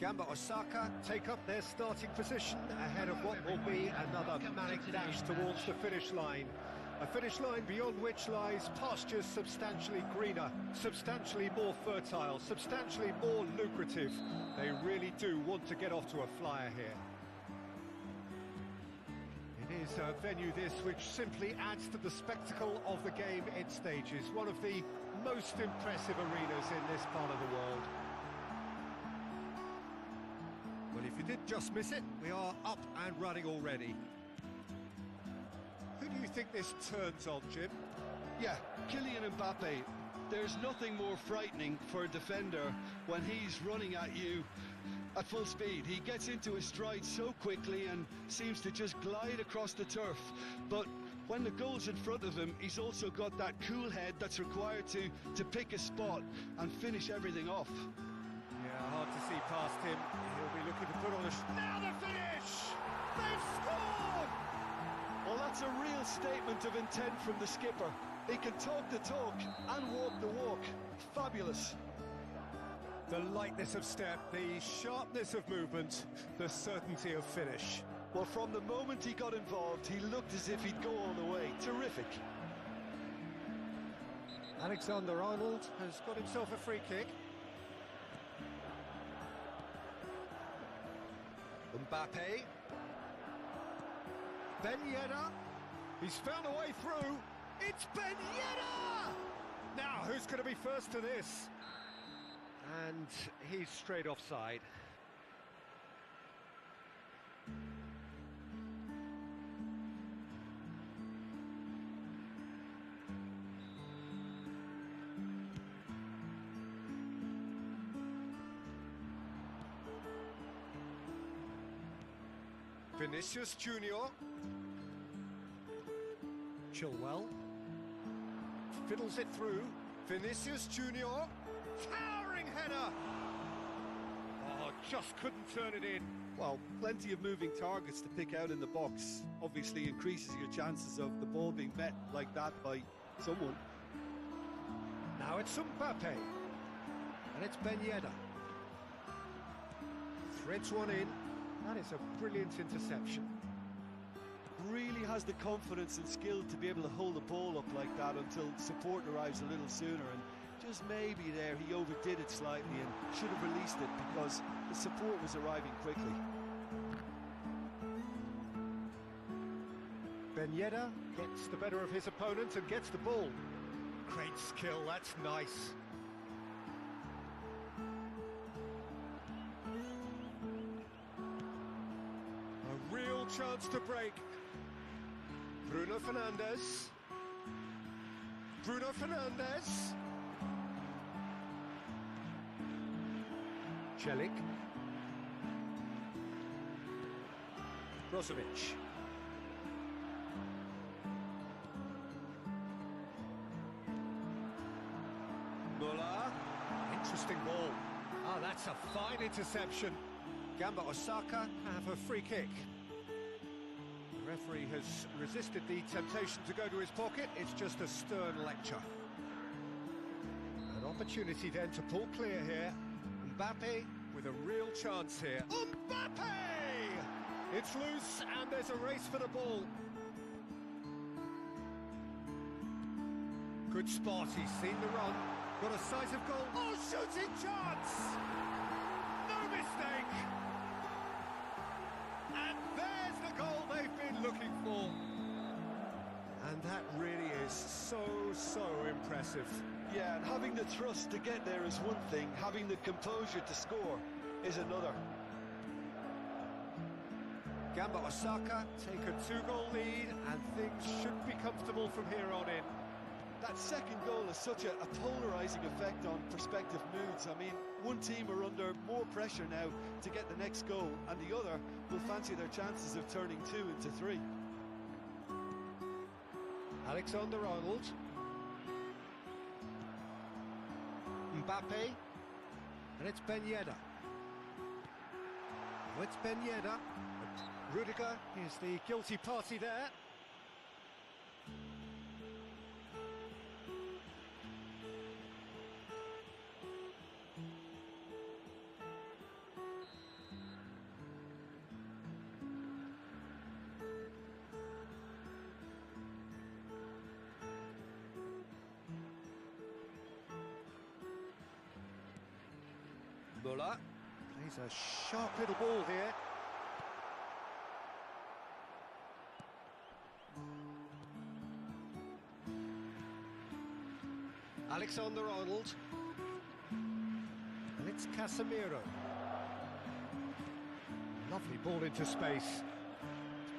Gamba Osaka take up their starting position ahead of what will be another manic dash towards the finish line. A finish line beyond which lies pastures substantially greener, substantially more fertile, substantially more lucrative. They really do want to get off to a flyer here. It is a venue this which simply adds to the spectacle of the game it stages. One of the most impressive arenas in this part of the world. Well, if you did just miss it, we are up and running already. Who do you think this turns on, Jim? Yeah, Kylian Mbappe. There's nothing more frightening for a defender when he's running at you at full speed. He gets into his stride so quickly and seems to just glide across the turf. But when the goal's in front of him, he's also got that cool head that's required to pick a spot and finish everything off. Yeah, hard to see past him. He'll be looking to put on a... Now the finish! They've scored! Well, that's a real statement of intent from the skipper. He can talk the talk and walk the walk. Fabulous. The lightness of step, the sharpness of movement, the certainty of finish. Well, from the moment he got involved, he looked as if he'd go all the way. Terrific. Alexander-Arnold has got himself a free kick. Mbappe. Ben Yedder. He's found a way through. It's Ben Yedder! Now, who's going to be first to this? And he's straight offside. Vinicius Junior. Chilwell. Fiddles it through. Vinicius Junior. Towering header! Oh, just couldn't turn it in. Well, plenty of moving targets to pick out in the box. Obviously increases your chances of the ball being met like that by someone. Now it's Mbappe. And it's Ben Yedder. Threads one in. That is a brilliant interception. Really has the confidence and skill to be able to hold the ball up like that until support arrives a little sooner, and just maybe there he overdid it slightly and should have released it because the support was arriving quickly. Ben Yedder gets the better of his opponent and gets the ball. Great skill, that's nice. A real chance to break. Bruno Fernandes. Bruno Fernandes. Celik. Brozovic. Muller. Interesting ball. Ah, that's a fine interception. Gamba Osaka have a free kick. The referee has resisted the temptation to go to his pocket. It's just a stern lecture. An opportunity then to pull clear here. Mbappe with a real chance here. Mbappe! It's loose and there's a race for the ball. Good spot, he's seen the run. Got a sight of goal. Oh, shooting chance! No mistake! And there's the goal they've been looking for. And that really is so impressive. Yeah, and having the trust to get there is one thing, having the composure to score is another. Gamba Osaka take a 2-goal lead and things should be comfortable from here on in. That second goal has such a polarising effect on prospective moods. I mean, one team are under more pressure now to get the next goal, and the other will fancy their chances of turning 2 into 3. Alexander-Arnold. Mbappe. And it's Ben Yedder. Oh, it's Ben Yedder. Rudiger is the guilty party there. Muller plays a sharp little ball here. Alexander-Arnold. And it's Casemiro. Lovely ball into space. It's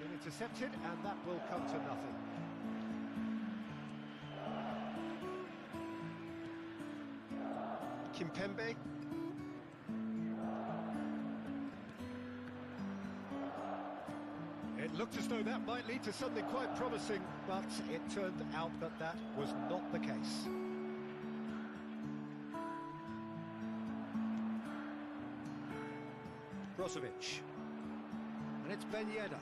been intercepted, and that will come to nothing. Kimpembe. It looked as though that might lead to something quite promising, but it turned out that that was not the case. Brozovic. And it's Ben Yedder.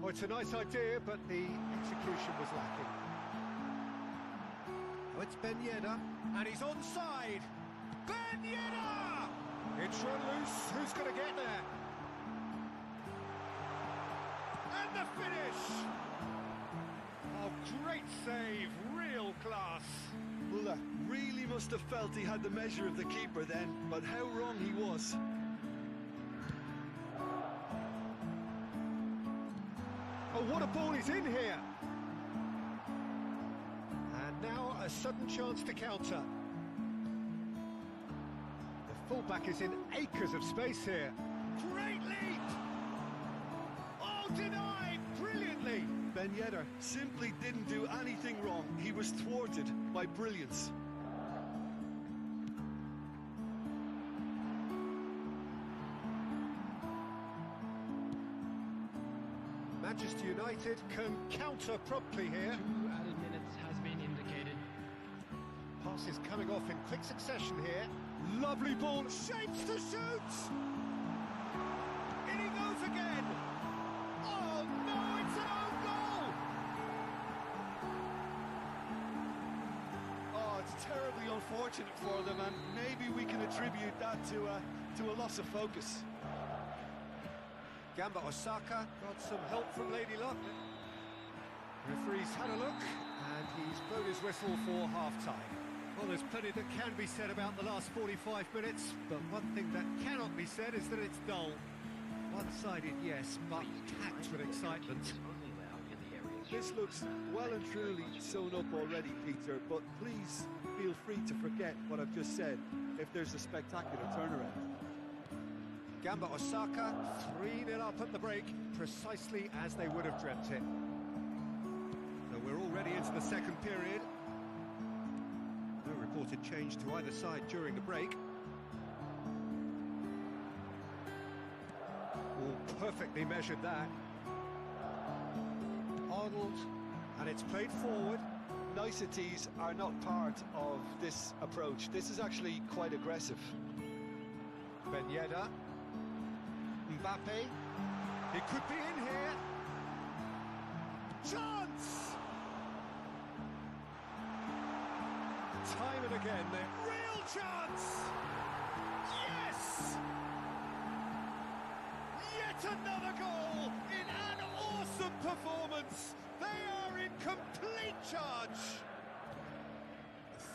Oh, it's a nice idea, but the execution was lacking. Oh, it's Ben Yedder, and he's onside. Ben Yedder! It's run loose. Who's going to get there? And the finish! Oh, great save, real class. Muller really must have felt he had the measure of the keeper then, but how wrong he was. Oh, what a ball is in here! And now a sudden chance to counter. The fullback is in acres of space here. Great leap! Oh, denied brilliantly! Ben Yedder simply didn't do anything wrong. He was thwarted by brilliance. Manchester United can counter promptly here. 2 added minutes has been indicated. Pass is coming off in quick succession here. Lovely ball, shapes to shoot! In he goes again! Oh no, it's an own goal! Oh, it's terribly unfortunate for them, and maybe we can attribute that to a loss of focus. Gamba Osaka got some help from Lady Luck. Referee's had a look, and he's blown his whistle for half-time. Well, there's plenty that can be said about the last 45 minutes, but one thing that cannot be said is that it's dull. One-sided, yes, but packed with excitement. This looks well and truly sewn up already, Peter, but please feel free to forget what I've just said if there's a spectacular turnaround. Gamba Osaka, 3-0 up at the break, precisely as they would have dreamt it. So we're already into the second period. No reported change to either side during the break. All perfectly measured that. Arnold, and it's played forward. Niceties are not part of this approach. This is actually quite aggressive. Ben Yedder. Mbappe, he could be in here. Chance! Time and again, there. Real chance! Yes! Yet another goal in an awesome performance. They are in complete charge.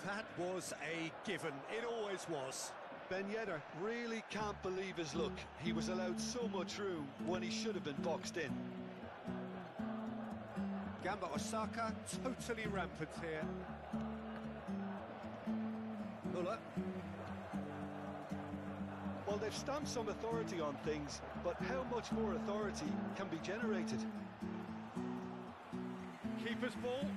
That was a given. It always was. Ben Yedder really can't believe his luck. He was allowed so much room when he should have been boxed in. Gamba Osaka, totally rampant here. Muller. Well, they've stamped some authority on things, but how much more authority can be generated? Keeper's ball.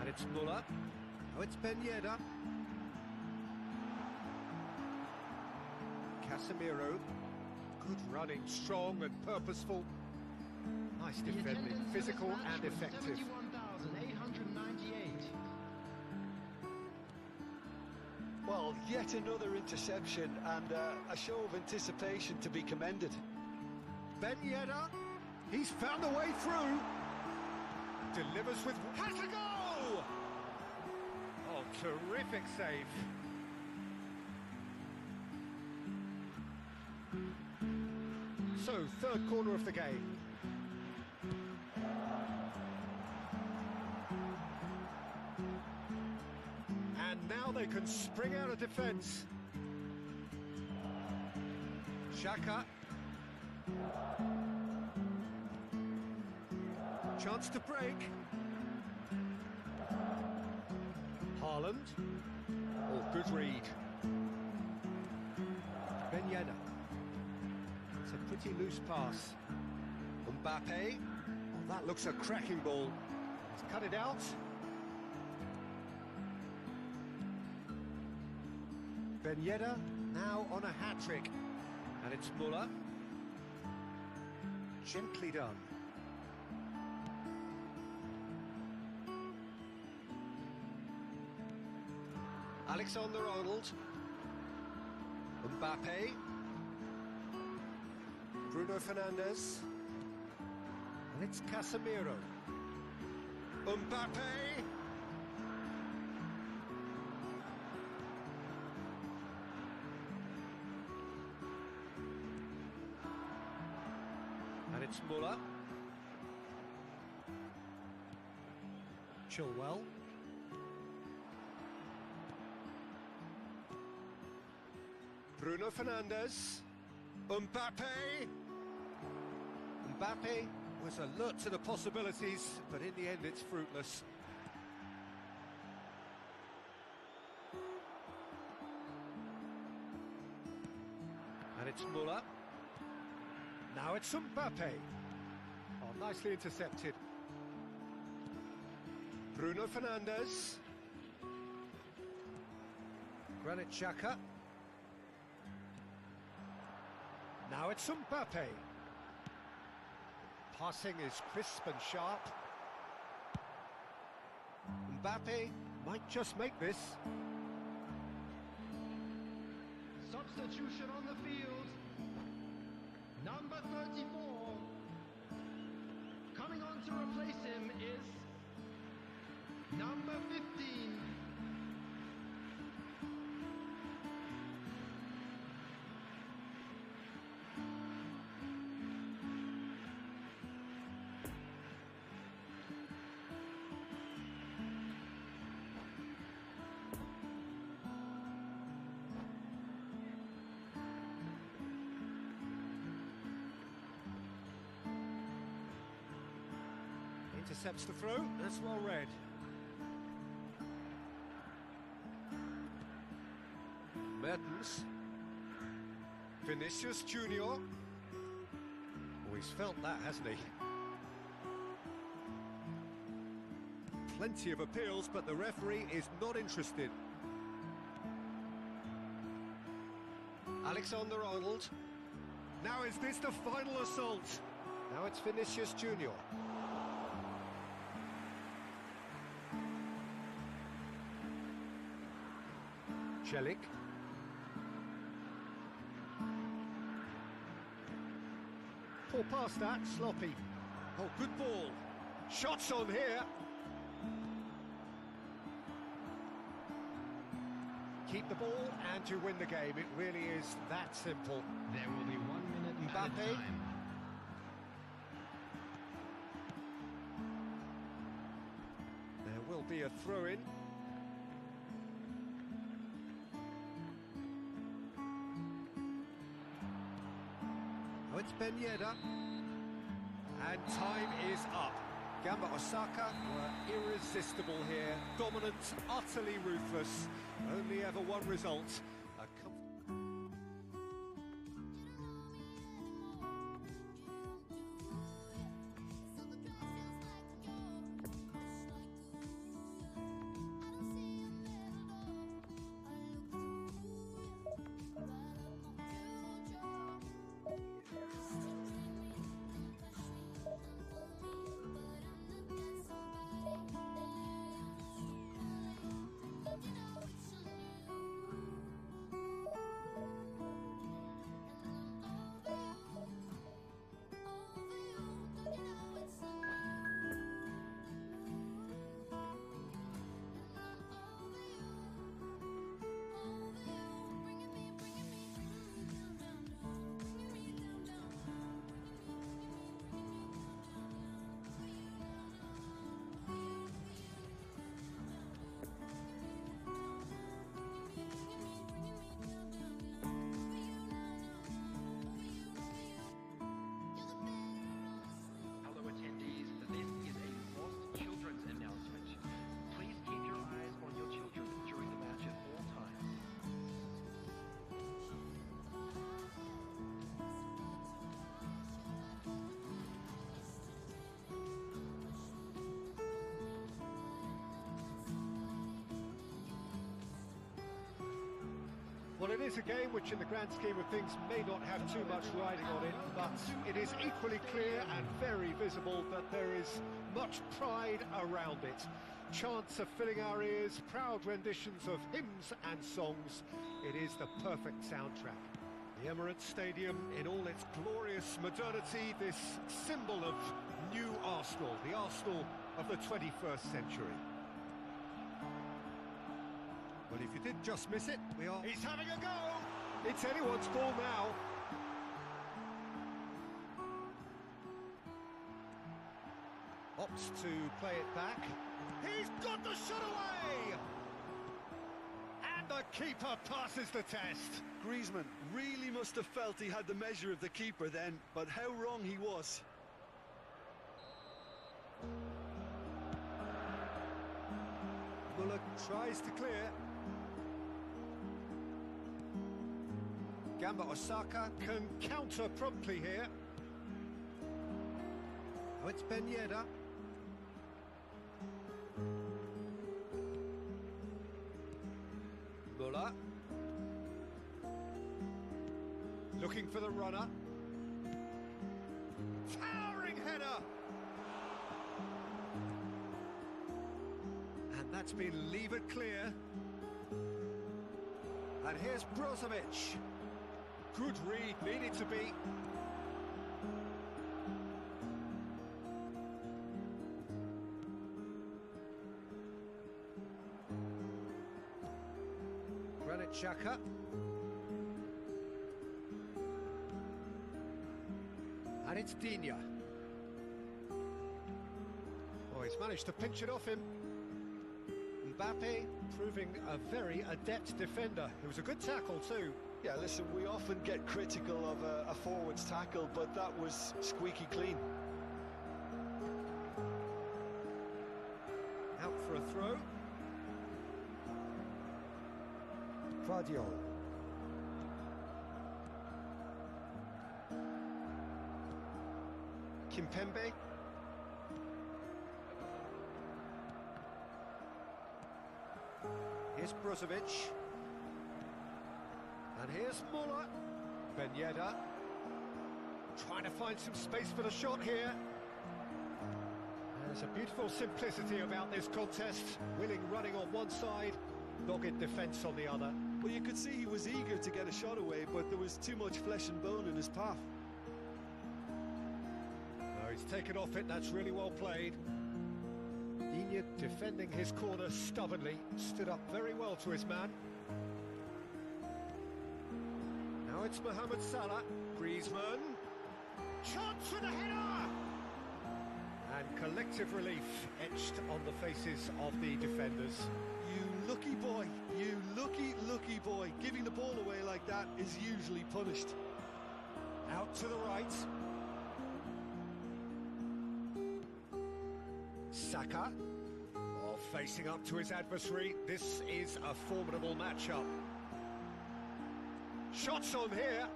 It's Muller. Oh, it's Ben Yedder. Casemiro. Good running, strong and purposeful. Nice defending, physical and effective. 71,898. Well, yet another interception and a show of anticipation to be commended. Ben Yedder, he's found a way through. Delivers with... Has a goal! Oh, terrific save. So, third corner of the game. they can spring out of defence. Xhaka. Chance to break. Haaland. Oh, good read. Ben Yedder. It's a pretty loose pass. Mbappe. Oh, that looks a cracking ball. He's cut it out. Ben Yedder now on a hat-trick. And it's Muller. Gently done. Alexander-Arnold. Mbappe. Bruno Fernandes. And it's Casemiro. Mbappe. And it's Muller. Chilwell. Bruno Fernandes. Mbappe. Mbappe was alert to the possibilities, but in the end it's fruitless. And it's Muller. Now it's Mbappe. Oh, nicely intercepted. Bruno Fernandes. Granit Xhaka. Now it's Mbappe. Passing is crisp and sharp. Mbappe might just make this. Substitution on the field. Number 34. Coming on to replace him is number 15. Intercepts the throw, that's well read. Mertens. Vinicius Junior. Oh, he's felt that, hasn't he? Plenty of appeals, but the referee is not interested. Alexander-Arnold. Now is this the final assault? Now it's Vinicius Junior. Celik. Poor pass that, sloppy. Oh, good ball. Shots on here. Keep the ball and to win the game. It really is that simple. There will be 1 minute Mbappe. added time. There will be a throw-in. Oh, it's Ben Yedder. And time is up. Gamba Osaka were irresistible here. Dominant, utterly ruthless. Only ever one result. it is a game which in the grand scheme of things may not have too much riding on it, but it is equally clear and very visible that there is much pride around it. Chants are filling our ears, proud renditions of hymns and songs. It is the perfect soundtrack. The Emirates Stadium in all its glorious modernity, this symbol of new Arsenal, the Arsenal of the 21st century. Well, if you did just miss it, we are... He's having a go! It's anyone's ball now. Opts to play it back. He's got the shot away! And the keeper passes the test. Griezmann really must have felt he had the measure of the keeper then, but how wrong he was. Muller tries to clear. Gamba Osaka can counter promptly here. Oh, it's Ben Yedder. Muller. Looking for the runner. Towering header! And that's been levered clear. And here's Brozovic. Good read, needed to be. Granit Xhaka. And it's Digne. Oh, he's managed to pinch it off him. Mbappe proving a very adept defender. It was a good tackle too. Yeah, listen, we often get critical of a forward's tackle, but that was squeaky clean. Out for a throw. Guardiola. Kimpembe. Here's Brozovic. And here's Muller. Ben Yedder. Trying to find some space for the shot here. There's a beautiful simplicity about this contest. Willing running on one side, dogged defence on the other. Well, you could see he was eager to get a shot away, but there was too much flesh and bone in his path. Oh, he's taken off it, that's really well played. Digne defending his corner stubbornly, stood up very well to his man. Now it's Mohamed Salah, Griezmann. Chance for the header! And collective relief etched on the faces of the defenders. You lucky boy, you lucky boy. Giving the ball away like that is usually punished. Out to the right. Saka. Oh, facing up to his adversary. This is a formidable matchup. Shots on here.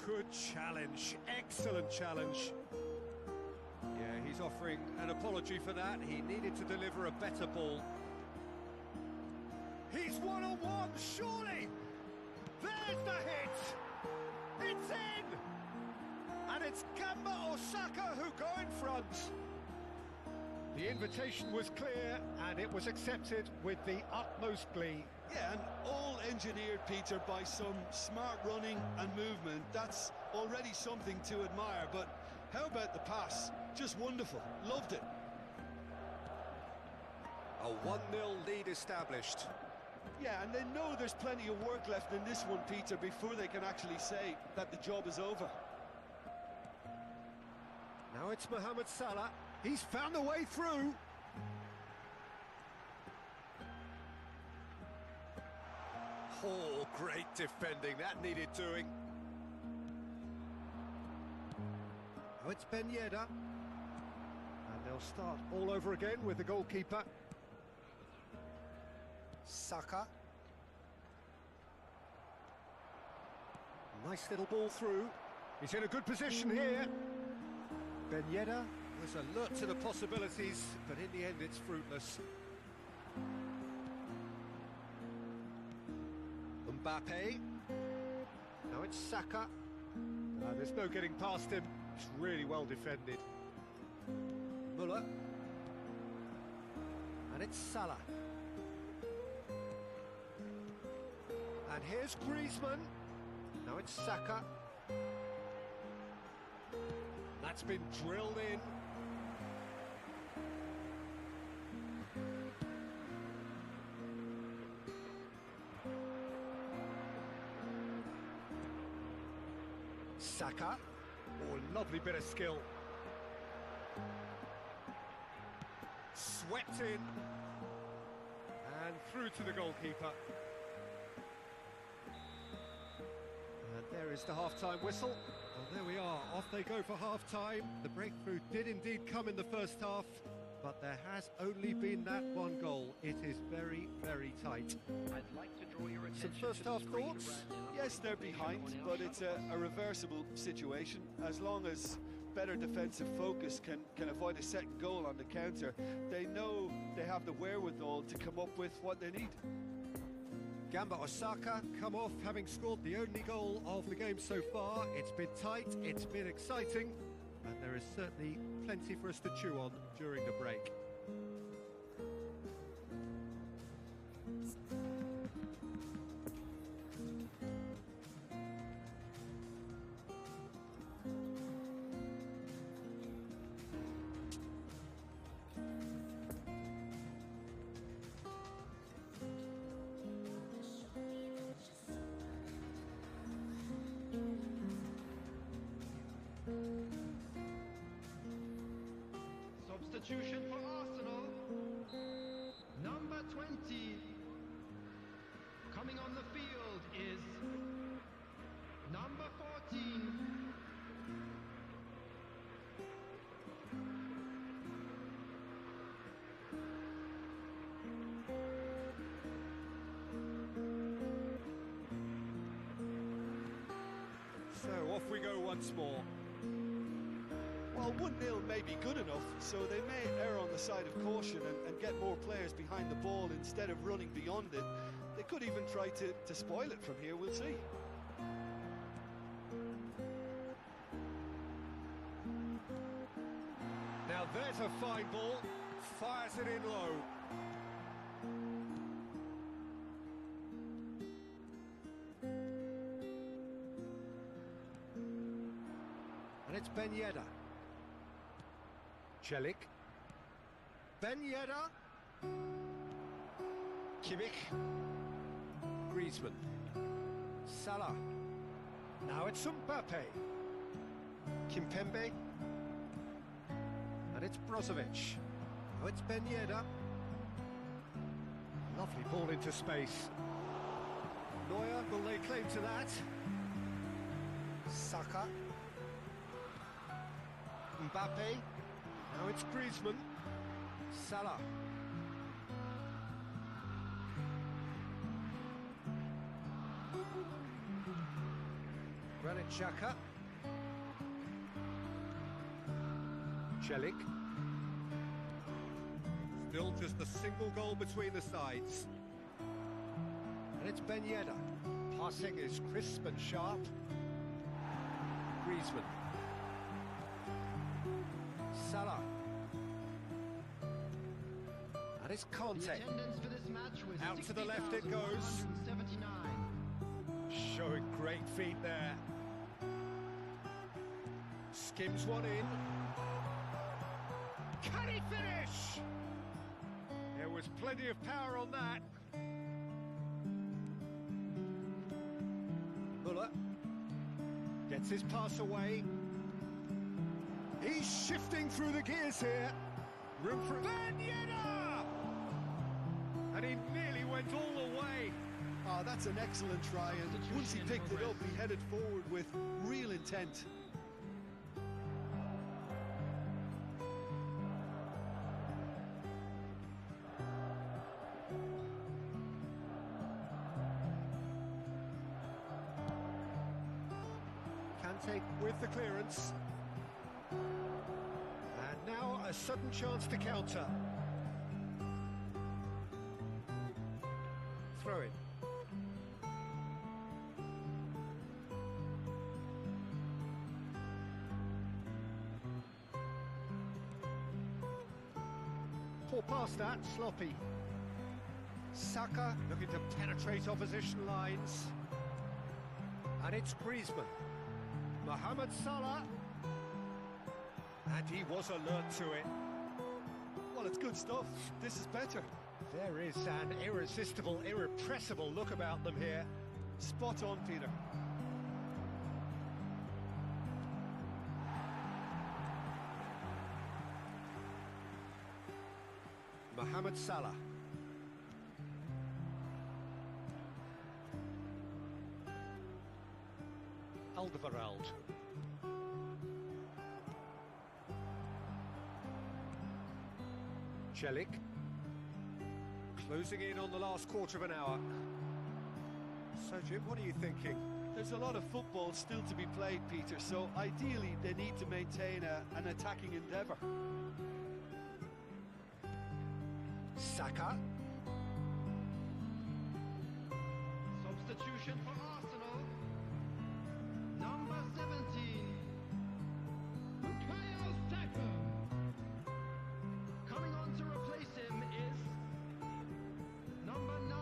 Good challenge. Excellent challenge. Yeah, he's offering an apology for that. He needed to deliver a better ball. He's one-on-one, surely! There's the hit! It's in! And it's Gamba Osaka who go in front. The invitation was clear and it was accepted with the utmost glee. Yeah, and all engineered, Peter, by some smart running and movement. That's already something to admire, but how about the pass? Just wonderful. Loved it. A 1-0 lead established. Yeah, and they know there's plenty of work left in this one, Peter, before they can actually say that the job is over. Now it's Mohamed Salah. He's found a way through. Oh, great defending. That needed doing. Oh, it's Ben Yedder. And they'll start all over again with the goalkeeper. Saka. Nice little ball through. He's in a good position here. Ben Yedder was alert to the possibilities, but in the end it's fruitless. Mbappe. Now it's Saka. There's no getting past him. It's really well defended. Muller. And it's Salah. And here's Griezmann. Now it's Saka. That's been drilled in. Saka. Oh, lovely bit of skill. Swept in. And through to the goalkeeper. And there is the half-time whistle. Well, there we are. Off they go for half-time. The breakthrough did indeed come in the first half, but there has only been that one goal. It is very, very tight. I'd like to draw your attention Some first half thoughts? Yes, they're behind, but it's a reversible situation. As long as better defensive focus can avoid a second goal on the counter, they know they have the wherewithal to come up with what they need. Gamba Osaka come off having scored the only goal of the game so far. It's been tight, it's been exciting, and there is certainly plenty for us to chew on during the break. Substitution for Arsenal. Number 20. Coming on the field is number 14. So off we go once more. Well, 1-0 may be good enough, so they may err on the side of caution and get more players behind the ball instead of running beyond it. They could even try to spoil it from here, we'll see. Now there's a fine ball, fires it in low. And it's Ben Yedder. Celik. Ben Yedder. Kimmich. Griezmann. Salah. Now it's Mbappe. Kimpembe. And it's Brozovic. Now it's Ben Yedder. Lovely ball into space. Neuer will lay claim to that. Saka. Mbappe. Now it's Griezmann. Salah. Granit Xhaka. Celik. Still just a single goal between the sides. And it's Ben Yedder. Passing is crisp and sharp. Griezmann. Salah. And it's Conte. The attendance for this match was Out to the left it goes. 60,179. Showing great feet there. Skims one in. Can he finish? There was plenty of power on that. Muller gets his pass away. He's shifting through the gears here. Room for Ben Yedder! And he nearly went all the way. Oh, that's an excellent try, and once he picked it up, he headed forward with real intent. Kante with the clearance. And now a sudden chance to counter. Throw it. Poor pass that, sloppy. Saka looking to penetrate opposition lines. And it's Griezmann. Mohamed Salah. And he was alert to it. Well, it's good stuff. This is better. There is an irresistible, irrepressible look about them here. Spot on, Peter. Mohamed Salah. Alderweireld. Celik. Closing in on the last quarter of an hour. So, Jim, what are you thinking? There's a lot of football still to be played, Peter, so ideally they need to maintain an attacking endeavour. Saka. Substitution for Arsenal. Number 17. Bukayo Saka. Coming on to replace him is number 9.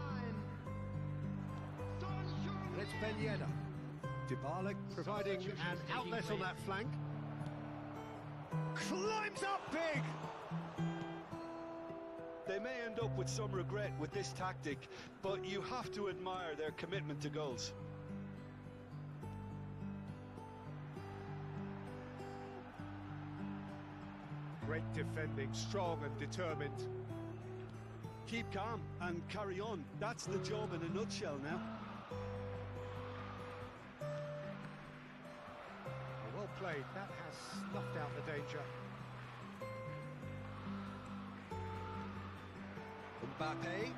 And it's Ben Yedder. Dybala providing an outlet on that flank. Climbs up big! They may end up with some regret with this tactic, but you have to admire their commitment to goals. Great defending, strong and determined. Keep calm and carry on. That's the job in a nutshell now. Well played, that has snuffed out the danger. Mbappe,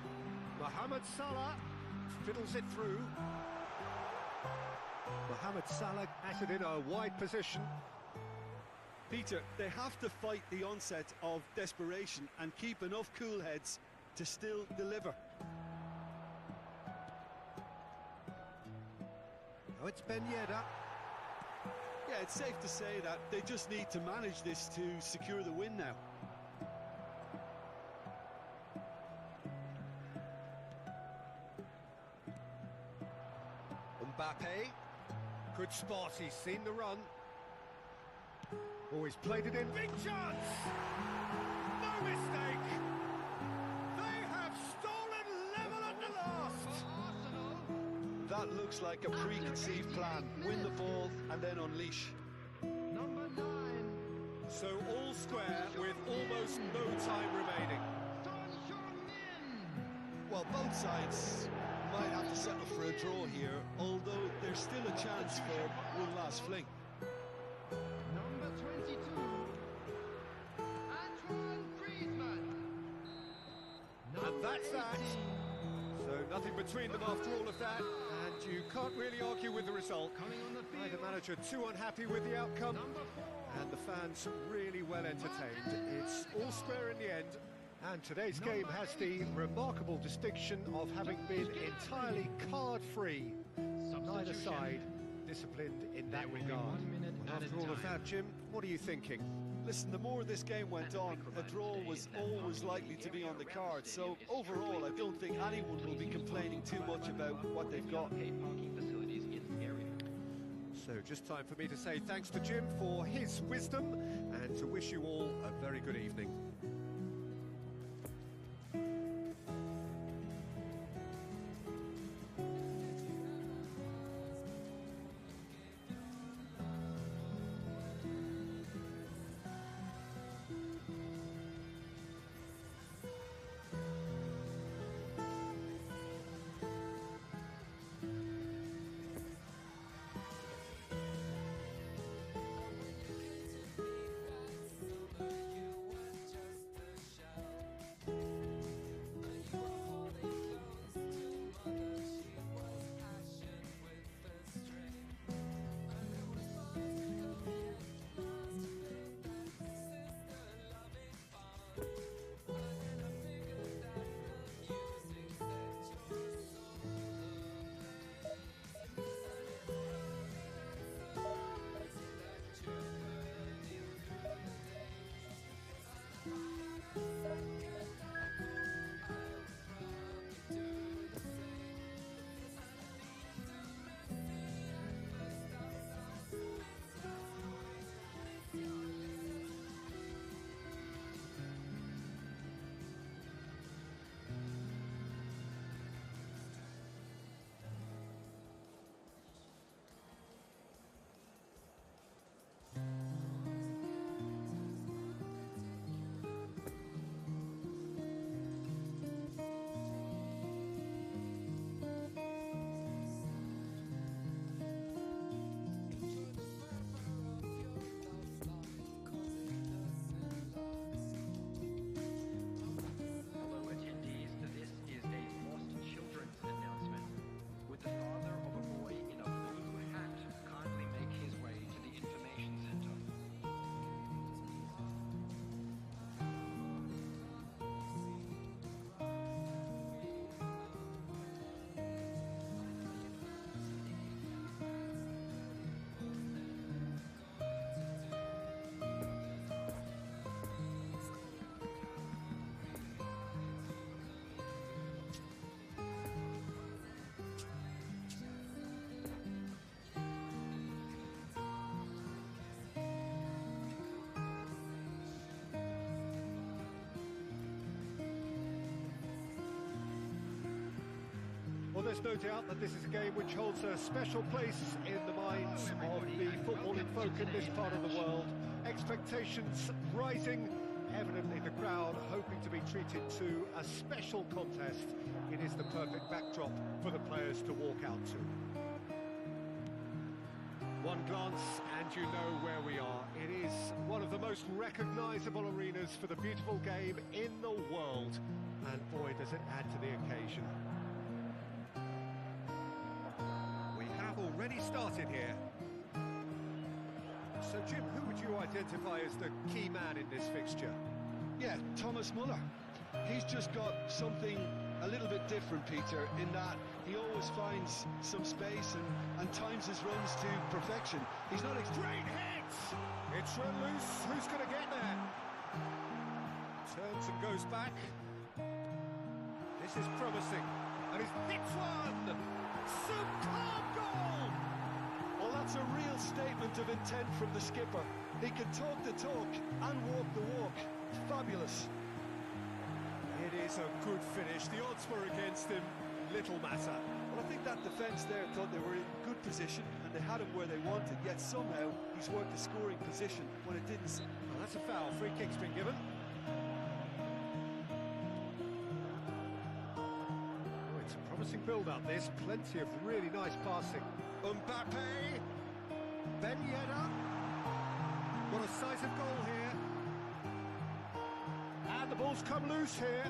Mohamed Salah fiddles it through. Mohamed Salah at it in a wide position. Peter, they have to fight the onset of desperation and keep enough cool heads to still deliver. Oh, it's Ben Yedder. Yeah, it's safe to say that they just need to manage this to secure the win now. Mbappe, good spot, he's seen the run. Always played it in, big chance! No mistake! They have stolen level at the last! That looks like a preconceived plan. Win the ball and then unleash. Number 9. So all square with almost no time remaining. Well, both sides might have to settle for a draw here, although there's still a chance for one last fling. Number 22. Antoine Griezmann. And that's that. So nothing between them after all of that, and you can't really argue with the result. Coming on the field. Neither manager too unhappy with the outcome, Number 4. and the fans really well entertained. It's all square in the end, and today's game has the remarkable distinction of having been entirely card-free. Neither side disciplined in that regard. 1 minute Well, added after all of time. that, Jim, what are you thinking? Listen, the more this game went on, a draw was always likely to be on the card. So overall, I don't think anyone will be complaining too much about what they've got. So just time for me to say thanks to Jim for his wisdom and to wish you all a very good evening. there's no doubt that this is a game which holds a special place in the minds of the footballing folk in this part of the world. Expectations rising, evidently the crowd hoping to be treated to a special contest. It is the perfect backdrop for the players to walk out to. One glance and you know where we are. It is one of the most recognisable arenas for the beautiful game in the world. And boy, does it add to the occasion. We have already started here. So Jim, who would you identify as the key man in this fixture? Yeah, Thomas Muller. He's just got something a little bit different, Peter, in that he always finds some space and times his runs to perfection. He's not great hit! It's run loose. Who's going to get there? Turns and goes back. This is promising. And he's hits one! Superb goal! Well, that's a real statement of intent from the skipper. He can talk the talk and walk the walk. Fabulous. It is a good finish. The odds were against him. Little matter. Well, I think that defence there thought they were in good position and they had him where they wanted, yet somehow he's worked a scoring position when it didn't. Well, that's a foul. Free kick's been given. Oh, it's a promising build-up. There's plenty of really nice passing. Mbappe. Ben Yedder. What a sight of goal here. And the ball's come loose here.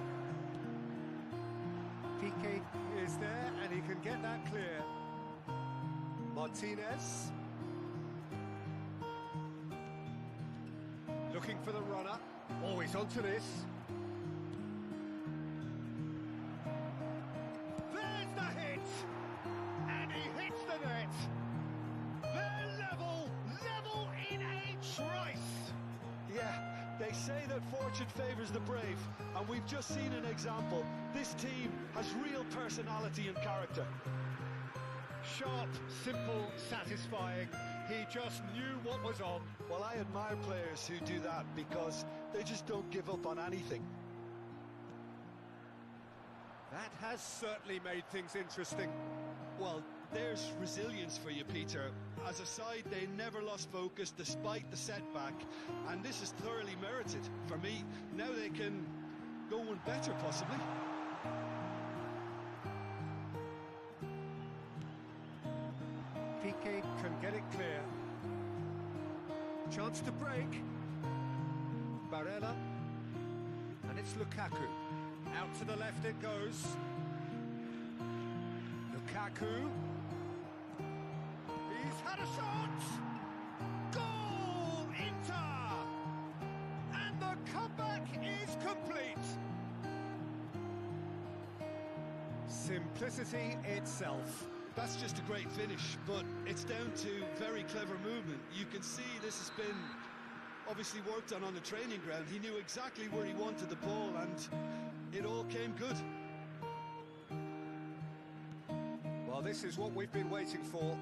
Piqué is there and he can get that clear. Martinez. Looking for the runner. Always onto this. There's the hit! And he hits the net. They're level in a trice. Yeah. They say that fortune favours the brave, and we've just seen an example. This team has real personality and character. Sharp, simple, satisfying. He just knew what was on. Well, I admire players who do that because they just don't give up on anything. That has certainly made things interesting. Well, there's resilience for you, Peter. As a side, they never lost focus despite the setback, and this is thoroughly merited for me. Now they can go one better, possibly. Piqué can get it clear. Chance to break. Barella. And it's Lukaku. Out to the left it goes. Lukaku. He's had a shot! Goal! Inter! And the comeback is complete! Simplicity itself. That's just a great finish, but it's down to very clever movement. You can see this has been obviously worked on the training ground. He knew exactly where he wanted the ball and it all came good. Well, this is what we've been waiting for.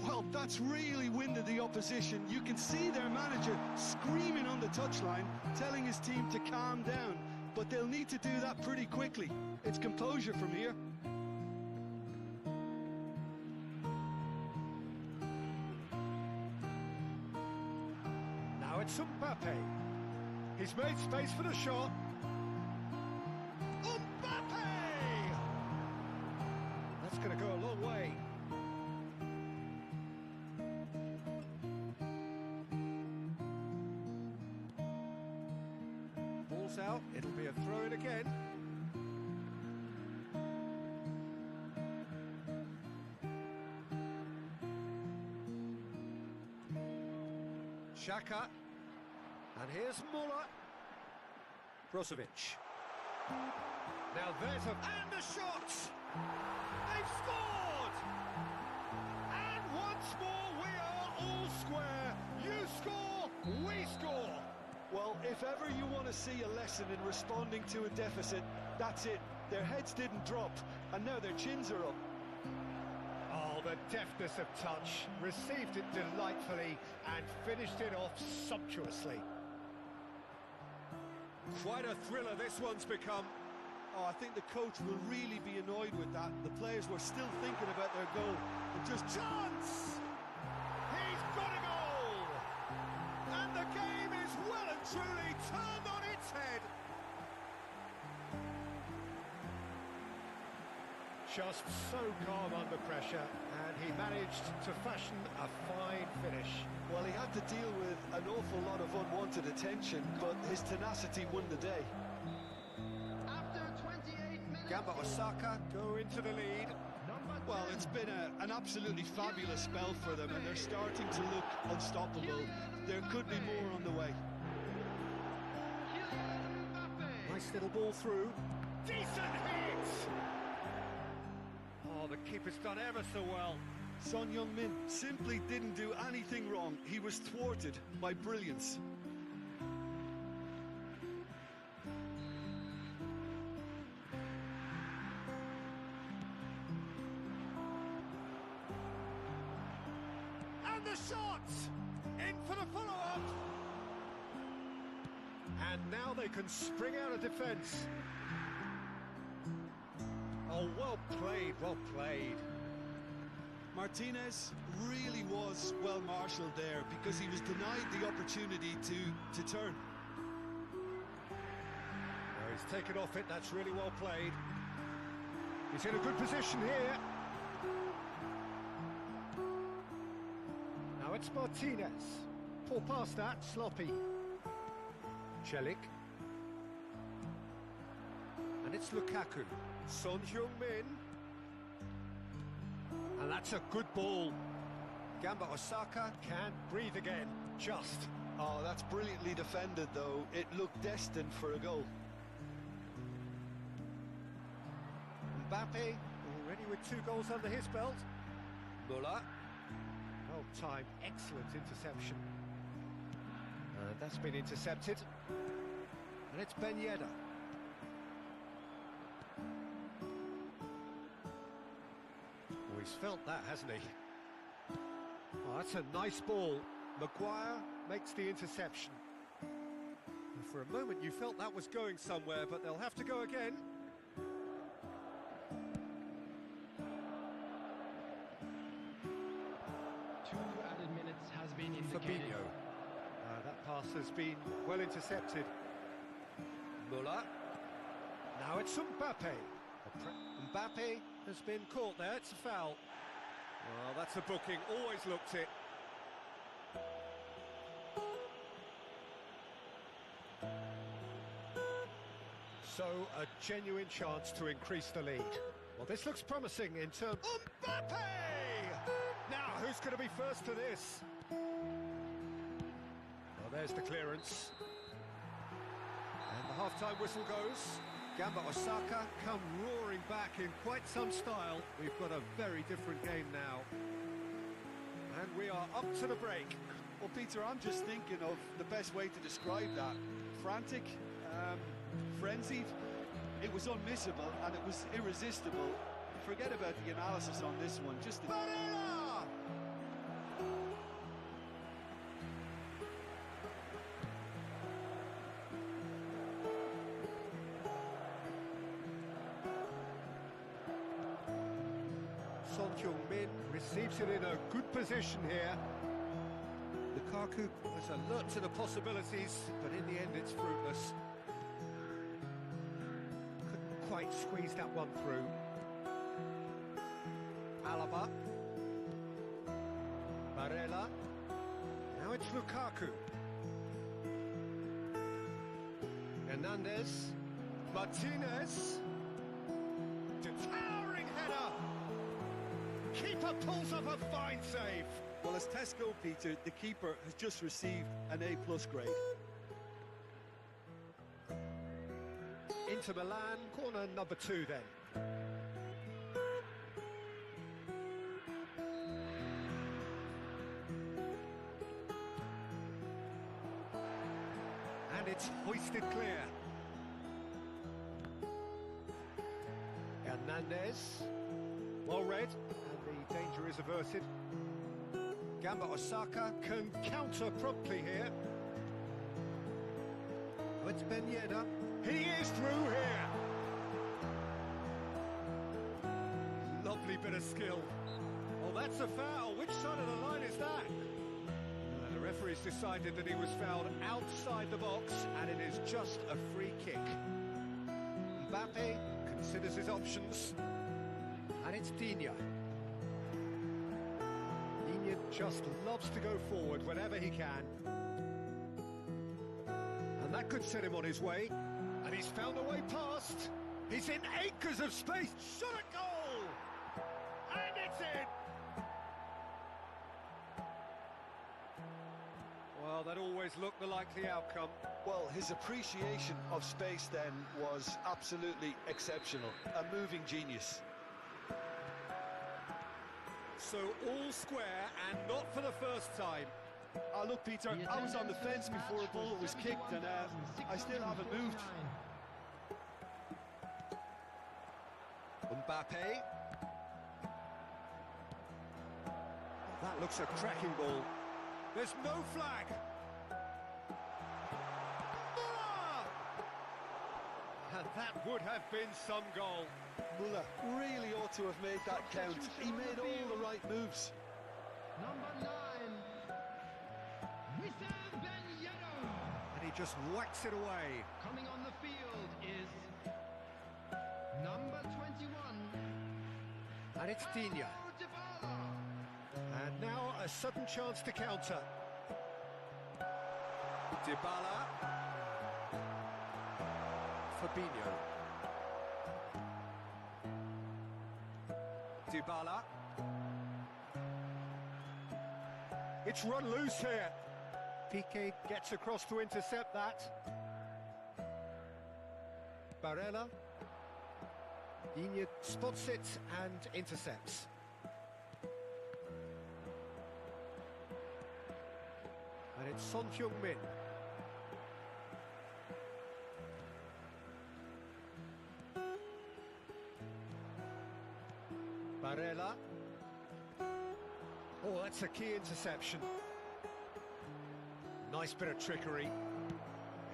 Well, that's really winded the opposition. You can see their manager screaming on the touchline, telling his team to calm down. But they'll need to do that pretty quickly. It's composure from here. Now it's Mbappe. He's made space for the shot. Mbappe! That's going to go a long way. Ball's out. It'll be a throw-in again. Xhaka. And here's Muller. Brozovic. Now there's a... And the shot! They've scored! And once more we are all square. You score, we score. Well, if ever you want to see a lesson in responding to a deficit, that's it. Their heads didn't drop, and now their chins are up. Oh, the deftness of touch. Received it delightfully and finished it off sumptuously. Quite a thriller this one's become. Oh, I think the coach will really be annoyed with that. The players were still thinking about their goal and just... Chance! He's got a goal! And the game is well and truly turned on its head. Just so calm under pressure, and he managed to fashion a fine finish. Well, he had to deal with an awful lot of unwanted attention, but his tenacity won the day. After 28 minutes. Gamba Osaka go into the lead. Well, it's been an absolutely fabulous spell for them, and they're starting to look unstoppable. There could be more on the way. Nice little ball through. Decent hit! Oh, the keeper's done ever so well. Son Heung-min simply didn't do anything wrong. He was thwarted by brilliance. And the shot! In for the follow-up! And now they can spring out of defence. Oh, well played, well played. Martinez really was well marshalled there because he was denied the opportunity to turn. Well, he's taken off it, that's really well played. He's in a good position here. Now it's Martinez. Pull past that, sloppy. Celik. And it's Lukaku. Son Heung-min. And that's a good ball. Gamba Osaka can't breathe again. Just. Oh, that's brilliantly defended, though. It looked destined for a goal. Mbappe, already with 2 goals under his belt. Muller. Well timed, excellent interception. And that's been intercepted. And it's Ben Yedder. Oh, he's felt that, hasn't he? Oh, that's a nice ball. Maguire makes the interception. And for a moment you felt that was going somewhere, but they'll have to go again. 2 added minutes has been indicated. Fabinho. That pass has been well intercepted. Muller. Now it's Mbappe. Mbappe has been caught there, it's a foul. Well, that's a booking, always looked it. So, a genuine chance to increase the lead. Well, this looks promising in terms... Mbappe! Now, who's going to be first to this? Well, there's the clearance. And the half-time whistle goes. Gamba Osaka come roaring back in quite some style. We've got a very different game now. And we are up to the break. Well, Peter, I'm just thinking of the best way to describe that. Frantic, frenzied. It was unmissable and it was irresistible. Forget about the analysis on this one. Just the... Son Heung-min receives it in a good position here. Lukaku is alert to the possibilities, but in the end it's fruitless. Couldn't quite squeeze that one through. Alaba. Barella. Now it's Lukaku. Hernandez. Martinez. Towering header. Keeper pulls up a fine save. Well, as tests go, Peter, the keeper has just received an A+ grade. Inter Milan, corner number 2 then. And it's hoisted clear. Hernandez, well read, and the danger is averted. Gamba Osaka can counter promptly here. Oh, it's Ben Yedder. He is through here. lovely bit of skill. Well, that's a foul. Which side of the line is that? The referee's decided that he was fouled outside the box, and it is just a free kick. Mbappe considers his options, and it's Digne. Digne just loves to go forward whenever he can. And that could set him on his way. And he's found a way past. He's in acres of space. Shot a goal! And it's in! Well, that always looked the likely outcome. Well, his appreciation of space then was absolutely exceptional. A moving genius. So all square, and not for the first time. Look, Peter, I was on the fence before a ball was kicked, and I still haven't moved. Mbappe. That looks a cracking ball. There's no flag. And that would have been some goal. Muller really ought to have made that count. He made all the right moves. Number 9. Wissam Ben Yedder. And he just whacks it away. Coming on the field is number 21. And it's Digne. And now a sudden chance to counter. Dybala. Fabinho. Dybala. It's run loose here. Piqué gets across to intercept that. Barella. Digne spots it and intercepts. And it's Son Heung-min. Barella. Oh, that's a key interception. Nice bit of trickery.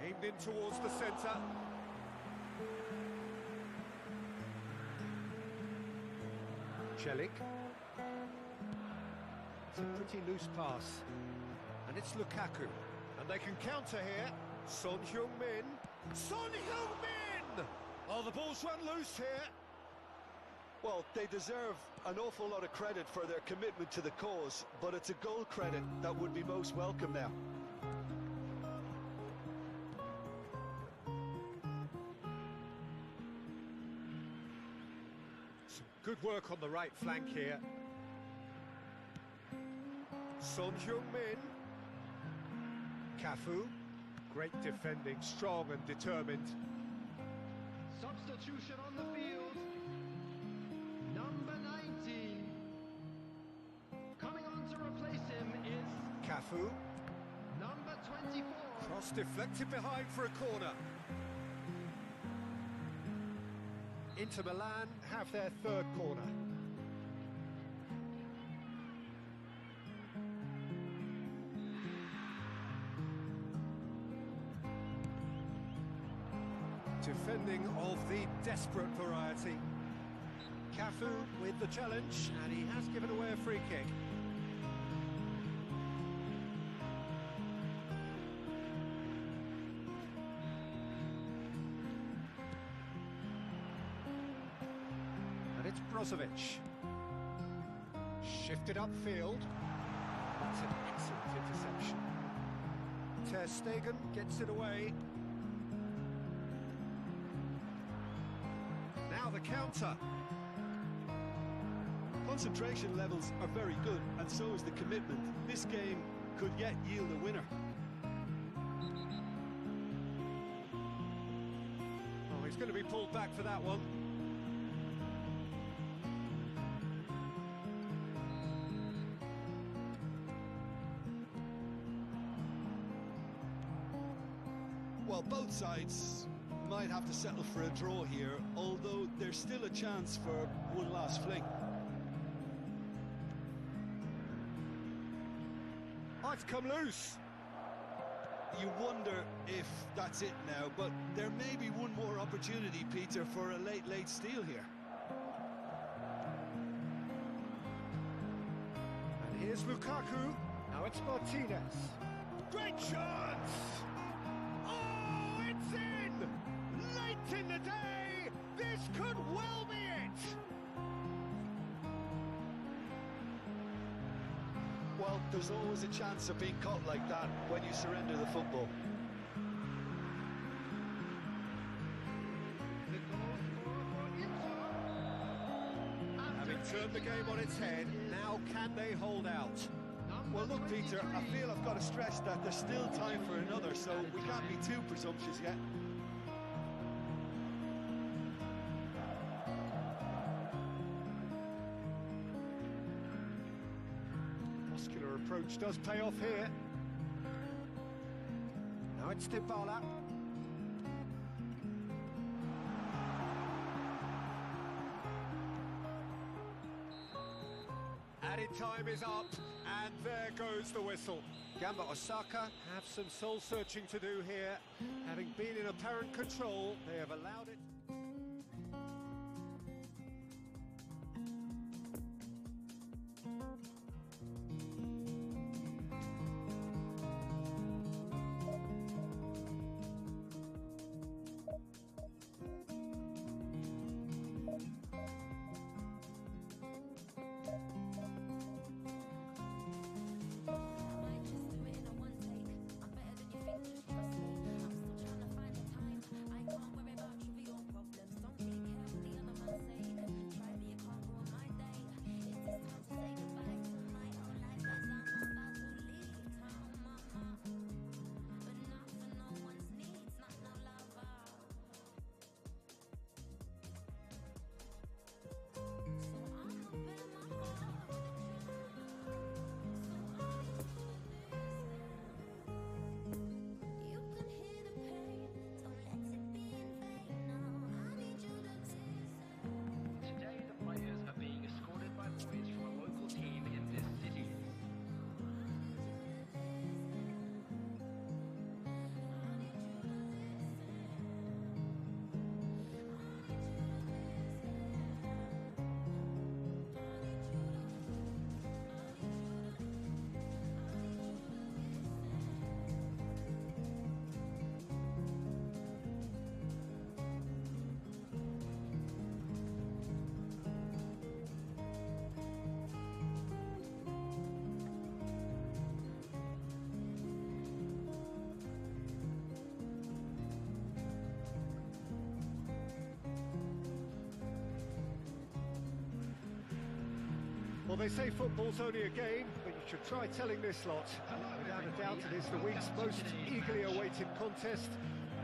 Aimed in towards the centre. Celik. It's a pretty loose pass. And it's Lukaku. And they can counter here. Son Heung-min. Son Heung-min! Oh, the ball's run loose here. Well, they deserve an awful lot of credit for their commitment to the cause, but it's a goal credit that would be most welcome now. Some good work on the right flank here. Son Heung-min. Cafu. Great defending, strong and determined. Substitution on the field. Number 19. Coming on to replace him is Cafu. number 24. Cross deflected behind for a corner. Inter Milan have their third corner. Defending of the desperate variety. Cafu with the challenge, and he has given away a free kick. And it's Brozovic. Shifted upfield. That's an excellent interception. Ter Stegen gets it away. Now the counter. Concentration levels are very good, and so is the commitment. This game could yet yield a winner. Oh, he's going to be pulled back for that one. Well, both sides might have to settle for a draw here, although there's still a chance for one last fling. Oh, it's come loose. You wonder if that's it now, but there may be one more opportunity, Peter, for a late steal here. Here's Lukaku. Now it's Martinez. Great chance! Oh, it's in! Late in the day! This could well be it! Well, there's always a chance of being caught like that when you surrender the football. Having turned the game on its head, now can they hold out? Well, look, Peter, I feel I've got to stress that there's still time for another, so we can't be too presumptuous yet. Muscular approach does pay off here. Now it's Dybala. Added time is up, and there goes the whistle. Gamba Osaka have some soul-searching to do here. Having been in apparent control, they have allowed it. Today, the players are being escorted by boys from a local team in this city. Well, they say football's only a game, but you should try telling this lot. Without a doubt, it is the week's most eagerly awaited contest.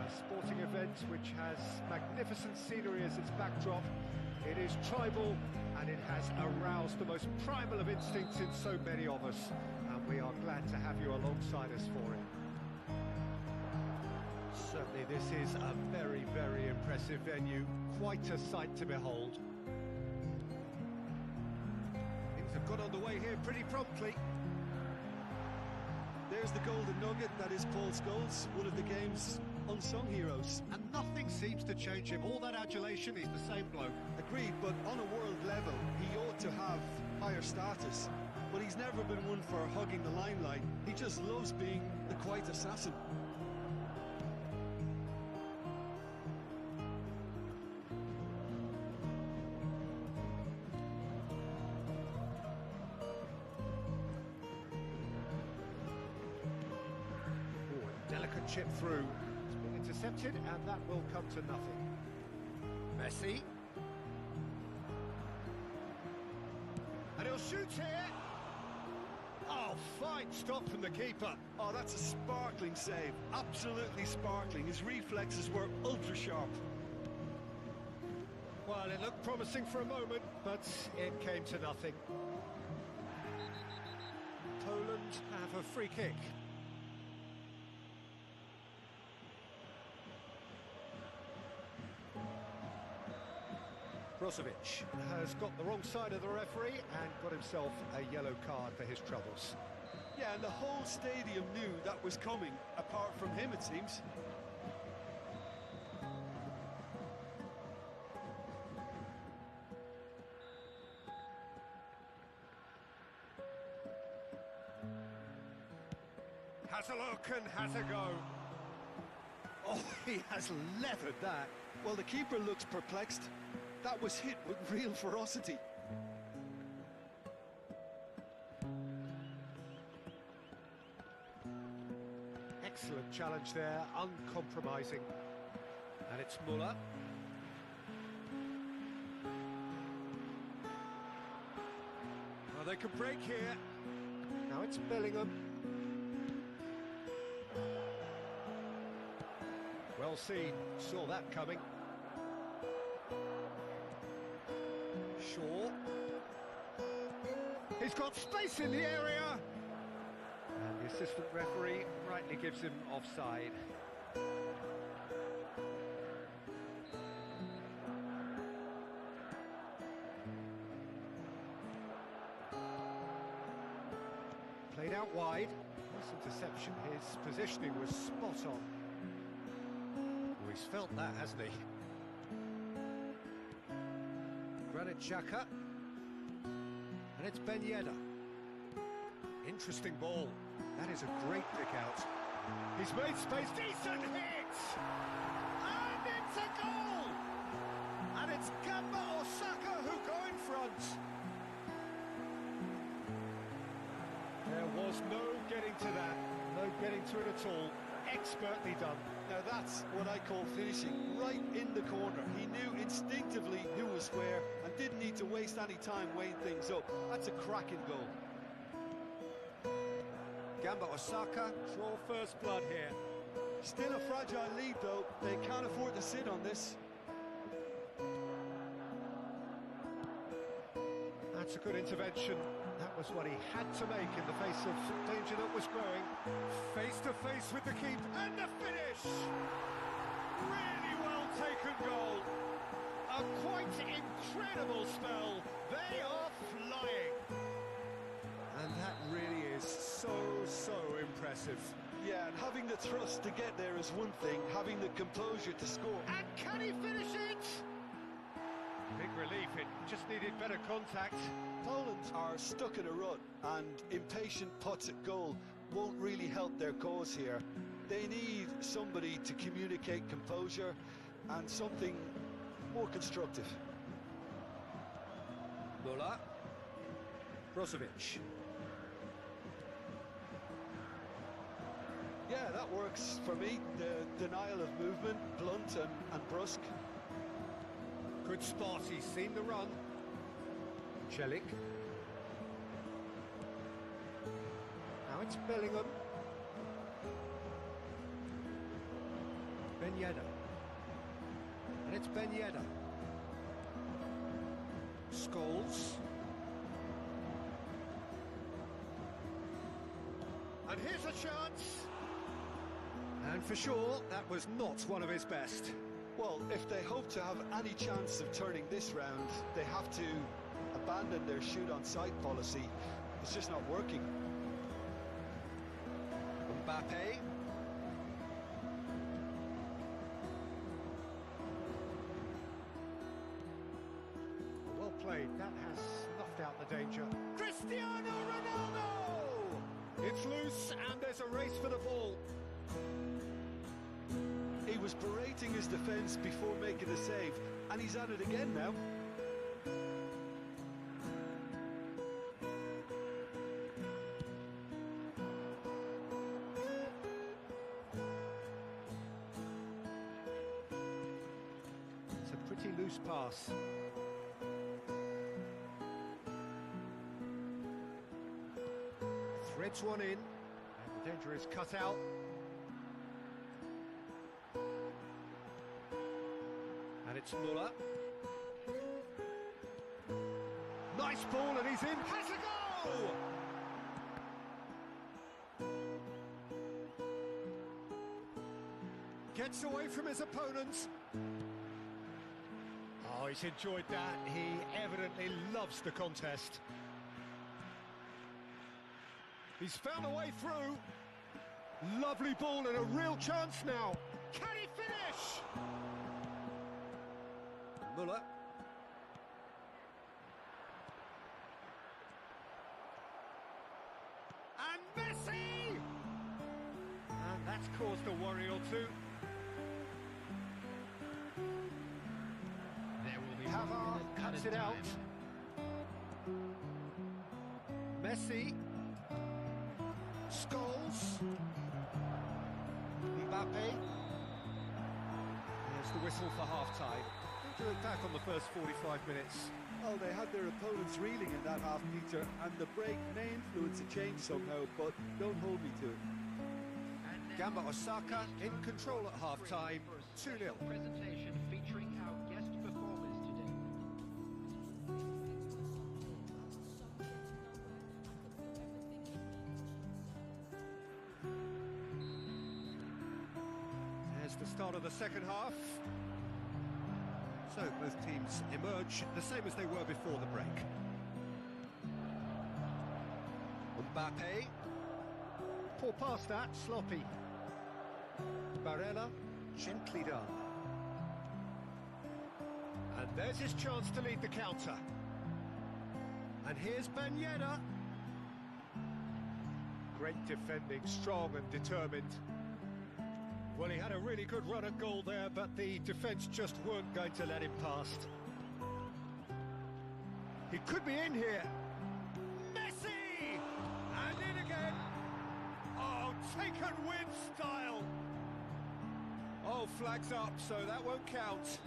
A sporting event which has magnificent scenery as its backdrop. It is tribal, and it has aroused the most primal of instincts in so many of us. And we are glad to have you alongside us for it. Certainly, this is a very, very impressive venue. Quite a sight to behold. Have got underway here pretty promptly. There's the golden nugget, that is Paul Scholes, one of the game's unsung heroes. And nothing seems to change him. All that adulation, he's the same bloke. Agreed, but on a world level, he ought to have higher status. But he's never been one for hugging the limelight. He just loves being the quiet assassin. Delicate chip through. It's been intercepted, and that will come to nothing. Messi. And he'll shoot here. Oh, fine stop from the keeper. Oh, that's a sparkling save. Absolutely sparkling. His reflexes were ultra sharp. Well, it looked promising for a moment, but it came to nothing. Poland have a free kick. Brozovic has got the wrong side of the referee and got himself a yellow card for his troubles. Yeah, and the whole stadium knew that was coming, apart from him, it seems. Has a look and has a go. Oh, he has leathered that. Well, the keeper looks perplexed. That was hit with real ferocity. Excellent challenge there, uncompromising. And it's Muller. Well, they can break here. Now it's Bellingham. Well seen, saw that coming. Shaw. He's got space in the area. And the assistant referee rightly gives him offside. Played out wide. Nice interception. His positioning was spot on. Oh, he's felt that, hasn't he? Granit Xhaka. And it's Ben Yedder. Interesting ball. That is a great pick out. He's made space. Decent hit! And it's a goal! And it's Gamba Osaka who go in front. There was no getting to that. No getting to it at all. Expertly done. Now that's what I call finishing, right in the corner. He knew instinctively who was where and didn't need to waste any time weighing things up. That's a cracking goal. Gamba Osaka draw first blood here. Still a fragile lead though. They can't afford to sit on this. That's a good intervention. That was what he had to make in the face of danger that was growing. Face to face with the keep and the finish! Really well taken goal. A quite incredible spell. They are flying. And that really is so impressive. Yeah, and having the thrust to get there is one thing, having the composure to score. And can he finish it? Big relief, it just needed better contact. Poland are stuck in a rut, and impatient putts at goal won't really help their cause here. They need somebody to communicate composure and something more constructive. Muller. Brozovic. Yeah, that works for me. The denial of movement, blunt and brusque. Good spot, he's seen the run. Celik. Now it's Bellingham. Ben Yedder. And it's Ben Yedder. Scholes. And here's a chance. And for sure, that was not one of his best. Well, if they hope to have any chance of turning this round, they have to abandon their shoot-on-sight policy. It's just not working. Mbappe. Well played, that has snuffed out the danger. Cristiano Ronaldo! It's loose and there's a race for the ball. He was berating his defence before making the save, and he's at it again now. It's a pretty loose pass. Threads one in, and the danger is cut out. And it's Muller. Nice ball and he's in. Has a goal! Gets away from his opponents. Oh, he's enjoyed that. He evidently loves the contest. He's found a way through. Lovely ball and a real chance now. Can he finish? Muller. And Messi! That's caused a worry or two. There will be Pavard cuts it out. Messi. Scholes. Mbappe. There's the whistle for half-time. To look back on the first 45 minutes. Well, they had their opponents reeling in that half, Peter, and the break may influence a change somehow, but don't hold me to it. Gamba Osaka in control at half-time, 2-0. Presentation featuring our guest performers today. There's the start of the second half. So both teams emerge the same as they were before the break. Mbappe. Poor pass that, sloppy. Barella, gently done. And there's his chance to lead the counter. And here's Ben Yedder. Great defending, strong and determined. Well, he had a really good run at goal there, but the defence just weren't going to let him past. He could be in here. Messi! And in again. Oh, taken with style. Oh, flags up, so that won't count.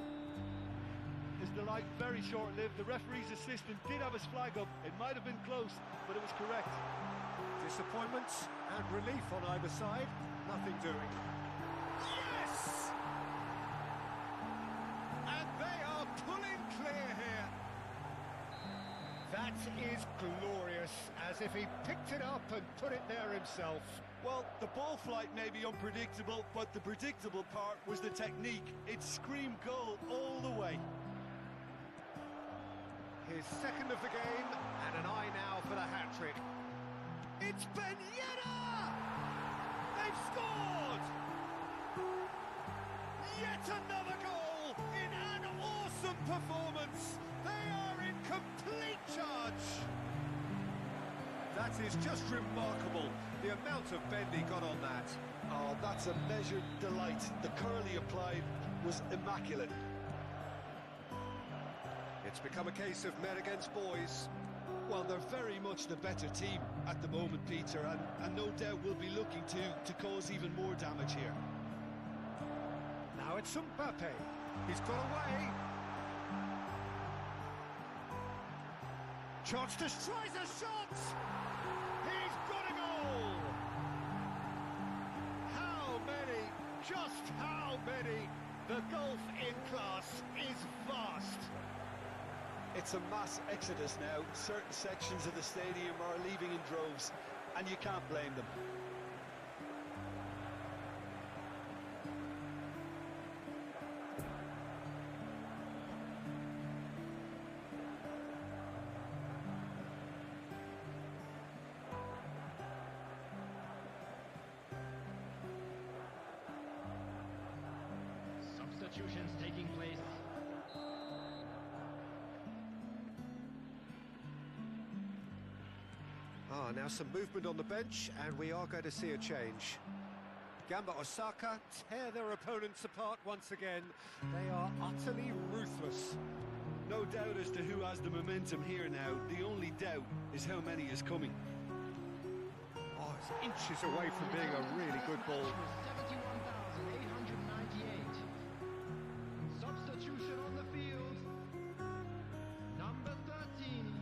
His delight very short-lived. The referee's assistant did have his flag up. It might have been close, but it was correct. Disappointment and relief on either side. Nothing doing. Yes! And they are pulling clear here. That is glorious, as if he picked it up and put it there himself. Well, the ball flight may be unpredictable, but the predictable part was the technique. It screamed goal all the way. His second of the game, and an eye now for the hat-trick. It's Ben Yedder! They've scored! Yet another goal in an awesome performance. They are in complete charge. That is just remarkable, the amount of bend he got on that. Oh, that's a measured delight. The curl he applied was immaculate. It's become a case of men against boys. Well, they're very much the better team at the moment, Peter, and no doubt will be looking to cause even more damage here. Now it's Mbappe. He's got away. Chance to tries a shot. He's got a goal. How many? Just how many? The gulf in class is vast. It's a mass exodus now. Certain sections of the stadium are leaving in droves, and you can't blame them. Substitutions taking place. Now some movement on the bench, and we are going to see a change. Gamba Osaka tear their opponents apart once again. They are utterly ruthless. No doubt as to who has the momentum here now. The only doubt is how many is coming. Oh, it's inches away from being a really good ball. 71,898. Substitution on the field. Number 13.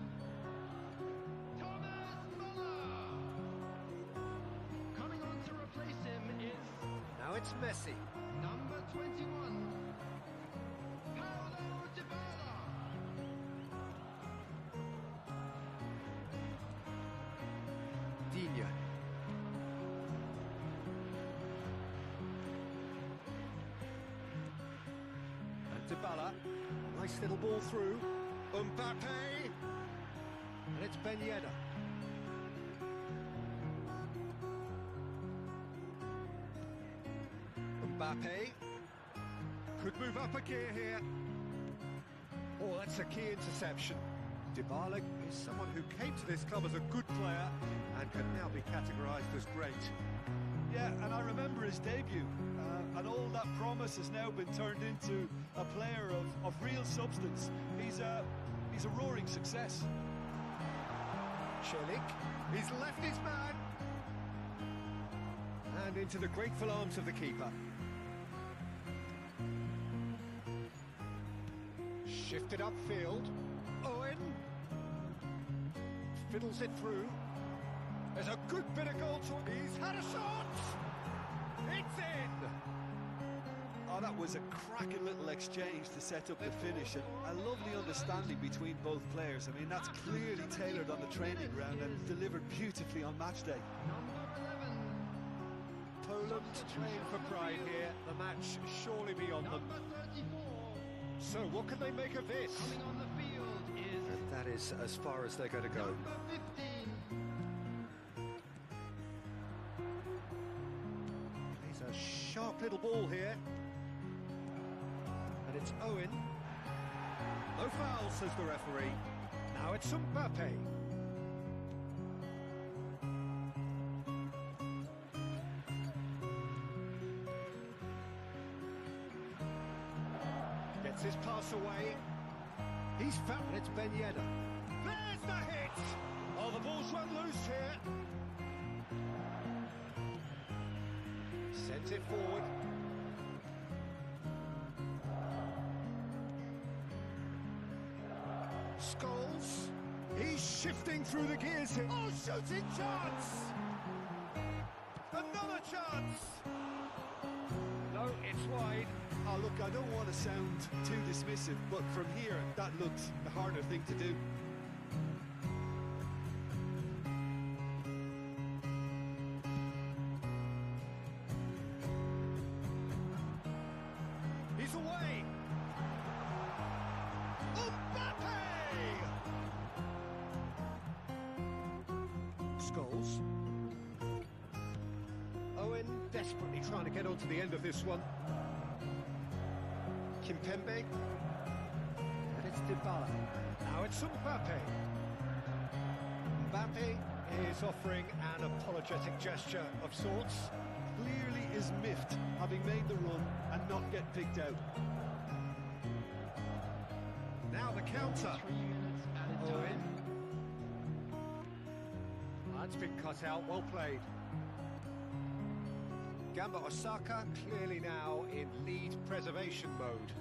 Coming on to replace him is Now it's Messi. number 21, Paulo Dybala. Digne. And Dybala. Nice little ball through. Mbappe. And it's Ben Yedder. Mbappe could move up a gear here. Oh, that's a key interception. Dybala is someone who came to this club as a good player and can now be categorised as great. Yeah, and I remember his debut, and all that promise has now been turned into a player of real substance. He's a roaring success. Celik, he's left his man. And into the grateful arms of the keeper. Shifted upfield. Owen fiddles it through. There's a good bit of goal to... He's had a shot! It's in! Oh, that was a cracking little exchange to set up the finish, and a lovely understanding between both players. I mean, that's clearly tailored on the training ground and delivered beautifully on match day. Poland playing for pride here. The match surely beyond them. So what can they make of this? Coming on the field is And that is as far as they're going to go. number 15. Plays a sharp little ball here. And it's Owen. No foul, says the referee. Now it's Mbappe. Gets his pass away. He's found it's Ben Yedder. There's the hit! Oh, the ball's run loose here. Sends it forward. Scholes. He's shifting through the gears here. Oh, shooting chance! Another chance! No, it's wide. Oh, look, I don't want to sound too dismissive, but from here, that looked the harder thing to do. He's away. Mbappe! Scholes. Owen desperately trying to get onto the end of this one. Kimpembe. And it's Dybala. Now it's Mbappe. Mbappe is offering an apologetic gesture of sorts. Clearly is miffed, having made the run and not get picked out. Now the counter. 3 minutes added Owen. time. That's been cut out, well played. Gamba Osaka clearly now in lead preservation mode.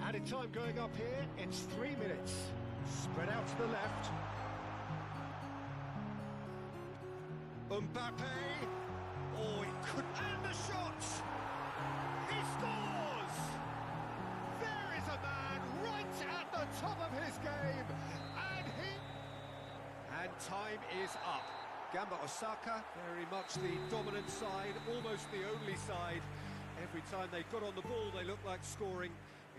Added time going up here, it's 3 minutes. Spread out to the left. Mbappe! Oh, he could... And the shot! He scores! There is a man right at the top of his game! And time is up. Gamba Osaka, very much the dominant side, almost the only side. Every time they got on the ball, they looked like scoring.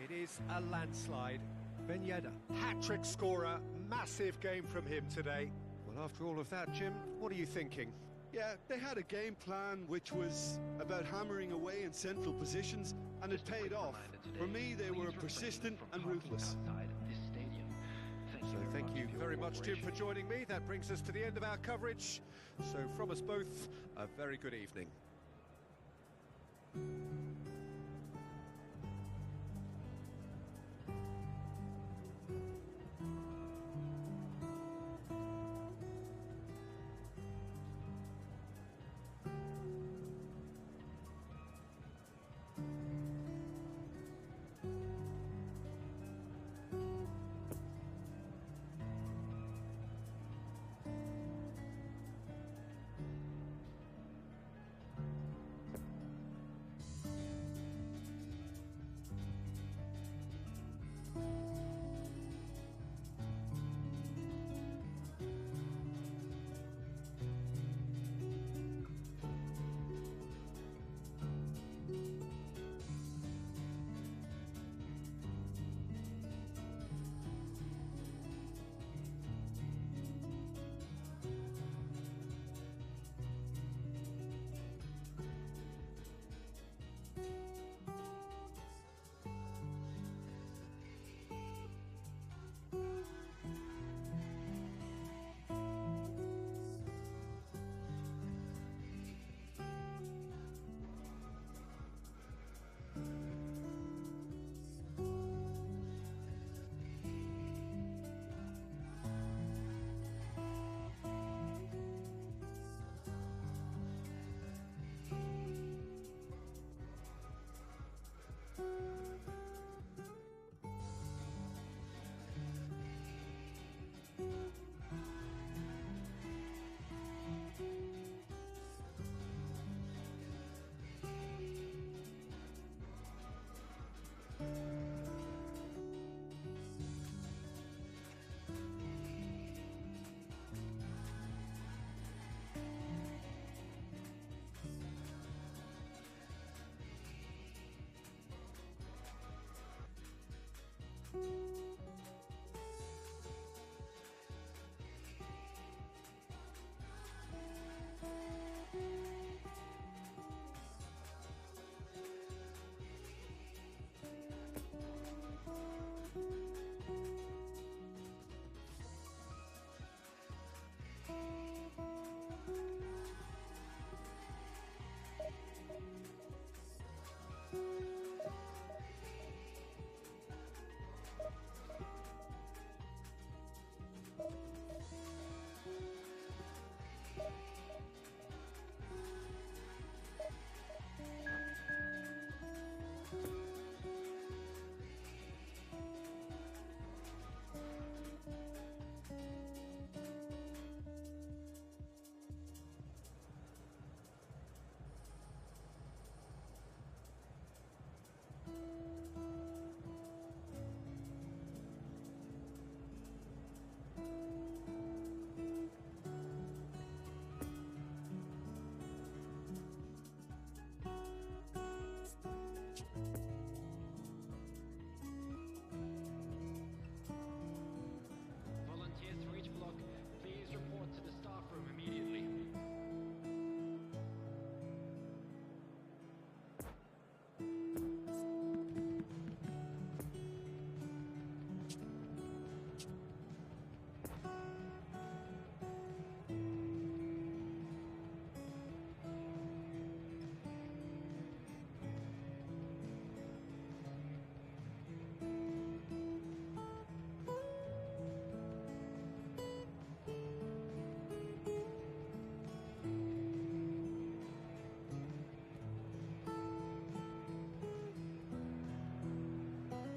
It is a landslide. Ben Yedder, hat-trick scorer, massive game from him today. Well, after all of that, Jim, what are you thinking? Yeah, they had a game plan which was about hammering away in central positions, and it paid off. For me, they were persistent and ruthless. So thank you very much, Jim, for joining me. That brings us to the end of our coverage. So from us both, a very good evening.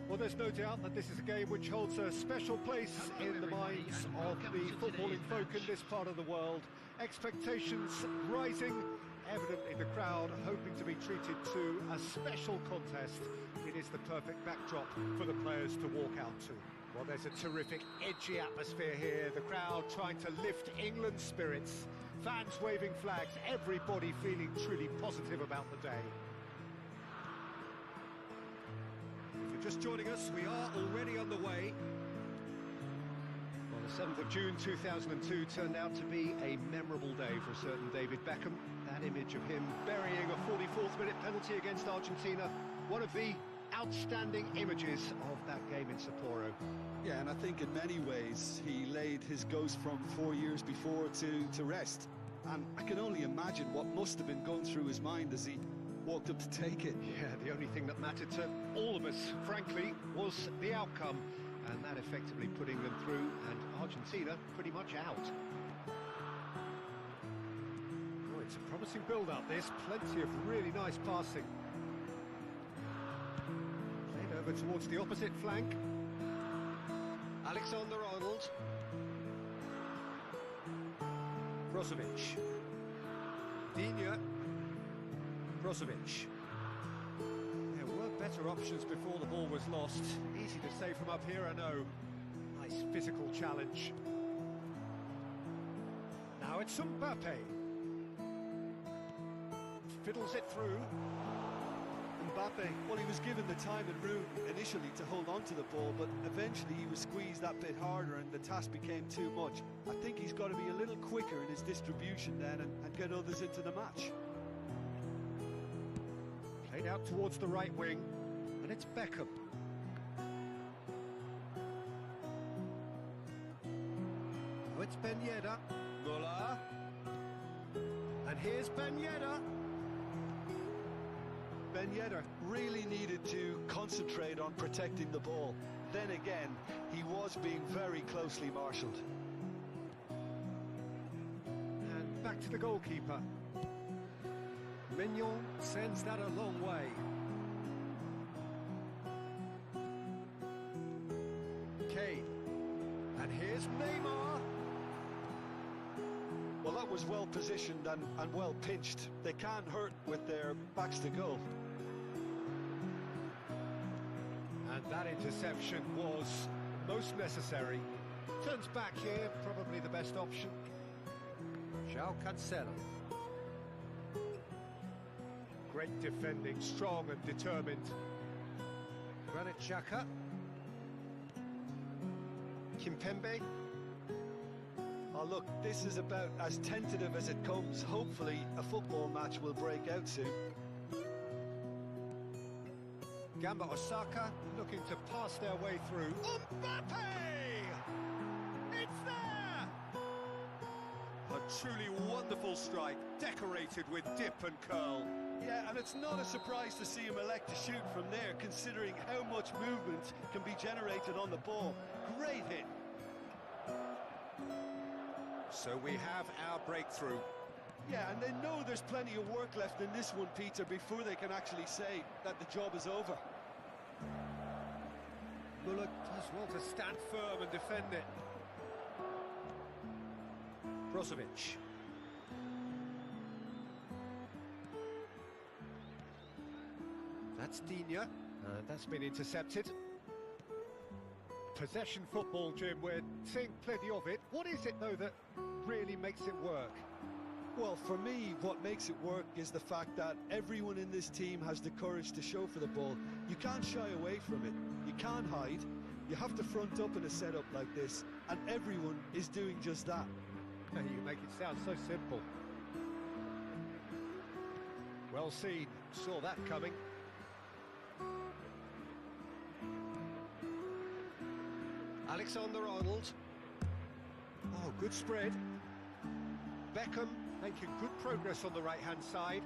Well, there's no doubt that this is a game which holds a special place in the minds of the footballing folk in this part of the world. Expectations rising, evidently the crowd hoping to be treated to a special contest. It is the perfect backdrop for the players to walk out to. Well, there's a terrific, edgy atmosphere here. The crowd trying to lift England's spirits. Fans waving flags, everybody feeling truly positive about the day. If you're just joining us, we are already on the way. Well, the 7th of June 2002 turned out to be a memorable day for a certain David Beckham. That image of him burying a 44th minute penalty against Argentina, one of the outstanding images of that game in Sapporo. Yeah, and I think in many ways he laid his ghost from 4 years before to rest. And I can only imagine what must have been going through his mind as he walked up to take it. Yeah, the only thing that mattered to all of us, frankly, was the outcome, and that effectively putting them through, and Argentina pretty much out. Oh, it's a promising build-up, this. Plenty of really nice passing. Played over towards the opposite flank. Alexander-Arnold. Brozovic. Digne. Brozovic. There were better options before the ball was lost. Easy to say from up here, I know. Nice physical challenge. Now it's Mbappe. Fiddles it through. Mbappe, well, he was given the time and room initially to hold on to the ball, but eventually he was squeezed that bit harder and the task became too much. I think he's got to be a little quicker in his distribution then and get others into the match. Played out towards the right wing, and it's Beckham. Oh, it's Ben Yedder. Muller. And here's Ben Yedder. Ben Yedder really needed to concentrate on protecting the ball. Then again, he was being very closely marshalled. And back to the goalkeeper. Mignon sends that a long way. Kane. And here's Neymar. Well, that was well positioned and well pinched. They can't hurt with their backs to goal. And that interception was most necessary. Turns back here, probably the best option. João Cancelo. Great defending, strong and determined. Granit Xhaka. Kimpembe. Oh, look, this is about as tentative as it comes. Hopefully, a football match will break out soon. Gamba Osaka looking to pass their way through. Mbappe! It's there! A truly wonderful strike, decorated with dip and curl. Yeah, and it's not a surprise to see him elect to shoot from there, considering how much movement can be generated on the ball. Great hit. So we have our breakthrough. Yeah, and they know there's plenty of work left in this one, Peter, before they can actually say that the job is over. Muller does well to stand firm and defend it. Brozovic. That's Digne. That's been intercepted. Possession football, Jim, we're seeing plenty of it. What is it, though, that really makes it work? Well, for me, what makes it work is the fact that everyone in this team has the courage to show for the ball. You can't shy away from it. You can't hide. You have to front up in a setup like this, and everyone is doing just that. You make it sound so simple. Well seen. Saw that coming. Alexander-Arnold. Oh, good spread. Beckham making good progress on the right-hand side.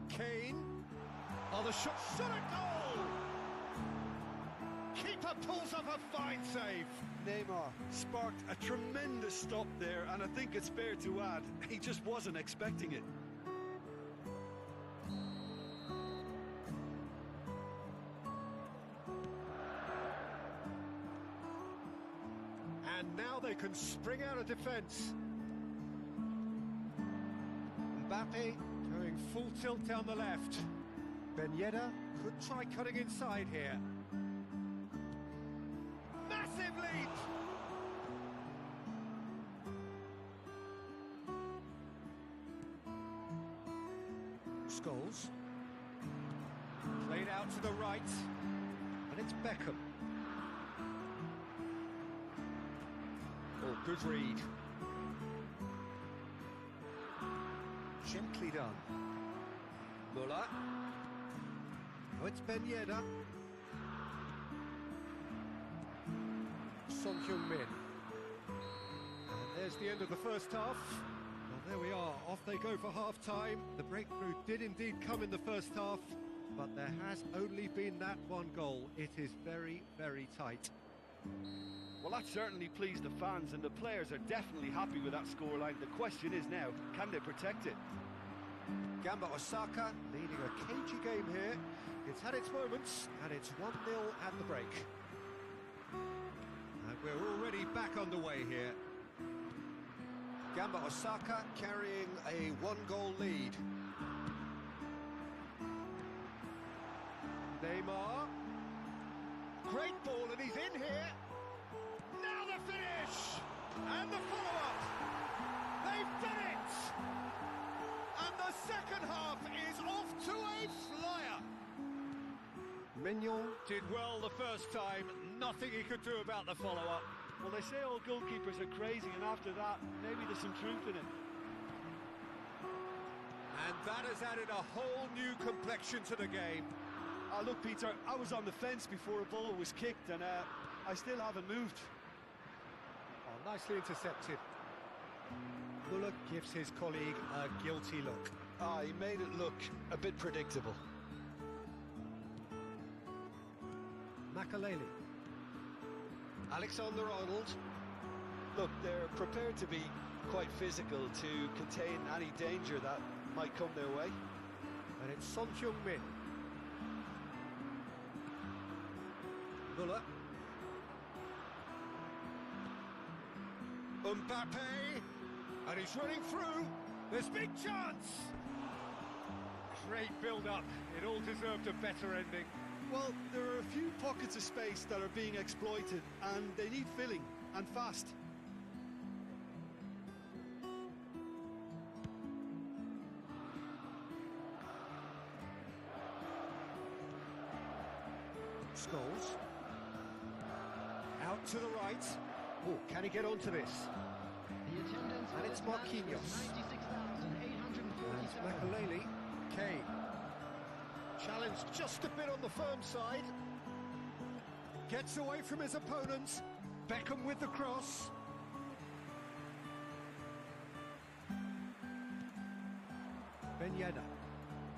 Kane. Oh, the shot at goal! Keeper pulls off a fine save. Neymar sparked a tremendous stop there, and I think it's fair to add, he just wasn't expecting it. And now they can spring out of defence. Mbappe going full tilt down the left. Ben Yedder could try cutting inside here. Massive lead! Scholes. Played out to the right. And it's Beckham. Oh, good read. Gently done. Muller. Oh, it's Ben Yedder. Son Heung-min. And there's the end of the first half. Well, there we are. Off they go for half-time. The breakthrough did indeed come in the first half, but there has only been that one goal. It is very, very tight. Well, that certainly pleased the fans, and the players are definitely happy with that scoreline. The question is now, can they protect it? Gamba Osaka leading a cagey game here. It's had its moments, and it's 1-0 at the break. And we're already back underway here. Gamba Osaka carrying a one-goal lead. Neymar. Great ball, and he's in here. Now the finish! And the follow-up! They've done it! And the second half is off to a flyer! Mignon did well the first time, nothing he could do about the follow-up. Well, they say all goalkeepers are crazy, and after that, maybe there's some truth in it. And that has added a whole new complexion to the game. Look, Peter, I was on the fence before a ball was kicked, and I still haven't moved. Oh, nicely intercepted. Muller gives his colleague a guilty look. He made it look a bit predictable. Makaleli. Alexander-Arnold. Look, they're prepared to be quite physical to contain any danger that might come their way. And it's Son Heung-min. Muller. Mbappe. And he's running through. There's big chance. Great build-up. It all deserved a better ending. Well, there are a few pockets of space that are being exploited, and they need filling, and fast. Scholes. Out to the right. Oh, can he get onto this? And it's Marquinhos. And Makaleli. Kane. Challenged just a bit on the firm side. Gets away from his opponents. Beckham with the cross. Ben Yedder.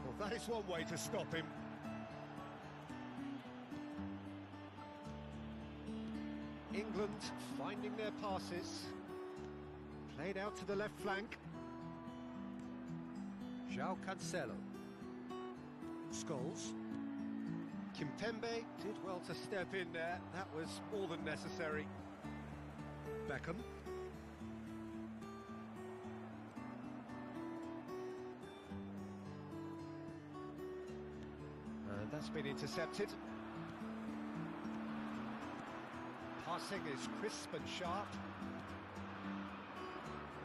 Well, that is one way to stop him. England finding their passes. Played out to the left flank. João Cancelo. Scholes. Kimpembe did well to step in there. That was more than necessary. Beckham. And that's been intercepted. Passing is crisp and sharp.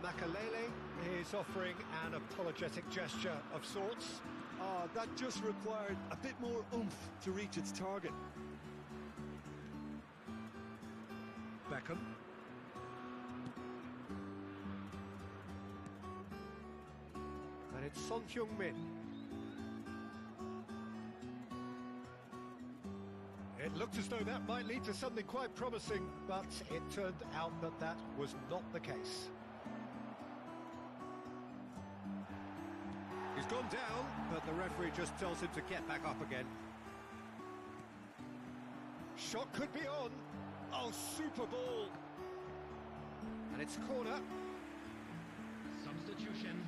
Makaleli is offering an apologetic gesture of sorts. That just required a bit more oomph to reach its target. Beckham. And it's Son Heung-min. It looked as though that might lead to something quite promising, but it turned out that that was not the case. He's gone down, but the referee just tells him to get back up again. Shot could be on. Oh, super ball. And it's corner. Substitution.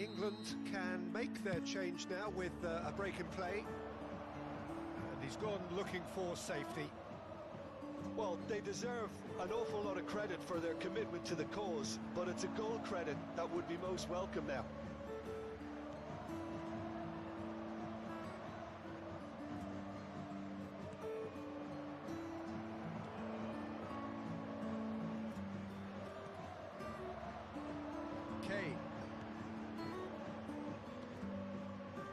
England can make their change now with a break in play. And he's gone looking for safety. Well, they deserve an awful lot of credit for their commitment to the cause, but it's a goal credit that would be most welcome now.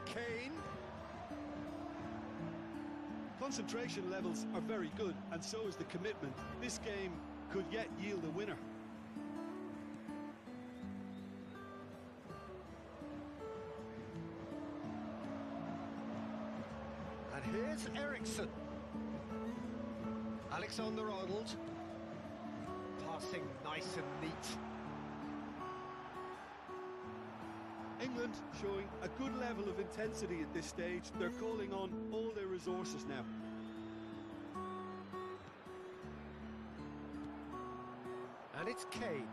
Kane. Concentration levels are very good, and so is the commitment. This game could yet yield a winner. And here's Ericsson. Alexander-Arnold. Passing nice and neat. England showing a good level of intensity at this stage. They're calling on all their resources now. And it's Kane.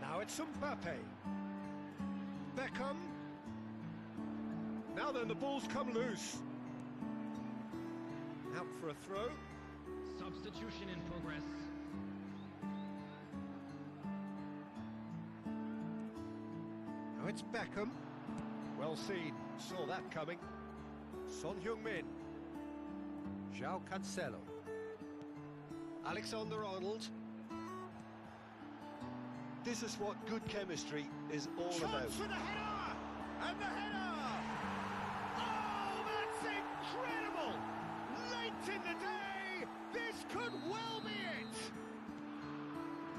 Now it's Mbappe. Beckham. Now then, the ball's come loose. Out for a throw. Substitution in progress. Now it's Beckham. Well seen. Saw that coming. Son Heung-min. João Cancelo. Alexander-Arnold. This is what good chemistry is all about. Chance for the header! And the header! Oh, that's incredible! Late in the day, this could well be it!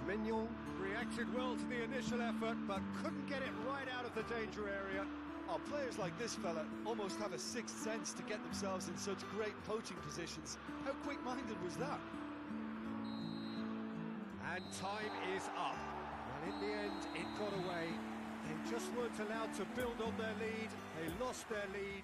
Mignon reacted well to the initial effort, but couldn't get it right out of the danger area. Oh, players like this fella almost have a sixth sense to get themselves in such great poaching positions. How quick-minded was that? And time is up. Well, in the end, it got away. They just weren't allowed to build on their lead. They lost their lead.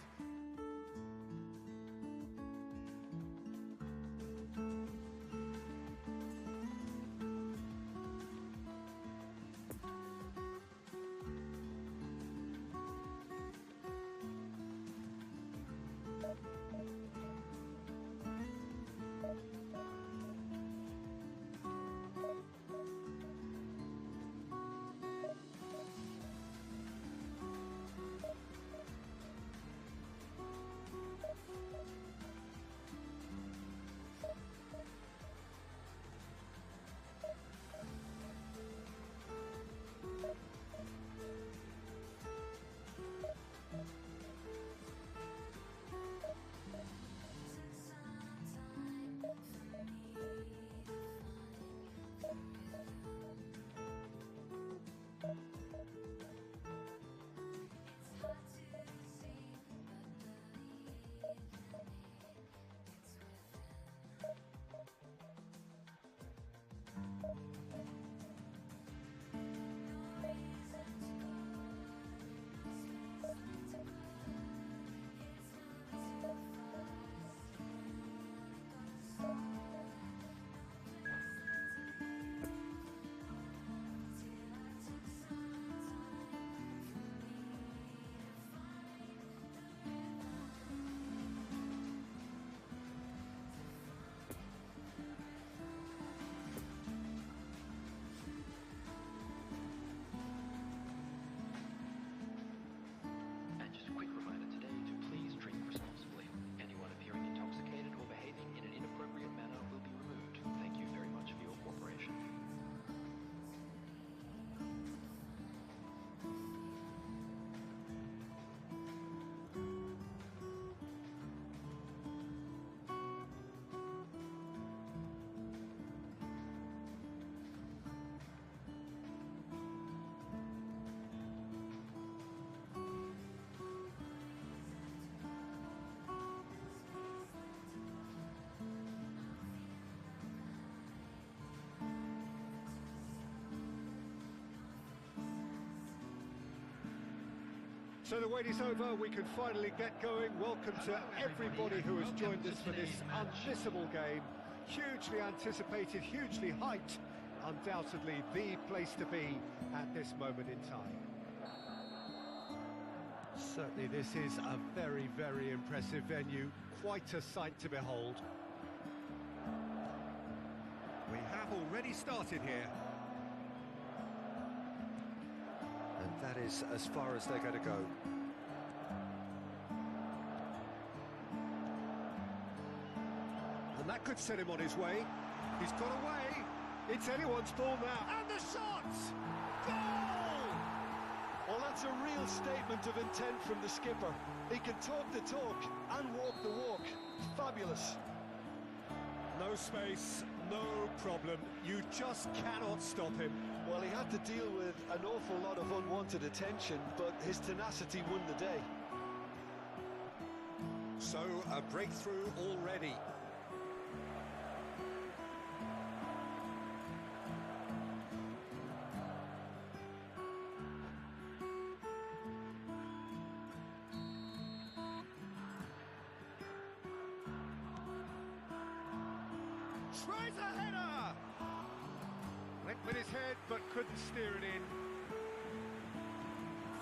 So the wait is over, we can finally get going. Welcome to everybody who has joined us for this unmissable game. Hugely anticipated, hugely hyped. Undoubtedly the place to be at this moment in time. Certainly this is a very, very impressive venue. Quite a sight to behold. We have already started here. And that is as far as they're going to go. And that could set him on his way. He's got away. It's anyone's ball now. And the shot! Goal! Well, that's a real statement of intent from the skipper. He can talk the talk and walk the walk. Fabulous. No space, no problem. You just cannot stop him. Well, he had to deal with an awful lot of unwanted attention, but his tenacity won the day. So, a breakthrough already. Tries a header! Went with his head, but couldn't steer it in.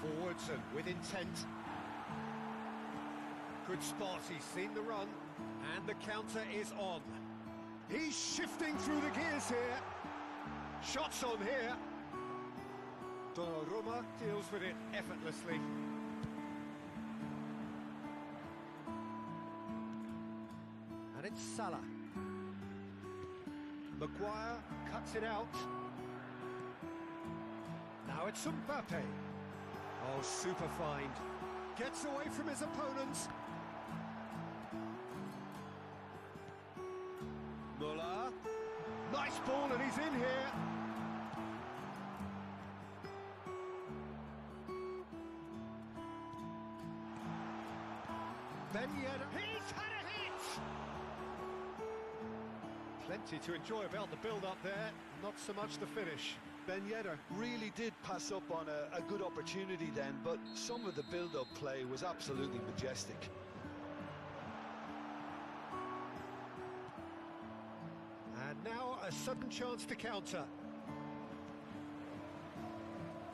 Forwards and with intent. Good spot, he's seen the run, and the counter is on. He's shifting through the gears here. Shots on here. Donnarumma deals with it effortlessly. And it's Salah. Maguire cuts it out. Now it's Mbappe. Oh, super find. Gets away from his opponents. Muller. Nice ball and he's in here. Ben Yedder. He's had a hit! Plenty to enjoy about the build-up there, not so much the finish. Ben Yedder really did pass up on a good opportunity then, but some of the build-up play was absolutely majestic. And now a sudden chance to counter.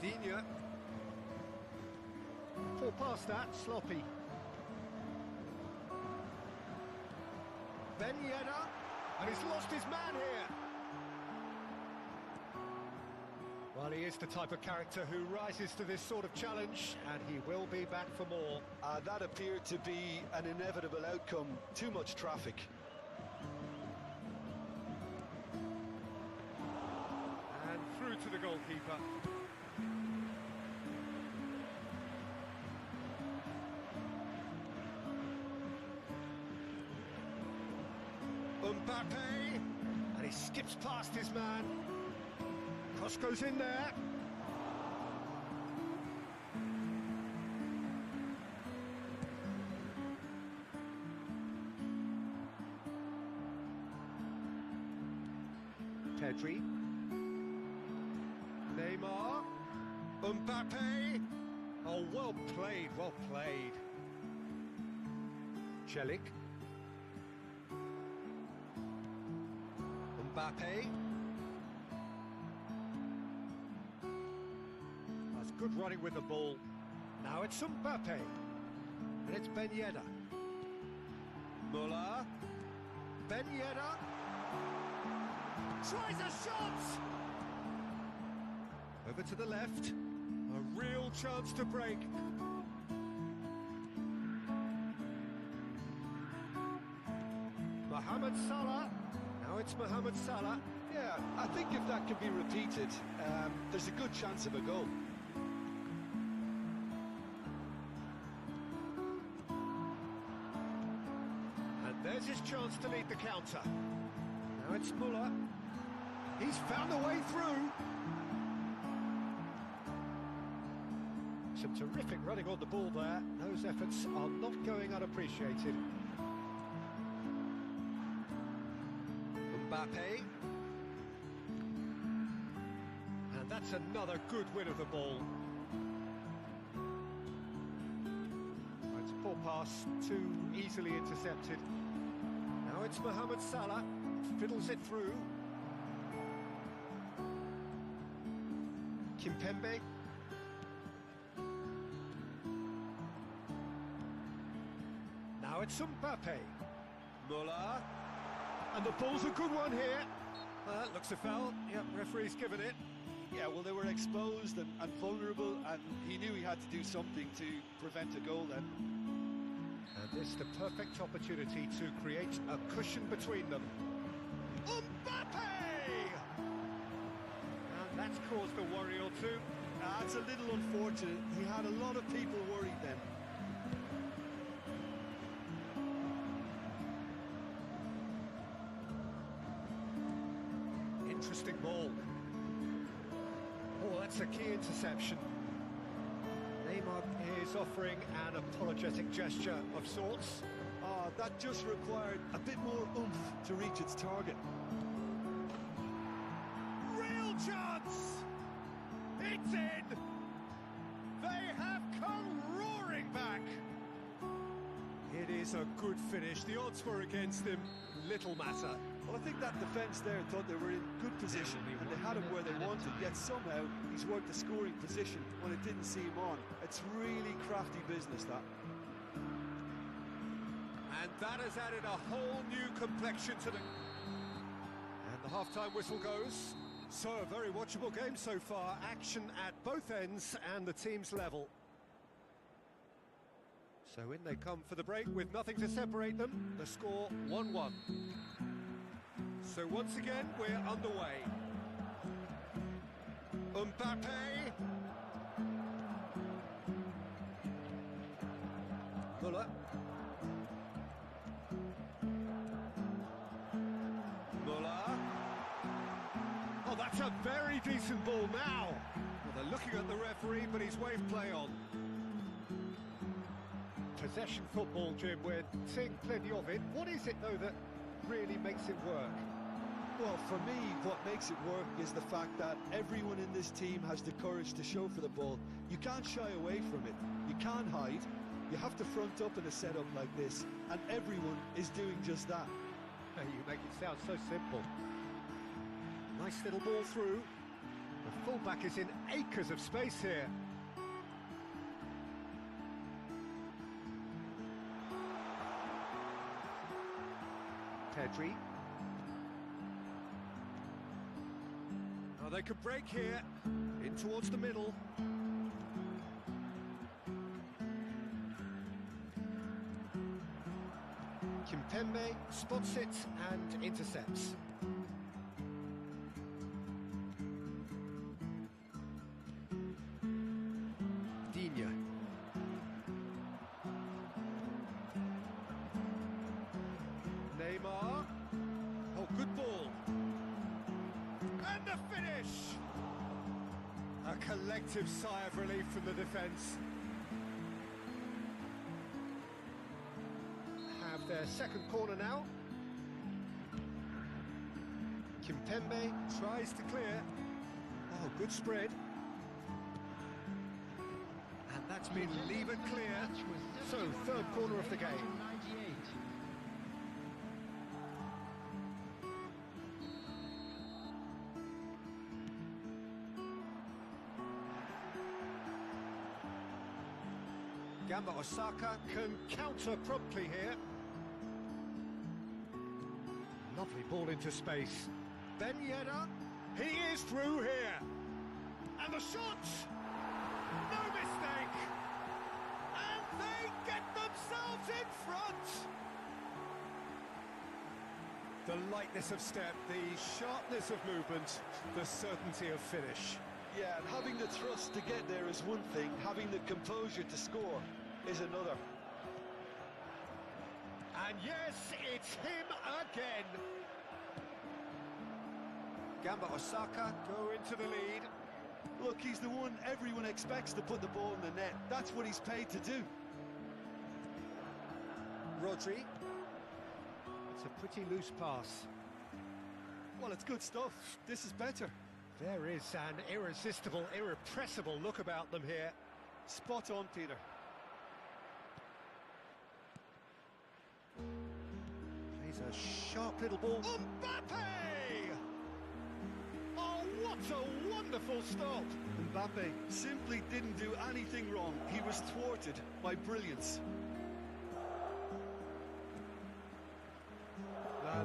Digne. Poor past that, sloppy. Ben Yedder, and he's lost his man here. Well, he is the type of character who rises to this sort of challenge, and he will be back for more. That appeared to be an inevitable outcome. Too much traffic. And through to the goalkeeper. Mbappe, and he skips past his man. Cross goes in there. Pedri. Neymar. Mbappe. Oh, well played, well played. Celik. Mbappe. That's good running with the ball. Now it's Mbappe. And it's Ben Yedder. Muller. Ben Yedder. Tries a shot! Over to the left. A real chance to break. Mohamed Salah. Now it's Mohamed Salah. Yeah, I think if that can be repeated, there's a good chance of a goal. And there's his chance to lead the counter. Now it's Muller. He's found a way through. Some terrific running on the ball there. Those efforts are not going unappreciated. Mbappe. And that's another good win of the ball. It's a poor pass, too easily intercepted. Now it's Mohamed Salah. Fiddles it through. Kimpembe. Now it's Mbappe. Muller. And the ball's a good one here. That looks a foul. Yep, referee's given it. Yeah, well, they were exposed and vulnerable, and he knew he had to do something to prevent a goal then. And this is the perfect opportunity to create a cushion between them. Mbappe! And that's caused a worry or two. It's a little unfortunate. He had a lot of people worried then. Interesting ball. Oh, that's a key interception. Neymar is offering an apologetic gesture of sorts. That just required a bit more oomph to reach its target. Real chance! It's in! They have come roaring back! It is a good finish. The odds were against him. Little matter. Well, I think that defence there thought they were in good position and they had him where they wanted, yet somehow he's worked the scoring position when it didn't see him on. It's really crafty business, that. And that has added a whole new complexion to the... And the half-time whistle goes. So, a very watchable game so far. Action at both ends and the team's level. So in they come for the break with nothing to separate them. The score 1-1. So once again, we're underway. Mbappe. Muller. Muller. Oh, that's a very decent ball now. Well, they're looking at the referee, but he's waved play on. Possession football, Jim, we're seeing plenty of it. What is it, though, that really makes it work? Well, for me, what makes it work is the fact that everyone in this team has the courage to show for the ball. You can't shy away from it. You can't hide. You have to front up in a setup like this, and everyone is doing just that. You make it sound so simple. Nice little ball through. The fullback is in acres of space here. Pedri. Oh, they could break here. In towards the middle. Kimpembe spots it and intercepts. Digne. Neymar. Oh, good ball. And the finish! A collective sigh of relief from the defence. Have their second corner now. Kimpembe tries to clear. Oh, good spread. And that's been levered clear. So, third corner of the game. Gamba Osaka can counter promptly here. Lovely ball into space. Ben Yedder, he is through here. And the shot! No mistake! And they get themselves in front! The lightness of step, the sharpness of movement, the certainty of finish. Yeah, and having the thrust to get there is one thing, having the composure to score is another. And yes, it's him again. Gamba Osaka go into the lead. Look, he's the one everyone expects to put the ball in the net. That's what he's paid to do. Rodri. It's a pretty loose pass. Well, it's good stuff. This is better. There is an irresistible, irrepressible look about them here. Spot on, Peter. Plays a sharp little ball. Mbappe! Oh, what a wonderful stop! Mbappe simply didn't do anything wrong. He was thwarted by brilliance.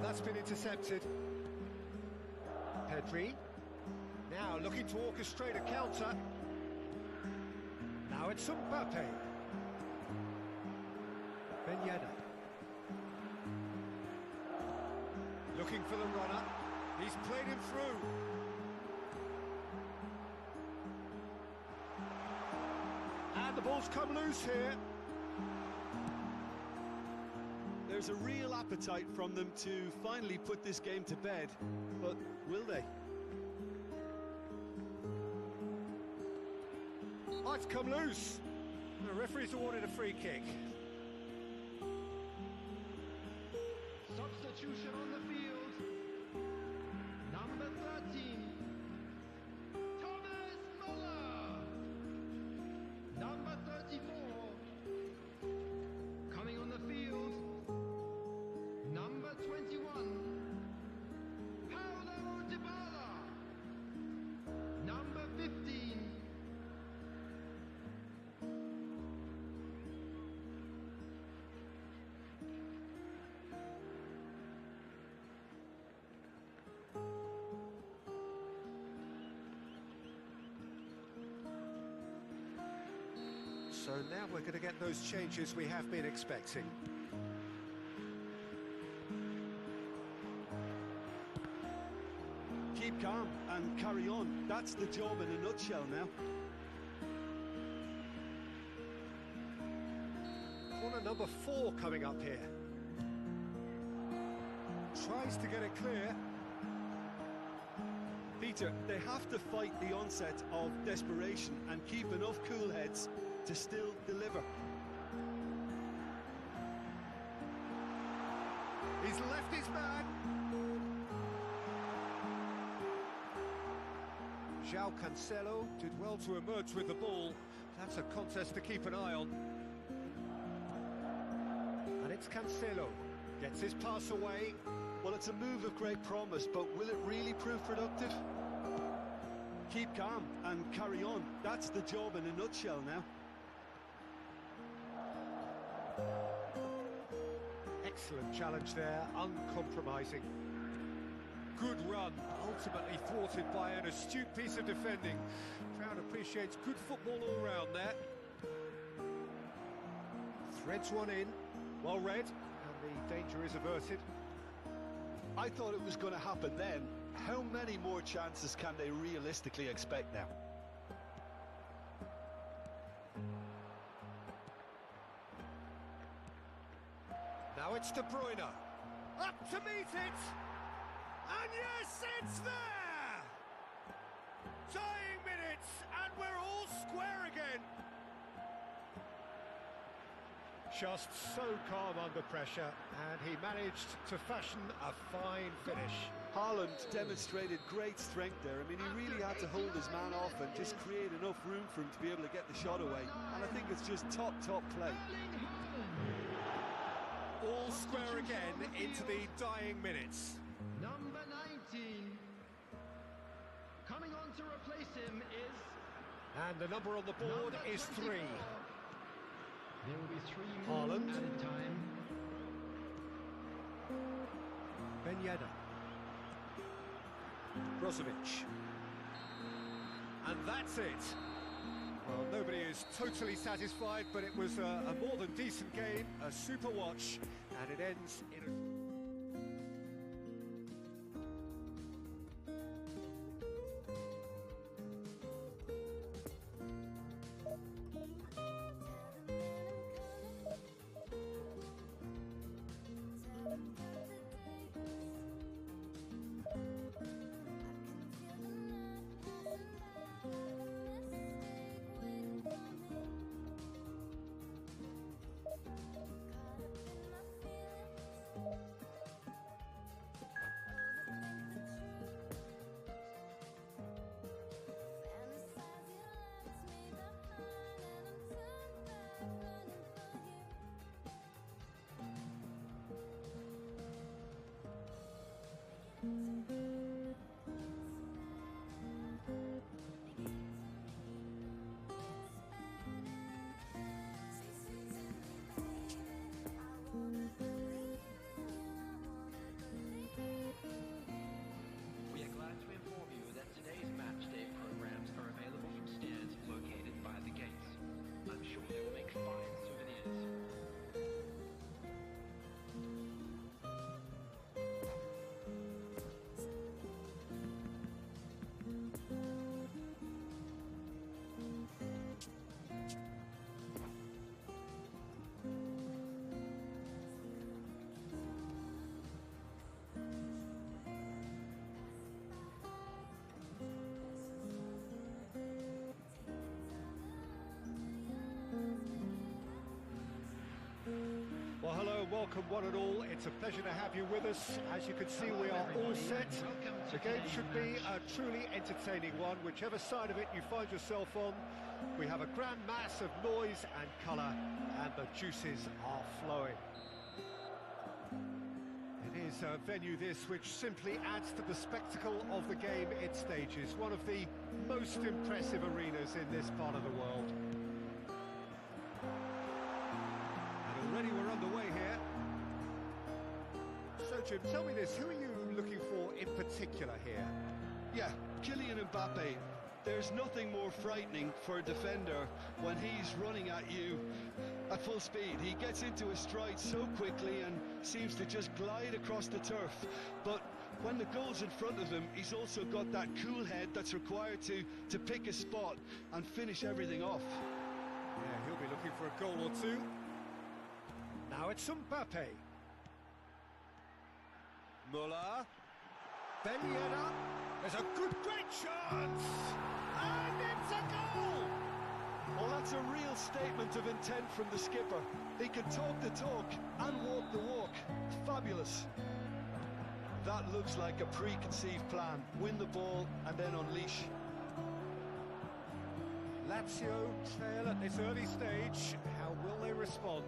That's been intercepted. Pedri. Now looking to orchestrate a counter. Now it's Mbappe. Ben Yedder. Looking for the runner. He's played him through. And the ball's come loose here. There's a real appetite from them to finally put this game to bed, but will they? Oh, it's come loose. The referee's awarded a free kick. Substitution on the field. Number 13. Thomas Muller. Number 34. Coming on the field. Number 21. Paulo Dybala. Number 15. So now we're going to get those changes we have been expecting. Keep calm and carry on. That's the job in a nutshell now. Corner number 4 coming up here. Tries to get it clear. Peter, they have to fight the onset of desperation and keep enough cool heads to still deliver. He's left his man. João Cancelo did well to emerge with the ball. That's a contest to keep an eye on. And it's Cancelo. Gets his pass away. Well, it's a move of great promise, but will it really prove productive? Keep calm and carry on. That's the job in a nutshell now. Excellent challenge there, uncompromising. Good run, ultimately thwarted by an astute piece of defending. Crowd appreciates good football all round there. Threads one in, well read, and the danger is averted. I thought it was going to happen then. How many more chances can they realistically expect now? Now it's De Bruyne. Up to meet it! And yes, it's there! Dying minutes, and we're all square again. Just so calm under pressure, and he managed to fashion a fine finish. Haaland demonstrated great strength there. I mean, he really had to hold his man off and just create enough room for him to be able to get the shot away. And I think it's just top play. All square again into the dying minutes. Number 19. Coming on to replace him is... And the number on the board is 3. There will be 3 Haaland. minutes added time. Ben Yedder. Brozovic. And that's it. Well, nobody is totally satisfied, but it was a more than decent game, a super watch, and it ends in a... and welcome one and all. It's a pleasure to have you with us. As you can see, we are all set. The game should be a truly entertaining one, whichever side of it you find yourself on. We have a grand mass of noise and colour, and the juices are flowing. It is a venue this which simply adds to the spectacle of the game it stages. One of the most impressive arenas in this part of the world. Already we're underway here. So Jim, tell me this, who are you looking for in particular here? Yeah, Kylian Mbappe. There's nothing more frightening for a defender when he's running at you at full speed. He gets into his stride so quickly and seems to just glide across the turf. But when the goal's in front of him, he's also got that cool head that's required to pick a spot and finish everything off. Yeah, he'll be looking for a goal or two. Now it's Mbappe. Muller. Ben Yedder. There's a great chance! And it's a goal! Well, that's a real statement of intent from the skipper. He can talk the talk and walk the walk. Fabulous. That looks like a preconceived plan. Win the ball and then unleash. Lazio trail at this early stage. How will they respond?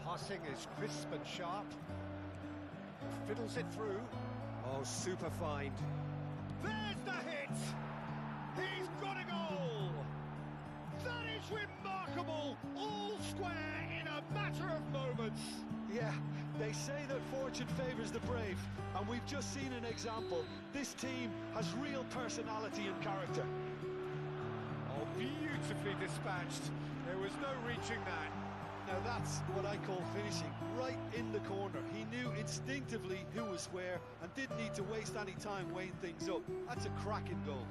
Passing is crisp and sharp. Fiddles it through. Oh, super find. There's the hit! He's got a goal! That is remarkable! All square in a matter of moments. Yeah, they say that fortune favours the brave, and we've just seen an example. This team has real personality and character. Oh, beautifully dispatched. There was no reaching that. Now that's what I call finishing, right in the corner. He knew instinctively who was where and didn't need to waste any time weighing things up. That's a cracking goal.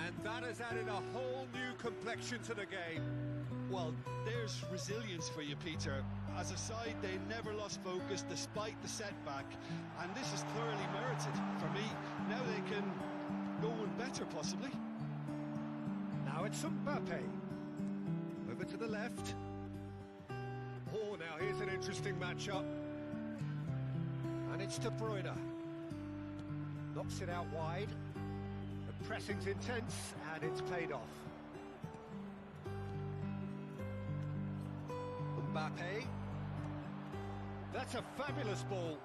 And that has added a whole new complexion to the game. Well, there's resilience for you, Peter. As a side, they never lost focus despite the setback, and this is thoroughly merited for me. Now they can go on better, possibly. Now it's Mbappe. Over to the left. Oh, now here's an interesting matchup. And it's De Bruyne. Knocks it out wide. The pressing's intense, and it's played off. Mbappe. That's a fabulous ball.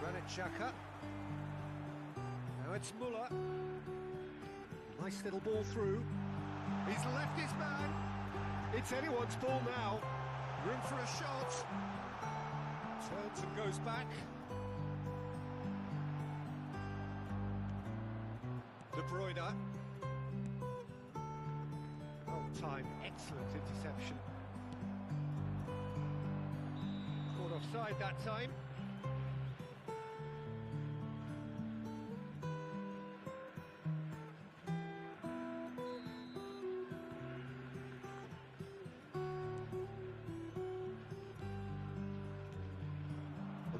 Granit Xhaka. Now it's Muller. Nice little ball through. He's left his man. It's anyone's ball now. Room for a shot. Turns and goes back. De Bruyne. Well timed, excellent interception. Caught offside that time.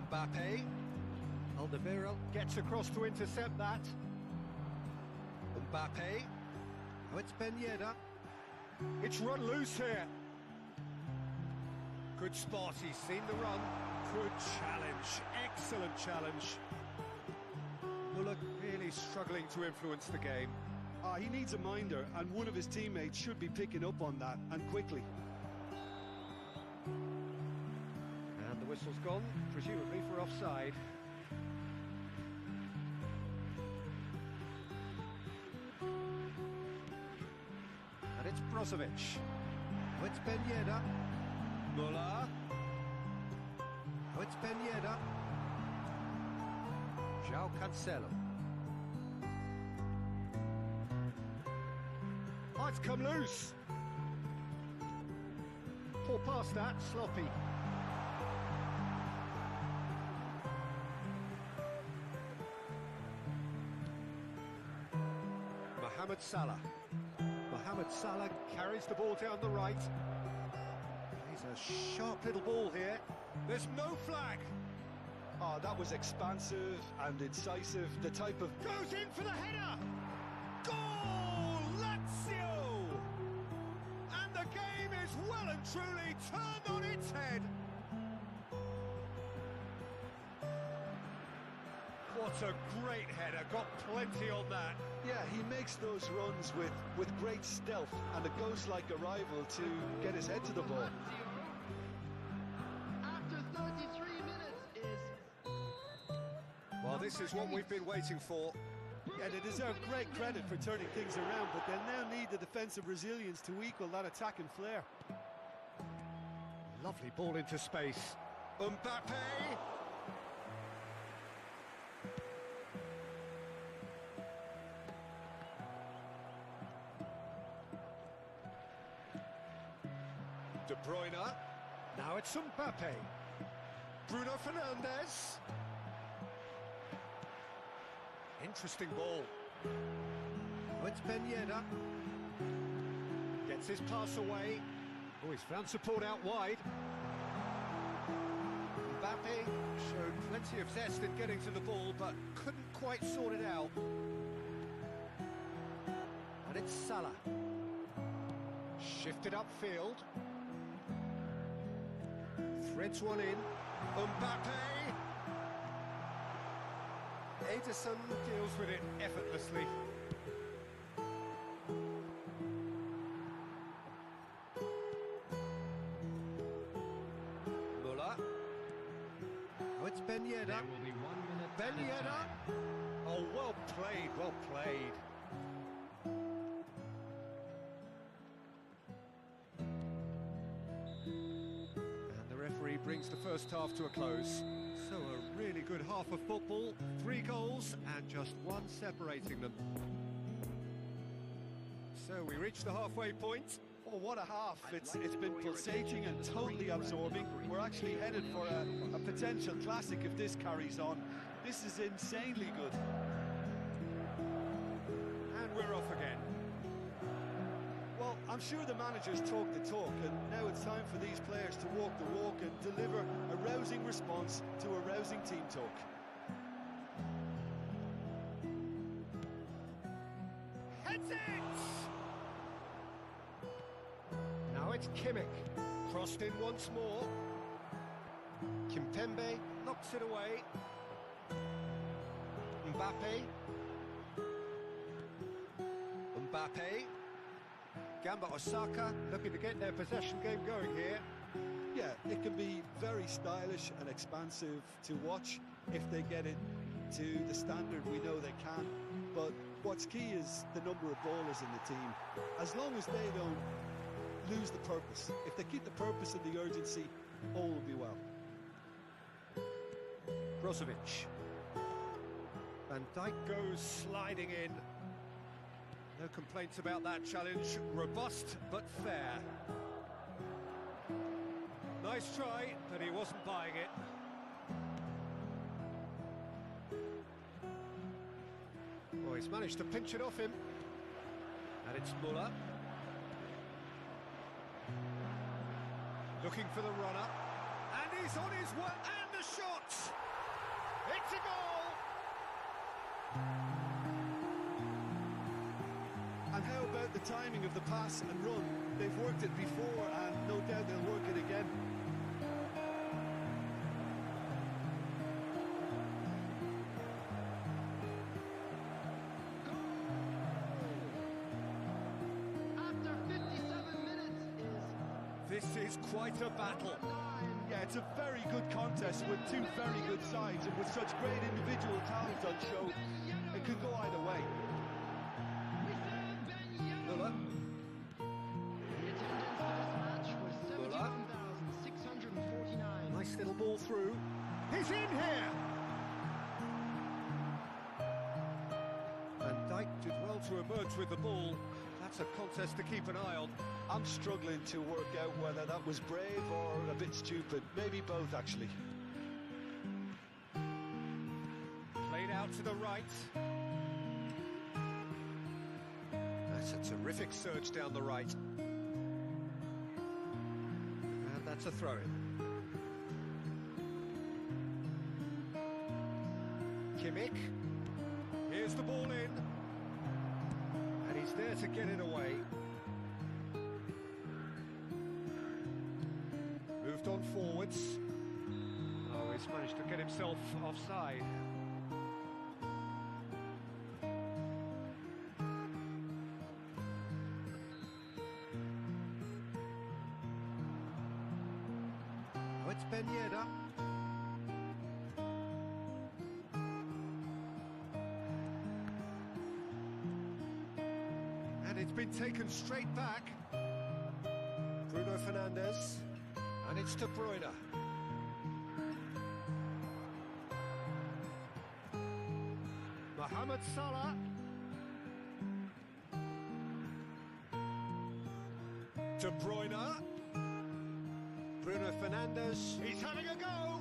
Mbappe. Alderweireld gets across to intercept that. Mbappe. Oh, it's Ben Yedder. It's run loose here. Good spot, he's seen the run. Good challenge, excellent challenge. Muller really struggling to influence the game. He needs a minder, and one of his teammates should be picking up on that, and quickly. And the whistle's gone, presumably for offside. And it's Brozovic. Oh, it's Ben Yedder. Muller. Oh, it's Ben Yedder. João Cancelo. Oh, it's come loose. Poor pass that, sloppy. Mohamed Salah. Mohamed Salah carries the ball down the right. He's a sharp little ball here. There's no flag. Oh, that was expansive and incisive, the type of... Goes in for the header! Goal! Lazio! And the game is well and truly turned on its head. What a great header, got plenty on that. Yeah, he makes those runs with great stealth and a ghost-like arrival to get his head to the ball. After 33 minutes is... Well, this is what we've been waiting for. Yeah, they deserve great credit for turning things around, but they'll now need the defensive resilience to equal that attacking flair. Lovely ball into space. Mbappe! De Bruyne. Now it's Mbappe. Bruno Fernandes. Interesting ball. Oh, it's Ben Yedder. Gets his pass away. Oh, he's found support out wide. Mbappe showed plenty of zest in getting to the ball, but couldn't quite sort it out. And it's Salah. Shifted upfield. Threads one in. Mbappe! Ederson deals with it effortlessly. Muller. Oh, it's Ben Yedder. There will be 1 minute. Ben Yedder. Oh, well played, well played. Brings the first half to a close. So a really good half of football, 3 goals and just 1 separating them. So we reach the halfway point. Oh, what a half. It's been pulsating and totally absorbing. We're actually headed for a potential classic if this carries on. This is insanely good. And we're off again. Well, I'm sure the managers talk the talk, and now it's time for these players to walk the walk and deliver a rousing response to a rousing team talk. Heads it! Now it's Kimmich. Crossed in once more. Kimpembe knocks it away. Mbappe. Mbappe. Gamba Osaka looking to get their possession game going here. Yeah, it can be very stylish and expansive to watch if they get it to the standard we know they can. But what's key is the number of ballers in the team. As long as they don't lose the purpose, if they keep the purpose and the urgency, all will be well. Brozovic. Van Dijk goes sliding in. No complaints about that challenge. Robust, but fair. Nice try, but he wasn't buying it. Oh, he's managed to pinch it off him. And it's Muller. Looking for the runner. And he's on his way. And the shot! It's a goal! And how about the timing of the pass and run? They've worked it before and no doubt they'll work it again. After 57 minutes This is quite a battle. Yeah, it's a very good contest with 2 very good sides, and with such great individual talent on show, it could go either way. Muller. The attendance for this match was 71,649. Nice little ball through. He's in here! Van Dijk did well to emerge with the ball. That's a contest to keep an eye on. I'm struggling to work out whether that was brave or a bit stupid. Maybe both, actually. Played out to the right. That's a terrific surge down the right. And that's a throw-in. Kimmich. Here's the ball in. And he's there to get it away. Moved on forwards. Oh, he's managed to get himself offside. Oh, it's Ben Yedder. And it's been taken straight back. Bruno Fernandes. And it's De Bruyne. Mohamed Salah. De Bruyne. Bruno Fernandes. He's having a go.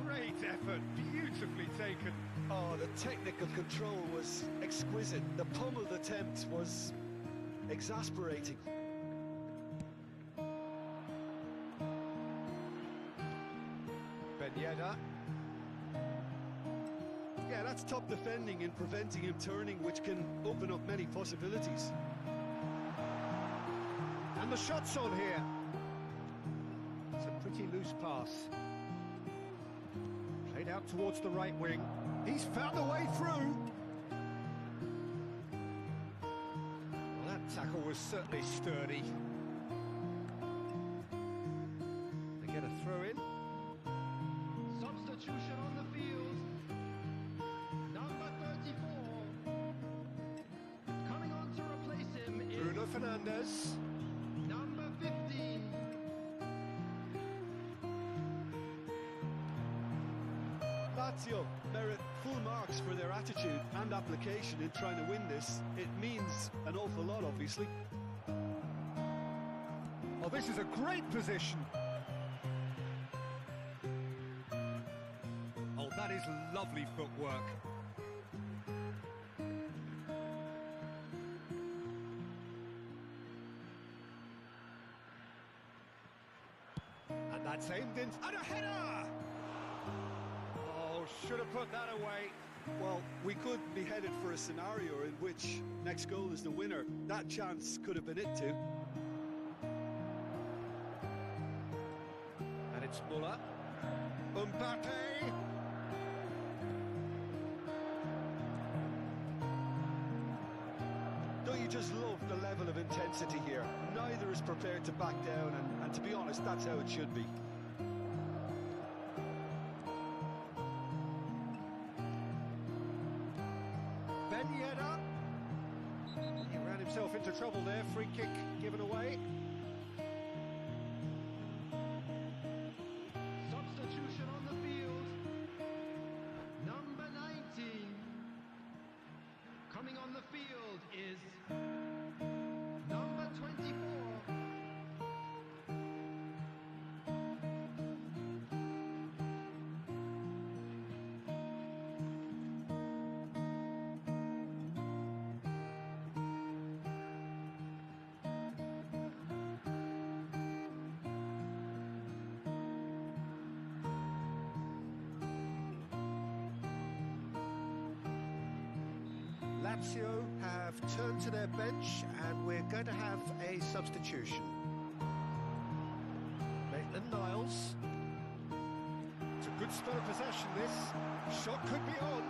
Great effort, beautifully taken. Oh, the technical control was exquisite. The pummeled attempt was exasperating. Ben Yedder. Yeah, that's top defending and preventing him turning, which can open up many possibilities. And the shot's on here. It's a pretty loose pass. Played out towards the right wing. He's found a way through. Well, that tackle was certainly sturdy. They get a throw in. Substitution on the field. Number 34. Coming on to replace him is Bruno Fernandes. number 15. Lazio merit full marks for their attitude and application in trying to win this. It means an awful lot, obviously. Oh, this is a great position. Oh, that is lovely footwork. And that's aimed in. And a header! Oh, should have put that away. Well, we could be headed for a scenario in which next goal is the winner. That chance could have been it too. And it's Muller. Mbappe. Don't you just love the level of intensity here? Neither is prepared to back down, and to be honest, that's how it should be. Ben Yedder. He ran himself into trouble there. Free kick given away. Substitution on the field. Number 19. Coming on the field is number 24. Lazio have turned to their bench and we're going to have a substitution. Maitland-Niles. It's a good spell of possession, this. Shot could be on.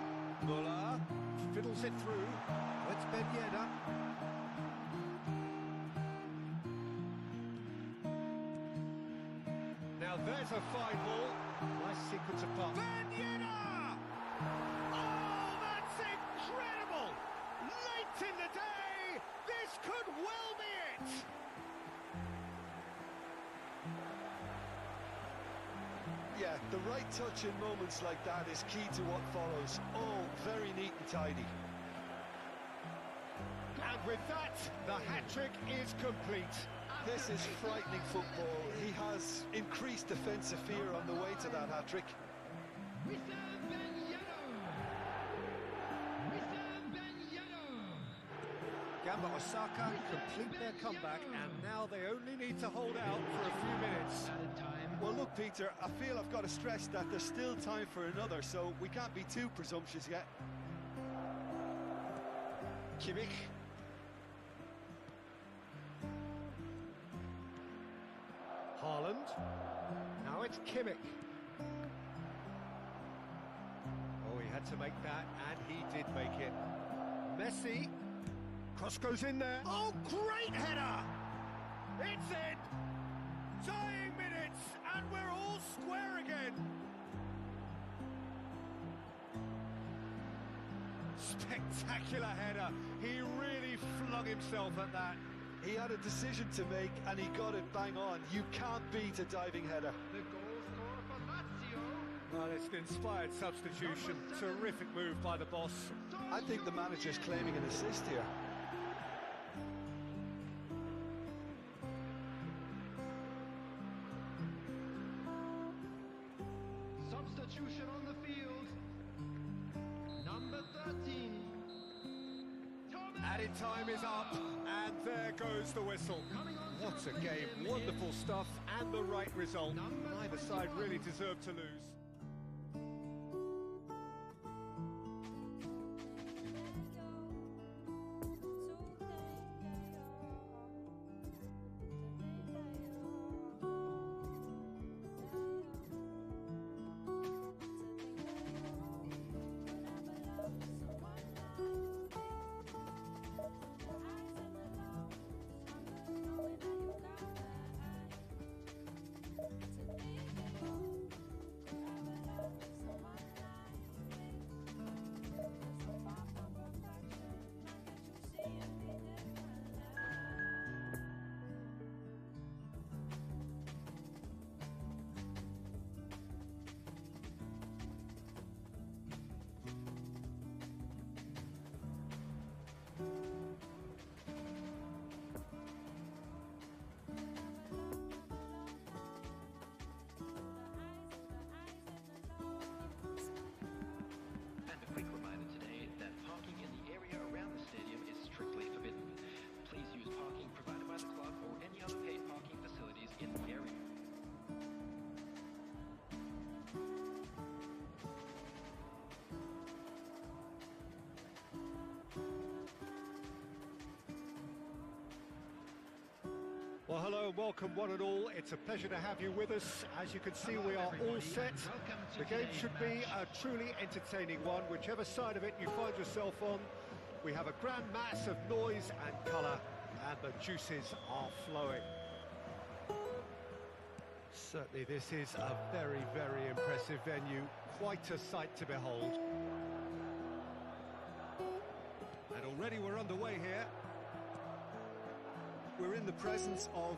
Muller fiddles it through. It's Ben Yedder. Now there's a fine ball. Nice sequence of passes. Ben Yedder! Oh, that's incredible! Late in the day, this could well be it! Yeah, the right touch in moments like that is key to what follows. All very neat and tidy. And with that, the hat-trick is complete. This is frightening football. He has increased defensive fear on the way to that hat-trick. Gamba Osaka complete their comeback, and now they only need to hold out for a few minutes. Added time Well, look, Peter, I feel I've got to stress that there's still time for another, so we can't be too presumptuous yet. Kimmich. Haaland. Now it's Kimmich. Oh, he had to make that, and he did make it. Messi. Cross goes in there. Oh, great header! It's in! Dying minutes, and we're all square again. Spectacular header. He really flung himself at that. He had a decision to make, and he got it bang on. You can't beat a diving header. The goal scorer for Lazio. Well, it's an inspired substitution. Terrific move by the boss. I think the manager's claiming an assist here. Substitution on the field. Number 13. Added time is up, and there goes the whistle. What a game, wonderful stuff, and the right result. Neither side really deserved to lose. Well, hello and welcome one and all. It's a pleasure to have you with us. As you can see, we are all set. The game should be a truly entertaining one, whichever side of it you find yourself on. We have a grand mass of noise and colour, and the juices are flowing. Certainly this is a very, very impressive venue. Quite a sight to behold. And already we're underway here. We're in the presence of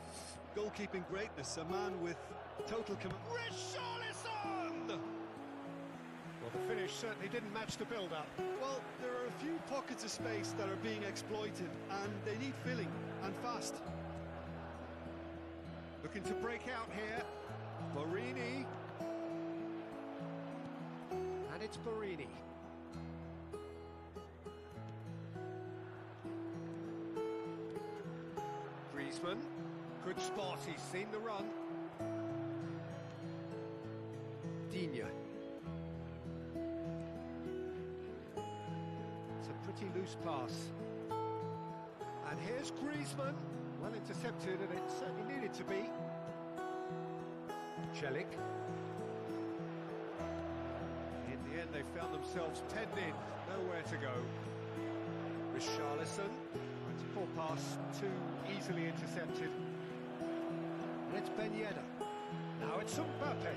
goalkeeping greatness, a man with total command. Richarlison! Well, the finish certainly didn't match the build-up. Well, there are a few pockets of space that are being exploited, and they need filling, and fast. Looking to break out here. Borini. And it's Borini. Griezmann, good spot, he's seen the run. Digne. It's a pretty loose pass. And here's Griezmann, well intercepted, and it certainly needed to be. Celik. In the end, they found themselves penned in, nowhere to go. Richarlison. It's a poor pass, too easily intercepted. And it's Ben Yedder. Now it's Mbappe.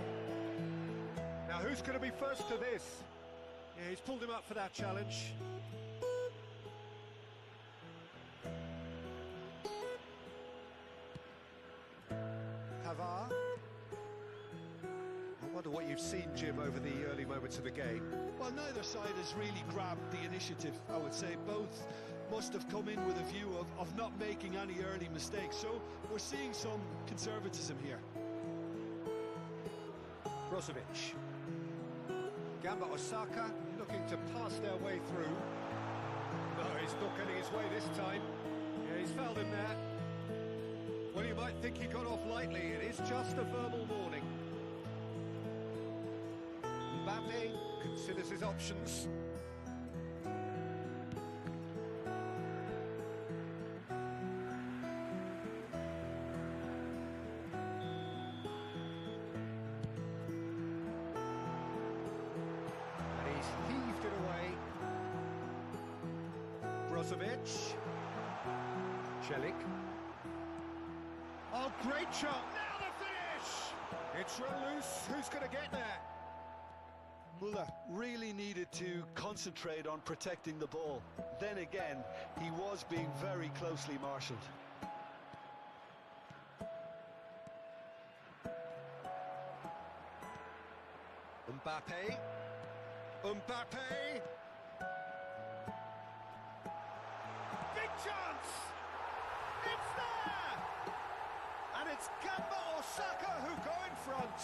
Now who's going to be first to this? Yeah, he's pulled him up for that challenge. Pavard. I wonder what you've seen, Jim, over the early moments of the game. Well, neither side has really grabbed the initiative, I would say. Both must have come in with a view of not making any early mistakes. So we're seeing some conservatism here. Brozovic. Gamba Osaka looking to pass their way through. No, he's not getting his way this time. Yeah, he's fouled him there. Well, you might think he got off lightly. It is just a verbal warning. Mbappe considers his options. And he's heaved it away. Brozovic. Celik. Oh, great shot! Now the finish! It's run loose. Who's going to get there? Muller really needed to concentrate on protecting the ball. Then again, he was being very closely marshalled. Mbappe. Mbappe. Big chance! It's there! And it's Gamba or Saka who go in front.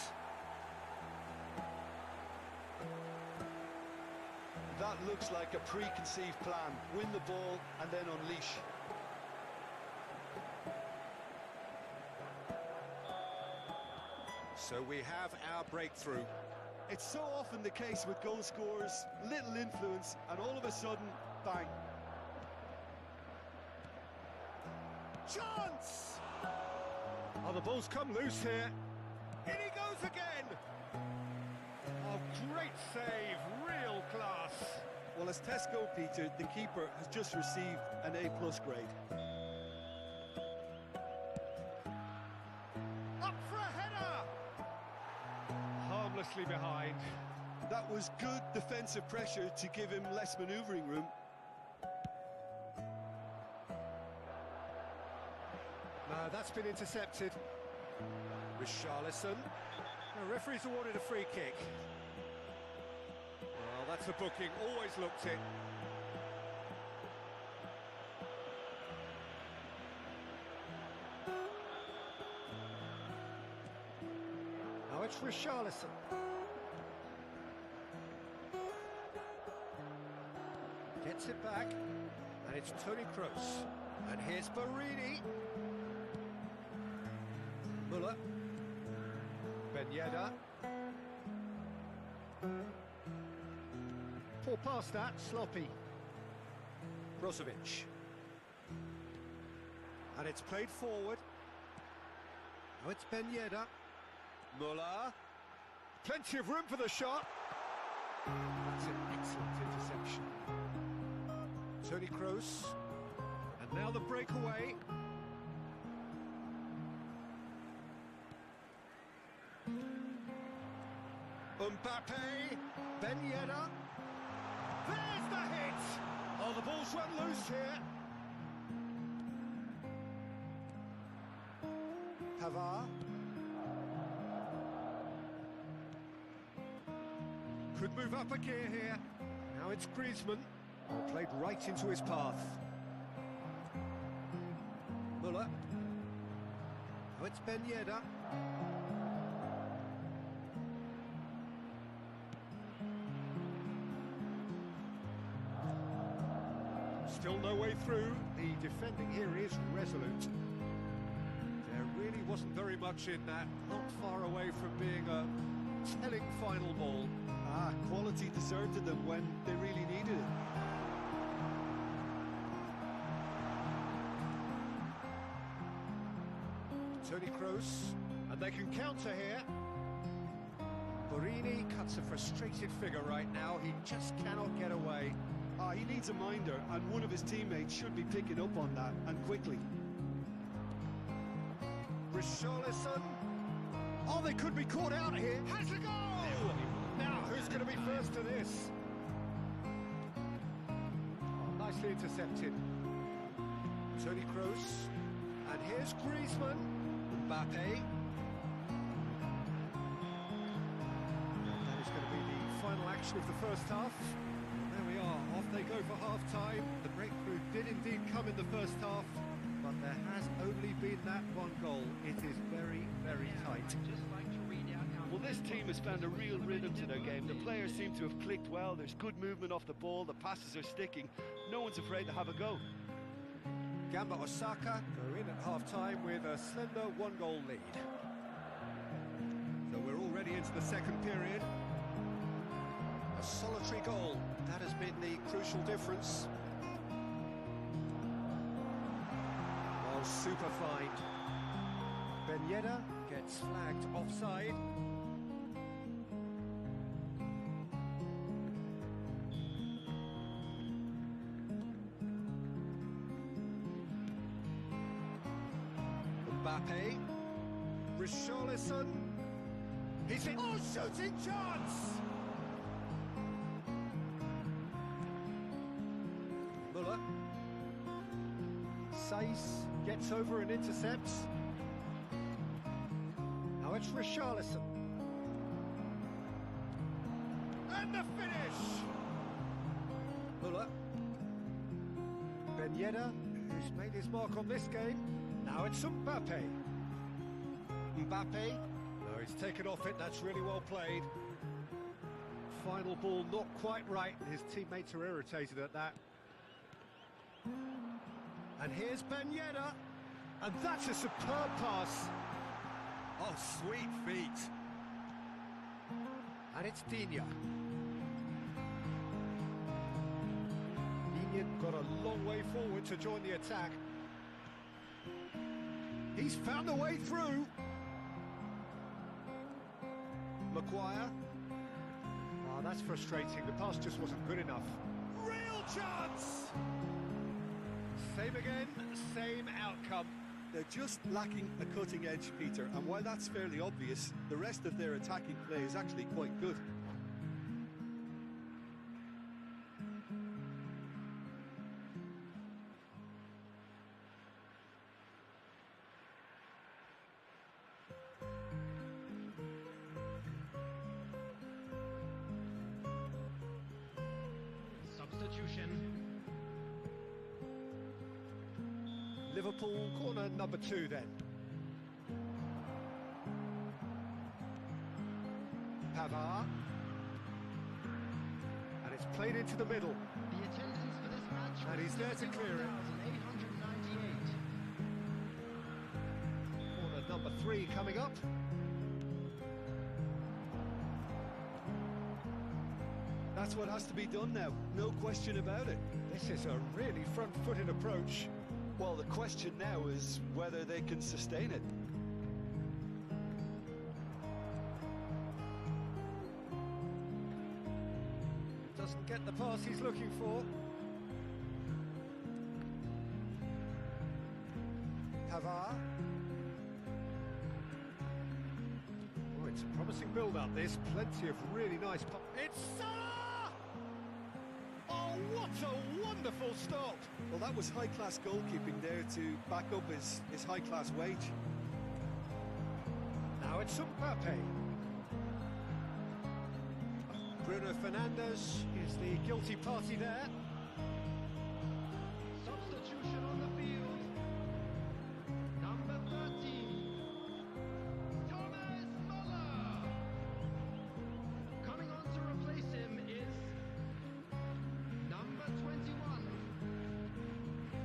That looks like a preconceived plan. Win the ball and then unleash. So we have our breakthrough. It's so often the case with goal scorers, little influence, and all of a sudden, bang. Chance! Oh, the ball's come loose here. In he goes again. Oh, great save, real class. Well, as tests go, Peter, the keeper has just received an A+ grade. Up for a header. Harmlessly behind. That was good defensive pressure to give him less manoeuvring room. No, that's been intercepted. Richarlison. The referee's awarded a free kick. Well, that's a booking. Always looked it. Now it's Richarlison. Gets it back. And it's Toni Kroos. And here's Barini. Muller. Ben Yedder. Poor pass that, sloppy. Brozovic. And it's played forward. Now it's Ben Yedder. Muller. Plenty of room for the shot. That's an excellent interception. Toni Kroos. And now the breakaway. Mbappe, Ben Yedder. There's the hit! Oh, the ball's run loose here. Pavard. Could move up a gear here. Now it's Griezmann. Played right into his path. Muller. Now it's Ben Yedder. Still no way through. The defending here is resolute. There really wasn't very much in that. Not far away from being a telling final ball. Quality deserted them when they really needed it. Toni Kroos, and they can counter here. Barini cuts a frustrated figure right now. He just cannot get away. He needs a minder, and one of his teammates should be picking up on that, and quickly. Richarlison. Oh, they could be caught out here. Has a goal! Now, who's going to be first to this? Oh, nicely intercepted. Toni Kroos. And here's Griezmann. Mbappe. That is going to be the final action of the first half. There we are, off they go for half-time. The breakthrough did indeed come in the first half, but there has only been that one goal. It is very, very tight. Well, this team has found a real rhythm to their game. The players seem to have clicked well. There's good movement off the ball. The passes are sticking. No one's afraid to have a go. Gamba or Saka go in at half-time with a slender one-goal lead. So we're already into the second period. A solitary goal. That has been the crucial difference. Oh, super find. Ben Yedder gets flagged offside. Mbappe. Richarlison. He's in. Oh, shooting chance! Muller. Saïs gets over and intercepts. Now it's Richarlison. And the finish! Muller. Ben Yedder, who's made his mark on this game. Now it's Mbappe. Mbappe. No, he's taken off it. That's really well played. Final ball not quite right. His teammates are irritated at that. And here's Ben Yedder. And that's a superb pass. Oh, sweet feet. And it's Digne. Digne got a long way forward to join the attack. He's found a way through. Maguire. Oh, that's frustrating. The pass just wasn't good enough. Real chance! Same again, same outcome. They're just lacking a cutting edge, Peter, and while that's fairly obvious, the rest of their attacking play is actually quite good. Substitution. Liverpool corner number 2 then. Pavard. And it's played into the middle. The attendance for this match And he's there to clear it. 898. Corner number 3 coming up. That's what has to be done now, no question about it. This is a really front-footed approach. Well, the question now is whether they can sustain it. Doesn't get the pass he's looking for. Pavard. Oh, it's a promising build-up, this. Plenty of really nice... It's Salah! Oh, what a wonderful stop! Well, that was high-class goalkeeping there to back up his high-class wage. Now it's Mbappe. Bruno Fernandes is the guilty party there. Substitution on the field. Number 13. Thomas Muller. Coming on to replace him is number 21.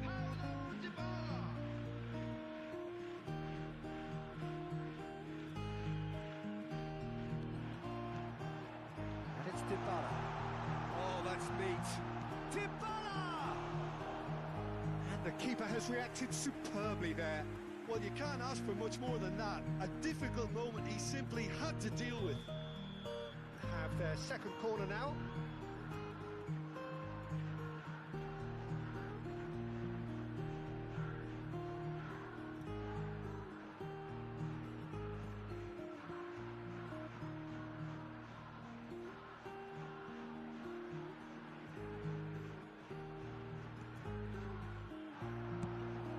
Paulo Dybala. And it's Dybala. Oh, that's neat. Dybala! And the keeper has reacted superbly there. Well, you can't ask for much more than that. A difficult moment he simply had to deal with. Have their second corner now.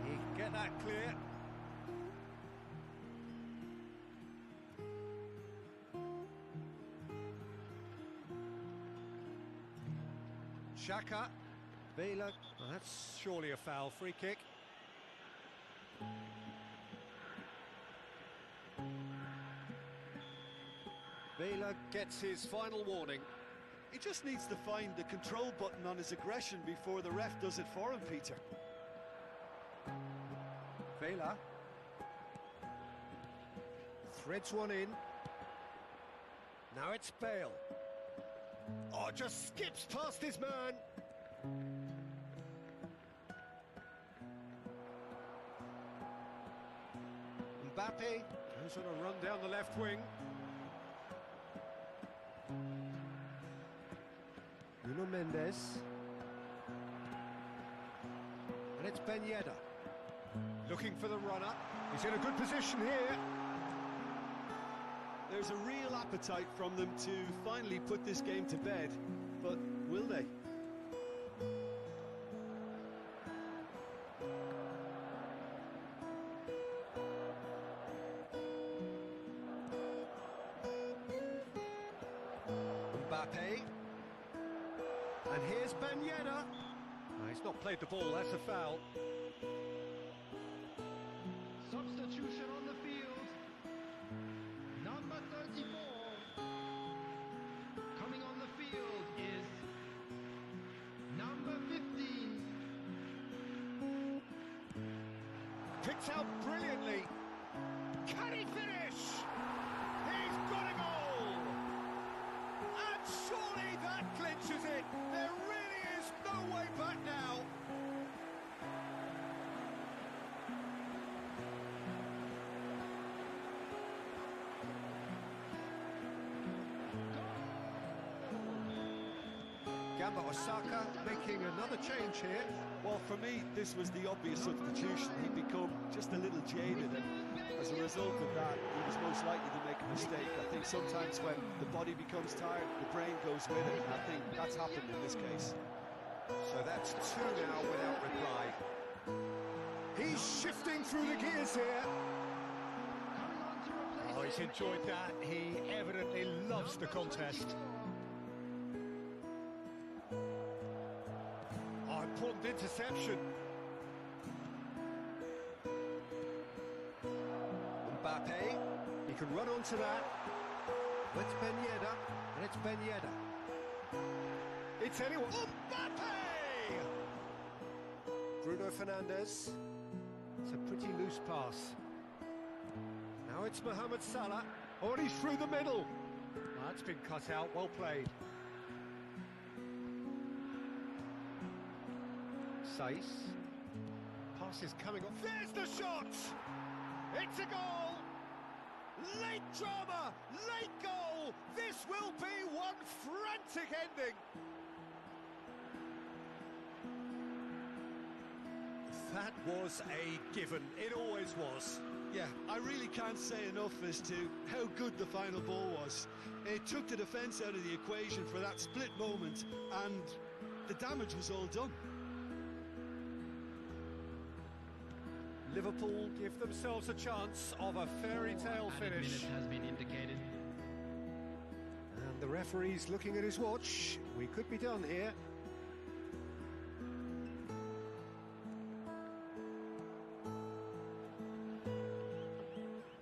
He can get that clear. Xhaka, Vela, well, that's surely a foul, free kick. Vela gets his final warning. He just needs to find the control button on his aggression before the ref does it for him, Peter. Vela threads one in. Now it's Bale. Oh, just skips past his man. Mbappe goes on a run down the left wing. Nuno Mendes. And it's Ben Yedder. Looking for the runner. He's in a good position here. There's a real appetite from them to finally put this game to bed, but will they? Mbappe. And here's Ben Yedder. No, he's not played the ball, that's a foul. Substitution on the field. Number 34. Coming on the field is number 15. Picked out brilliantly. Can he finish? He's got a goal! And surely that clinches it. There really is no way back now. Gamba Osaka making another change here. Well, for me, this was the obvious substitution. He'd become just a little jaded, and as a result of that, he was most likely to make a mistake. I think sometimes when the body becomes tired, the brain goes with it, and I think that's happened in this case. So that's two now without reply. He's shifting through the gears here. Oh, he's enjoyed that. He evidently loves the contest. Oh, important interception. Mbappe, he can run onto that. It's Ben Yedder, and it's Ben Yedder. It's anyone. Mbappe! Bruno Fernandes. It's a pretty loose pass. Now it's Mohamed Salah. Oh, and he's through the middle. That's been cut out. Well played. Saiss. Pass is coming off. There's the shot! It's a goal! Late drama! Late goal! This will be one frantic ending! That was a given. It always was. Yeah, I really can't say enough as to how good the final ball was. It took the defence out of the equation for that split moment, and the damage was all done. Liverpool give themselves a chance of a fairy tale finish. Minute has been indicated. And the referee's looking at his watch. We could be done here.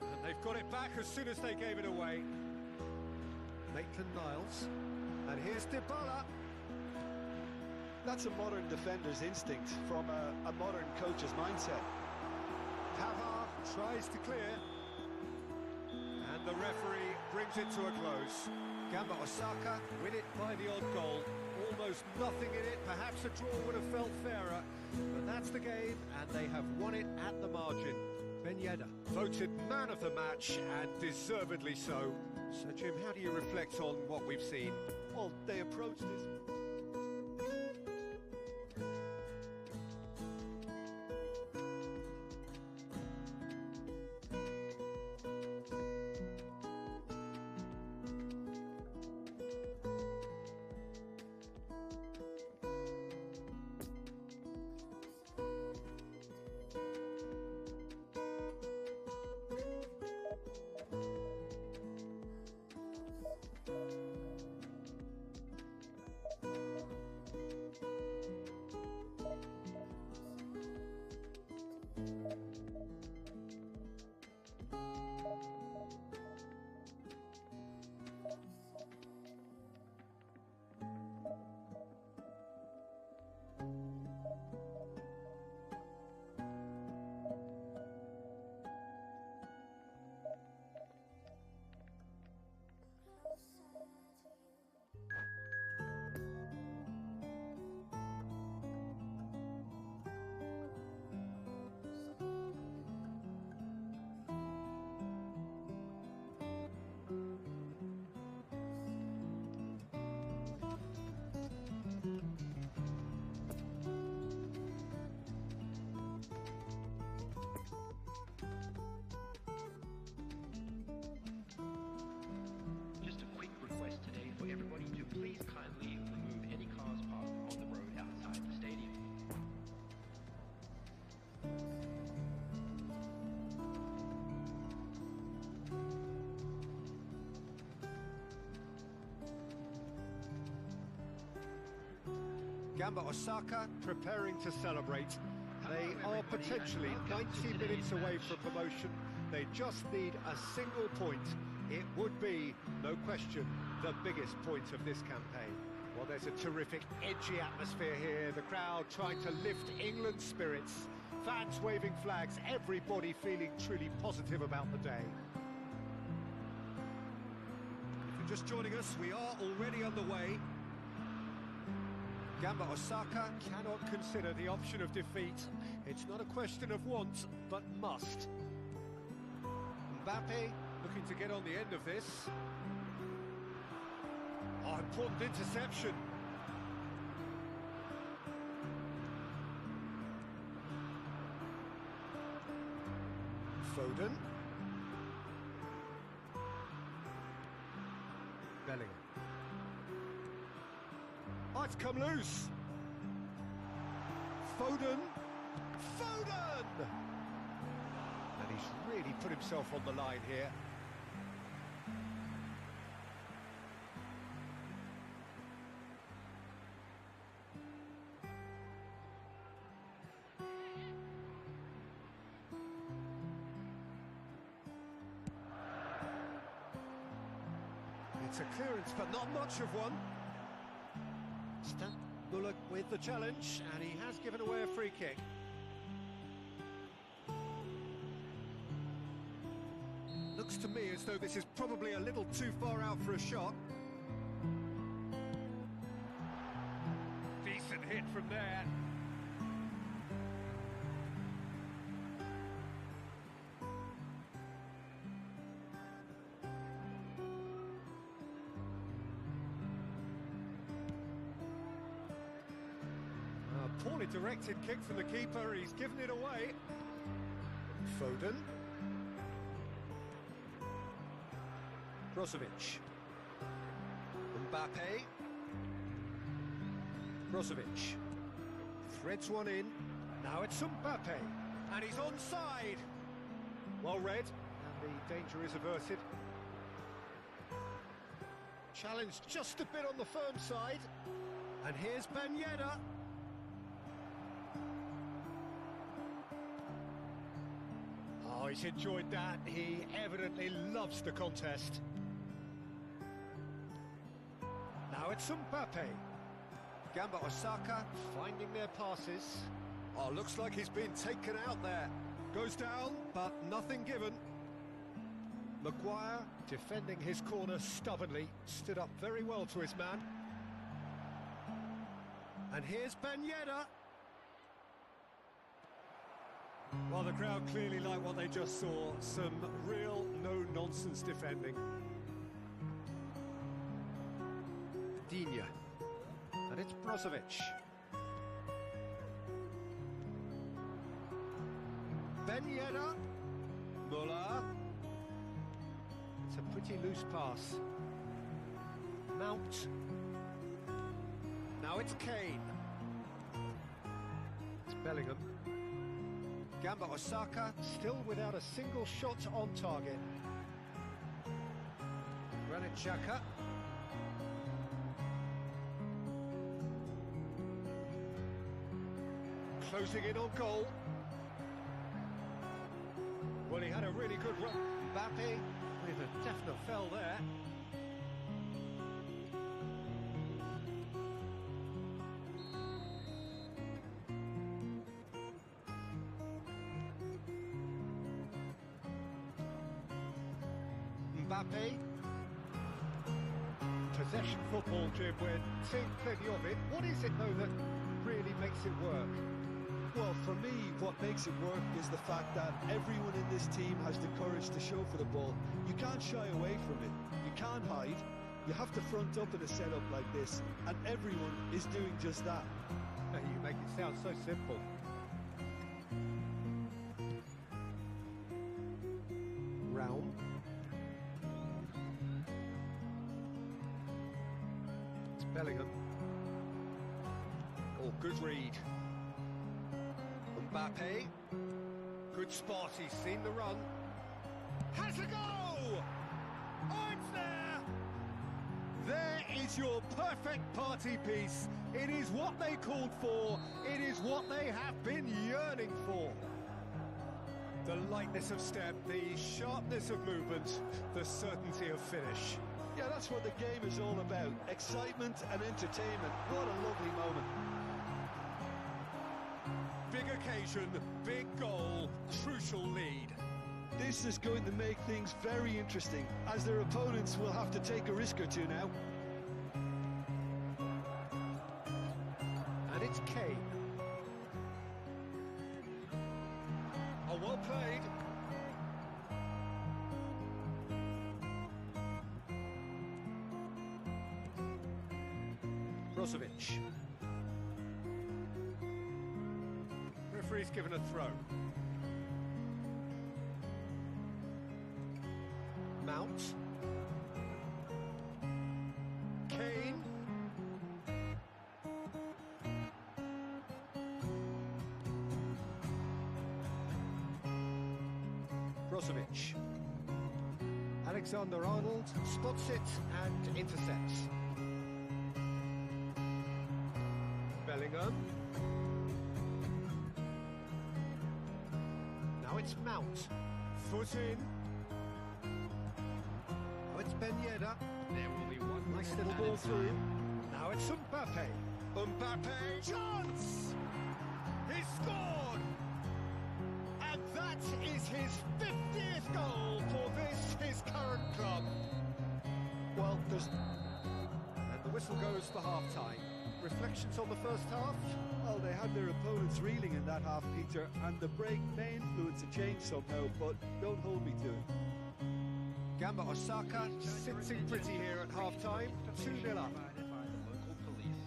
And they've got it back as soon as they gave it away. Maitland-Niles. And here's Dybala. That's a modern defender's instinct from a modern coach's mindset. Pavard tries to clear. And the referee brings it to a close. Gamba Osaka win it by the odd goal. Almost nothing in it. Perhaps a draw would have felt fairer. But that's the game, and they have won it at the margin. Ben Yedder voted man of the match, and deservedly so. So, Jim, how do you reflect on what we've seen? Well, they approached this... Gamba Osaka preparing to celebrate. They are potentially 90 minutes away from promotion. They just need a single point. It would be, no question, the biggest point of this campaign. Well, there's a terrific, edgy atmosphere here. The crowd trying to lift England's spirits. Fans waving flags, everybody feeling truly positive about the day. If you're just joining us, we are already underway. Gamba Osaka cannot consider the option of defeat. It's not a question of want, but must. Mbappe looking to get on the end of this. Oh, important interception. Foden. Bellingham. Oh, it's come loose. Foden. Foden! And he's really put himself on the line here. It's a clearance, but not much of one. Stan Bullock with the challenge, and he has given away a free kick. Looks to me as though this is probably a little too far out for a shot. Decent hit from there. Poorly directed kick from the keeper, he's given it away. Foden. Brozovic. Mbappe. Brozovic. Threads one in. Now it's Mbappe. And he's onside. Well read. And the danger is averted. Challenge just a bit on the firm side. And here's Ben Yedder. Oh, he's enjoyed that. He evidently loves the contest. Now it's Mbappe. Gamba Osaka finding their passes. Oh, looks like he's been taken out there. Goes down, but nothing given. Maguire defending his corner stubbornly. Stood up very well to his man. And here's Ben Yedder. Well, the crowd clearly like what they just saw. Some real no-nonsense defending. Digne. And it's Brozovic. Ben Yedder. Muller. It's a pretty loose pass. Mount. Now it's Kane. It's Bellingham. Gamba Osaka still without a single shot on target. Granit Xhaka. Closing in on goal. Well, he had a really good run. Mbappe with a definite fell there. Mbappe. Possession football, Jim, we're seeing plenty of it. What is it, though, that really makes it work? Well, for me, what makes it work is the fact that everyone in this team has the courage to show for the ball. You can't shy away from it. You can't hide. You have to front up in a setup like this, and everyone is doing just that. You make it sound so simple. Raum. It's Bellingham. Oh, good read. Mbappe. Good spot, he's seen the run. Has a go! Oh, it's there! There is your perfect party piece. It is what they called for. It is what they have been yearning for. The lightness of step, the sharpness of movement, the certainty of finish. Yeah, that's what the game is all about. Excitement and entertainment. What a lovely moment. Big occasion, big goal, crucial lead. This is going to make things very interesting, as their opponents will have to take a risk or two now. And it's Kane. Oh, well played. Brozovic. Referee's given a throw. Mount. Kane. Brozovic. Alexander-Arnold spots it and intercepts. Bellingham. Now it's Mount. Foot in. Now it's Ben Yedder. There will be one Nice minute little ball added through. time. Now it's Mbappe. Mbappe, chance! He scored! And that is his 50th goal for this, his current club. Well, there's... And the whistle goes for half-time. Reflections on the first half? Well, they had their opponents reeling in that half, Peter, and the break may influence a change somehow, but don't hold me to it. Gamba Osaka sitting pretty here at half-time, 2-0 up. Provided by the local police.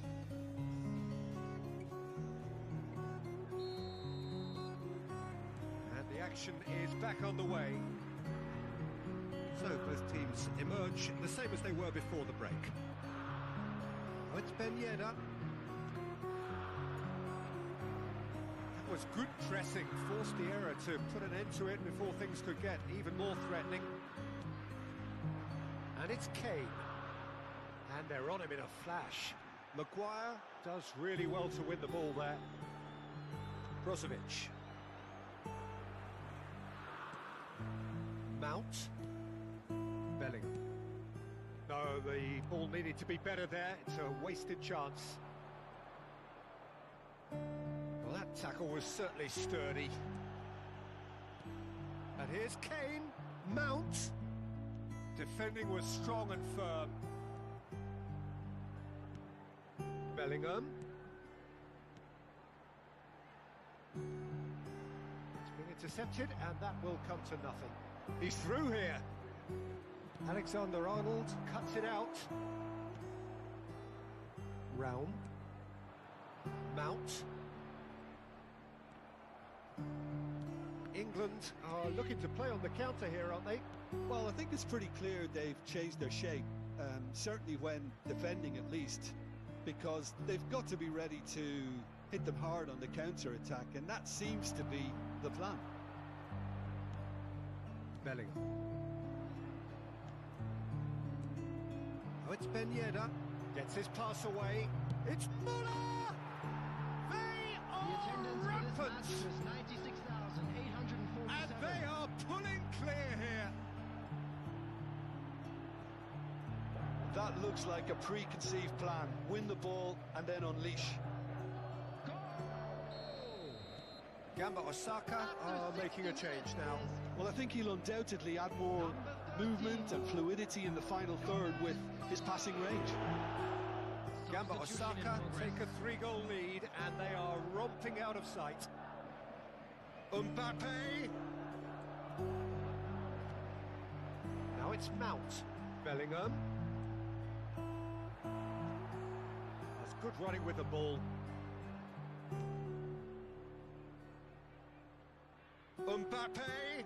And the action is back on the way. So both teams emerge the same as they were before the break. Oh, it's Ben Yedder. That was good pressing, forced the error to put an end to it before things could get even more threatening. And it's Kane. And they're on him in a flash. Maguire does really well to win the ball there. Brozovic. Mount. Bellingham. No, the ball needed to be better there. It's a wasted chance. Well, that tackle was certainly sturdy. And here's Kane. Mount. Defending was strong and firm. Bellingham. It's been intercepted, and that will come to nothing. He's through here. Alexander-Arnold cuts it out. Raum. Mount. England are looking to play on the counter here, aren't they? Well, I think it's pretty clear they've changed their shape, certainly when defending at least, because they've got to be ready to hit them hard on the counter-attack, and that seems to be the plan. Bellingham. Oh, it's Ben Yedder. Gets his pass away. It's Muller! They The are attendance for this match rampant! was 96,847. And they are pulling clear here. That looks like a preconceived plan. Win the ball and then unleash. Gamba Osaka are making a change now. Well, I think he'll undoubtedly add more movement and fluidity in the final third with his passing range. Gamba Osaka take a 3-goal lead, and they are romping out of sight. Mbappe. Now it's Mount. Bellingham. That's good running with the ball. Mbappe.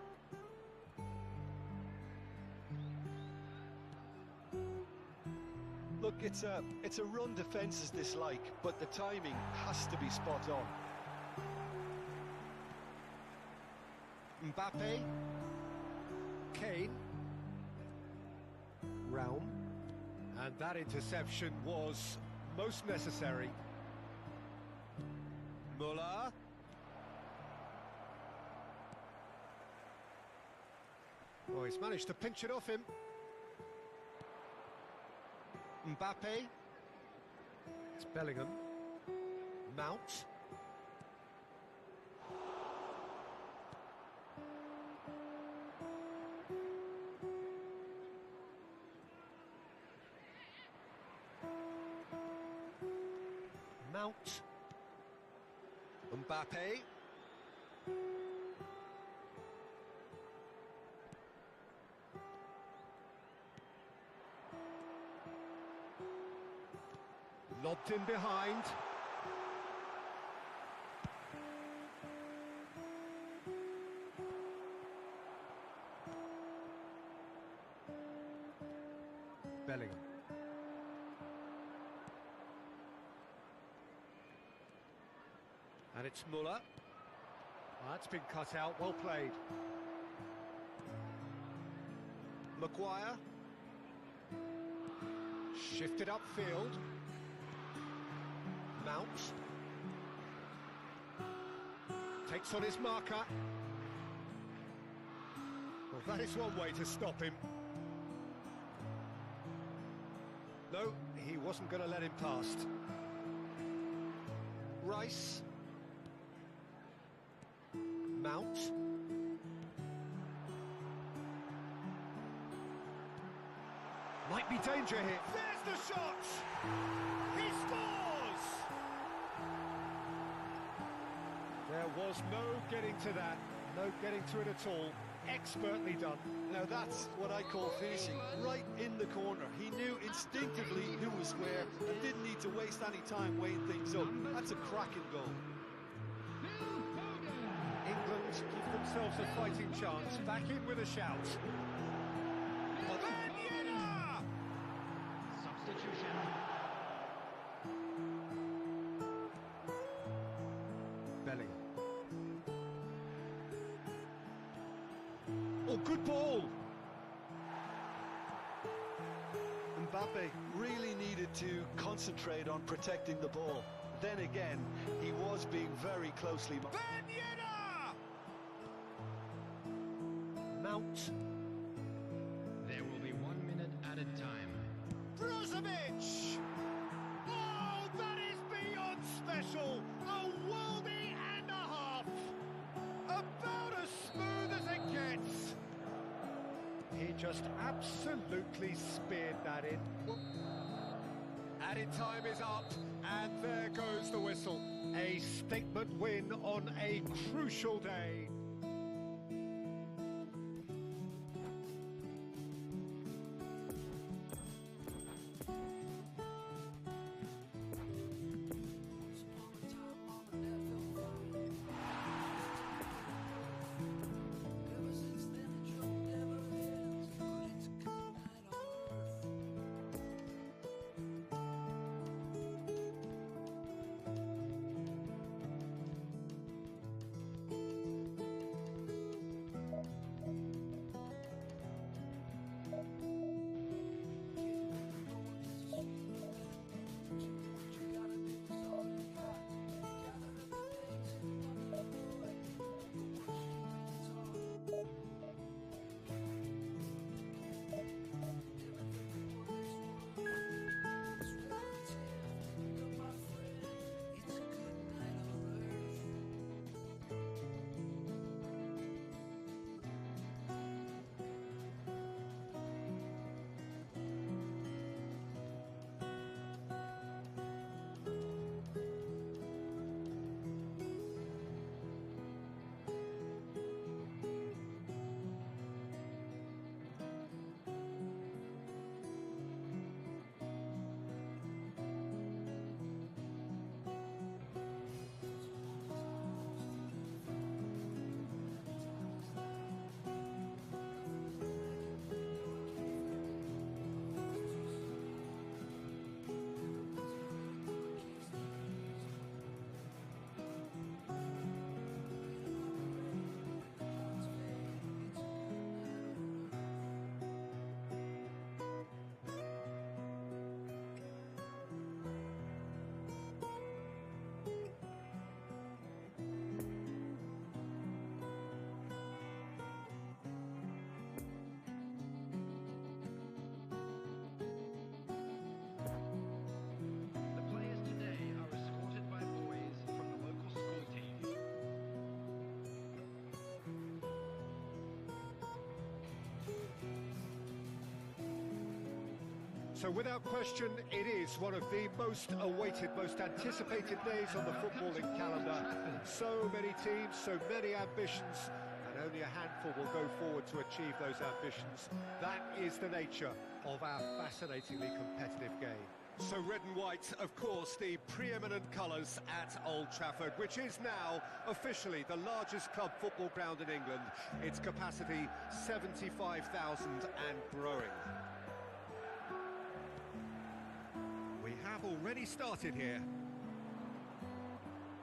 Look, it's a run defence's dislike, but the timing has to be spot on. Mbappe. Kane. Raum. And that interception was most necessary. Muller. Oh, he's managed to pinch it off him. Mbappe. It's Bellingham. Mount. Mount. Mbappe. Lobbed in behind. Bellingham. And it's Muller. Oh, that's been cut out, well played. Maguire. Shifted upfield. Mount. Takes on his marker. Well, that is one way to stop him. No, he wasn't going to let him past. Rice. Mount. Might be danger here. There's the shot! He scores! There was no getting to that. No getting to it at all. Expertly done. Now that's what I call finishing, right in the corner. He knew instinctively who was where and didn't need to waste any time weighing things up. That's a cracking goal. England give themselves a fighting chance. Back in with a shout. Substitution. Bellingham. Oh, good ball! Mbappe really needed to concentrate on protecting the ball. Then again, he was being very closely monitored. Mount. There will be 1 minute added time. Brozovic! Oh, that is beyond special! A worldie and a half! About as smooth as it gets! He just absolutely speared that in. Added time is up, and there goes the whistle. A statement win on a crucial day. So without question, it is one of the most awaited, most anticipated days on the footballing calendar. So many teams, so many ambitions, and only a handful will go forward to achieve those ambitions. That is the nature of our fascinatingly competitive game. So red and white, of course, the preeminent colours at Old Trafford, which is now officially the largest club football ground in England. Its capacity 75,000 and growing. We have already started here.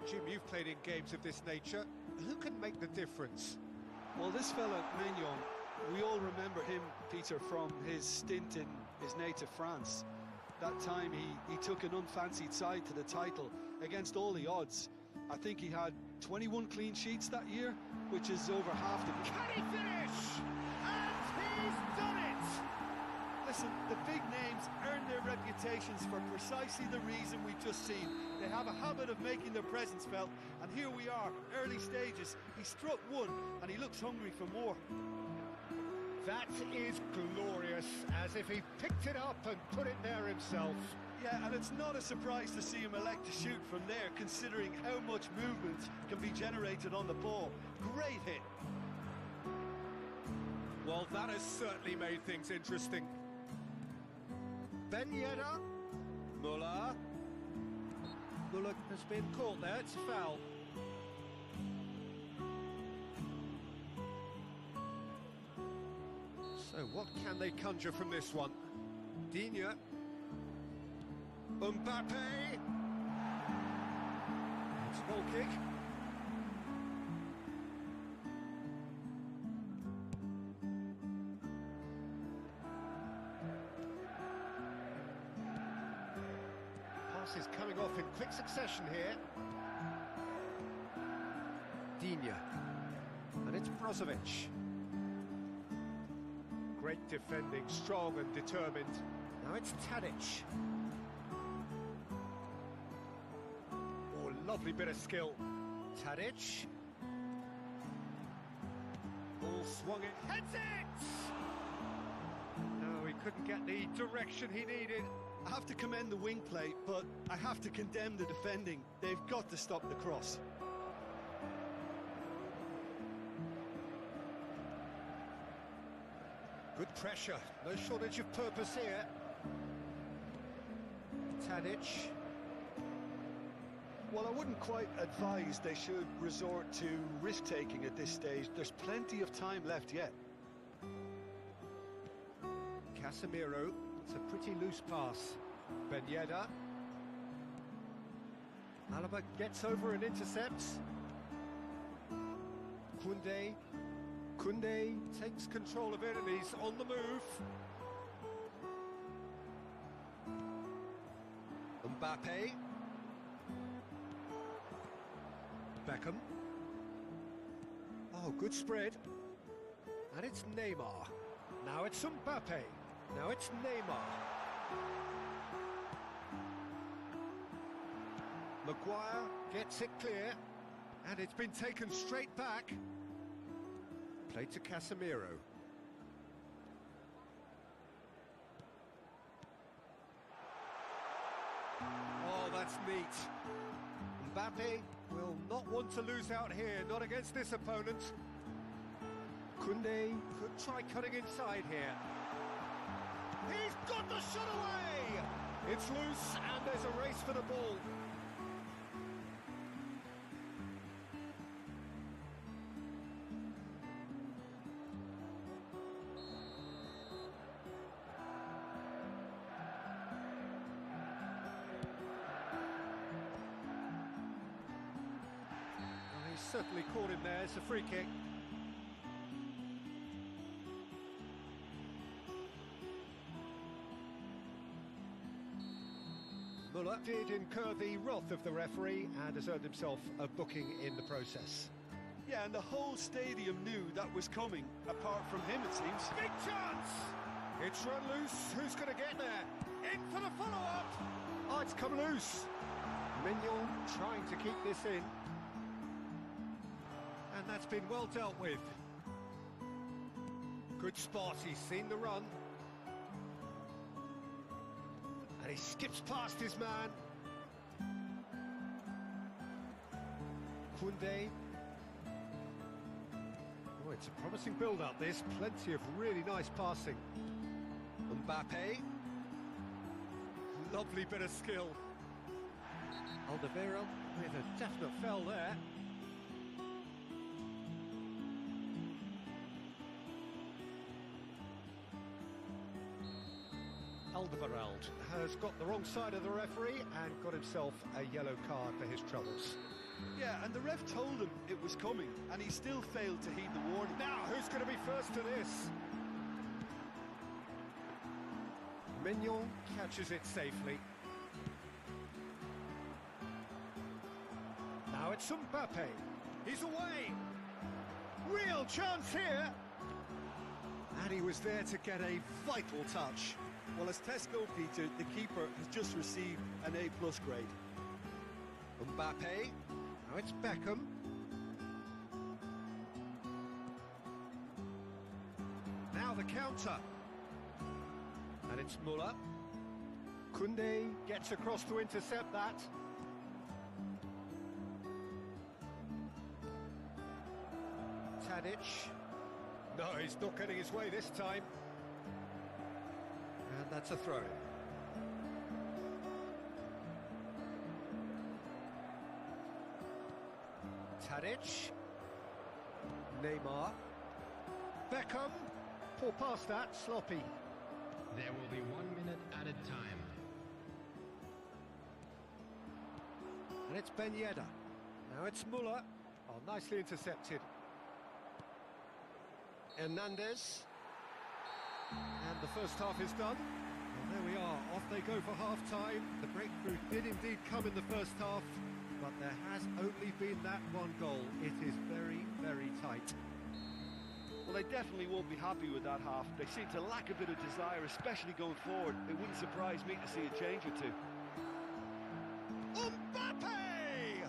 Jim, you've played in games of this nature. Who can make the difference? Well, this fella, Mignon, we all remember him, Peter, from his stint in his native France. That time he took an unfancied side to the title against all the odds. I think he had 21 clean sheets that year, which is over half the... Can he finish? And he's done it! Listen, the big names earn their reputations for precisely the reason we've just seen. They have a habit of making their presence felt, and here we are, early stages. He struck one, and he looks hungry for more. That is glorious, as if he picked it up and put it there himself. Yeah, and it's not a surprise to see him elect to shoot from there, considering how much movement can be generated on the ball. Great hit. Well, that has certainly made things interesting. Ben Yedder. Muller. Muller has been caught there, it's a foul. So what can they conjure from this one? Digne. Mbappe. It's a goal kick. Pass is coming off in quick succession here. Digne. And it's Brozovic. Great defending, strong and determined. Now it's Tadic. Oh, lovely bit of skill. Tadic. Ball swung it. Heads it! No, he couldn't get the direction he needed. I have to commend the wing play, but I have to condemn the defending. They've got to stop the cross. Good pressure, no shortage of purpose here. Tadic. Well, I wouldn't quite advise they should resort to risk-taking at this stage. There's plenty of time left yet. Casemiro, it's a pretty loose pass. Ben Yedder. Alaba gets over and intercepts. Koundé takes control of it and he's on the move. Mbappe. Beckham. Oh, good spread. And it's Neymar. Now it's Mbappe. Now it's Neymar. Maguire gets it clear. And it's been taken straight back. Played to Casemiro. Oh, that's neat. Mbappe will not want to lose out here, not against this opponent. Koundé could try cutting inside here. He's got the shot away! It's loose and there's a race for the ball. Certainly caught him there, it's a free kick. Muller did incur the wrath of the referee and has earned himself a booking in the process. Yeah, and the whole stadium knew that was coming, apart from him, it seems. Big chance! It's run loose, who's going to get there? In for the follow-up! Oh, it's come loose. Mignon trying to keep this in. And that's been well dealt with. Good spot, he's seen the run. And he skips past his man. Koundé. Oh, it's a promising build-up, this. Plenty of really nice passing. Mbappe. Lovely bit of skill. Alderweireld with a definite fell there. Alderweireld has got the wrong side of the referee and got himself a yellow card for his troubles. Yeah, and the ref told him it was coming, and he still failed to heed the warning. Now, who's going to be first to this? Mignon catches it safely. Now it's Mbappe. He's away. Real chance here. And he was there to get a vital touch. Well, as Tesco, Peter, the keeper has just received an A+ grade. Mbappe. Now it's Beckham. Now the counter. And it's Muller. Koundé gets across to intercept that. Tadic. No, he's not getting his way this time. And that's a throw. Tadic. Neymar. Beckham. Poor pass that, sloppy. There will be 1 minute added time. And it's Ben Yedder. Now it's Muller. Oh, nicely intercepted. Hernandez. And the first half is done. Well, there we are. Off they go for half-time. The breakthrough did indeed come in the first half, but there has only been that one goal. It is very, very tight. Well, they definitely won't be happy with that half. They seem to lack a bit of desire, especially going forward. It wouldn't surprise me to see a change or two. Mbappe!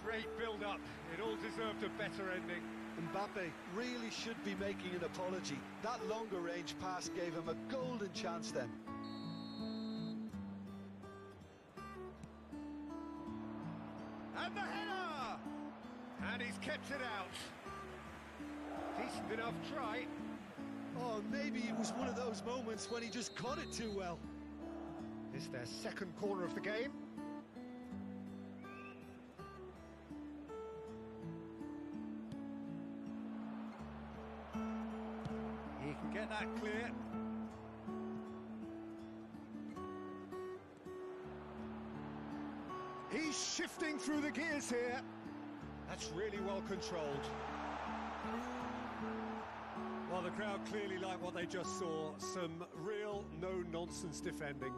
Great build-up. It all deserved a better ending. Mbappe really should be making an apology. That longer range pass gave him a golden chance then. And the header! And he's kept it out. Decent enough try. Oh, maybe it was one of those moments when he just caught it too well. It's their second corner of the game. He can get that clear. He's shifting through the gears here. That's really well controlled. Well, the crowd clearly like what they just saw. Some real no-nonsense defending.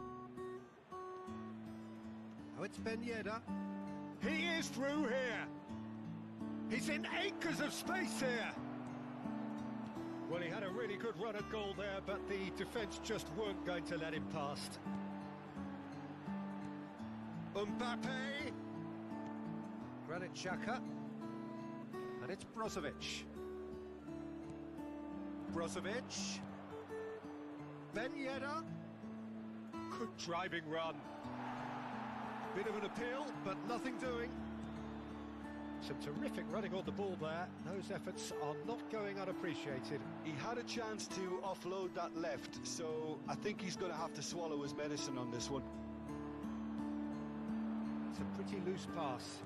Oh, it's Ben Yedder. He is through here. He's in acres of space here. Well, he had a really good run at goal there, but the defence just weren't going to let him past. Mbappe. Granit Xhaka. And it's Brozovic. Brozovic. Ben Yedder. Good driving run. Bit of an appeal, but nothing doing. Some terrific running on the ball there. Those efforts are not going unappreciated. He had a chance to offload that left, so I think he's going to have to swallow his medicine on this one. It's a pretty loose pass.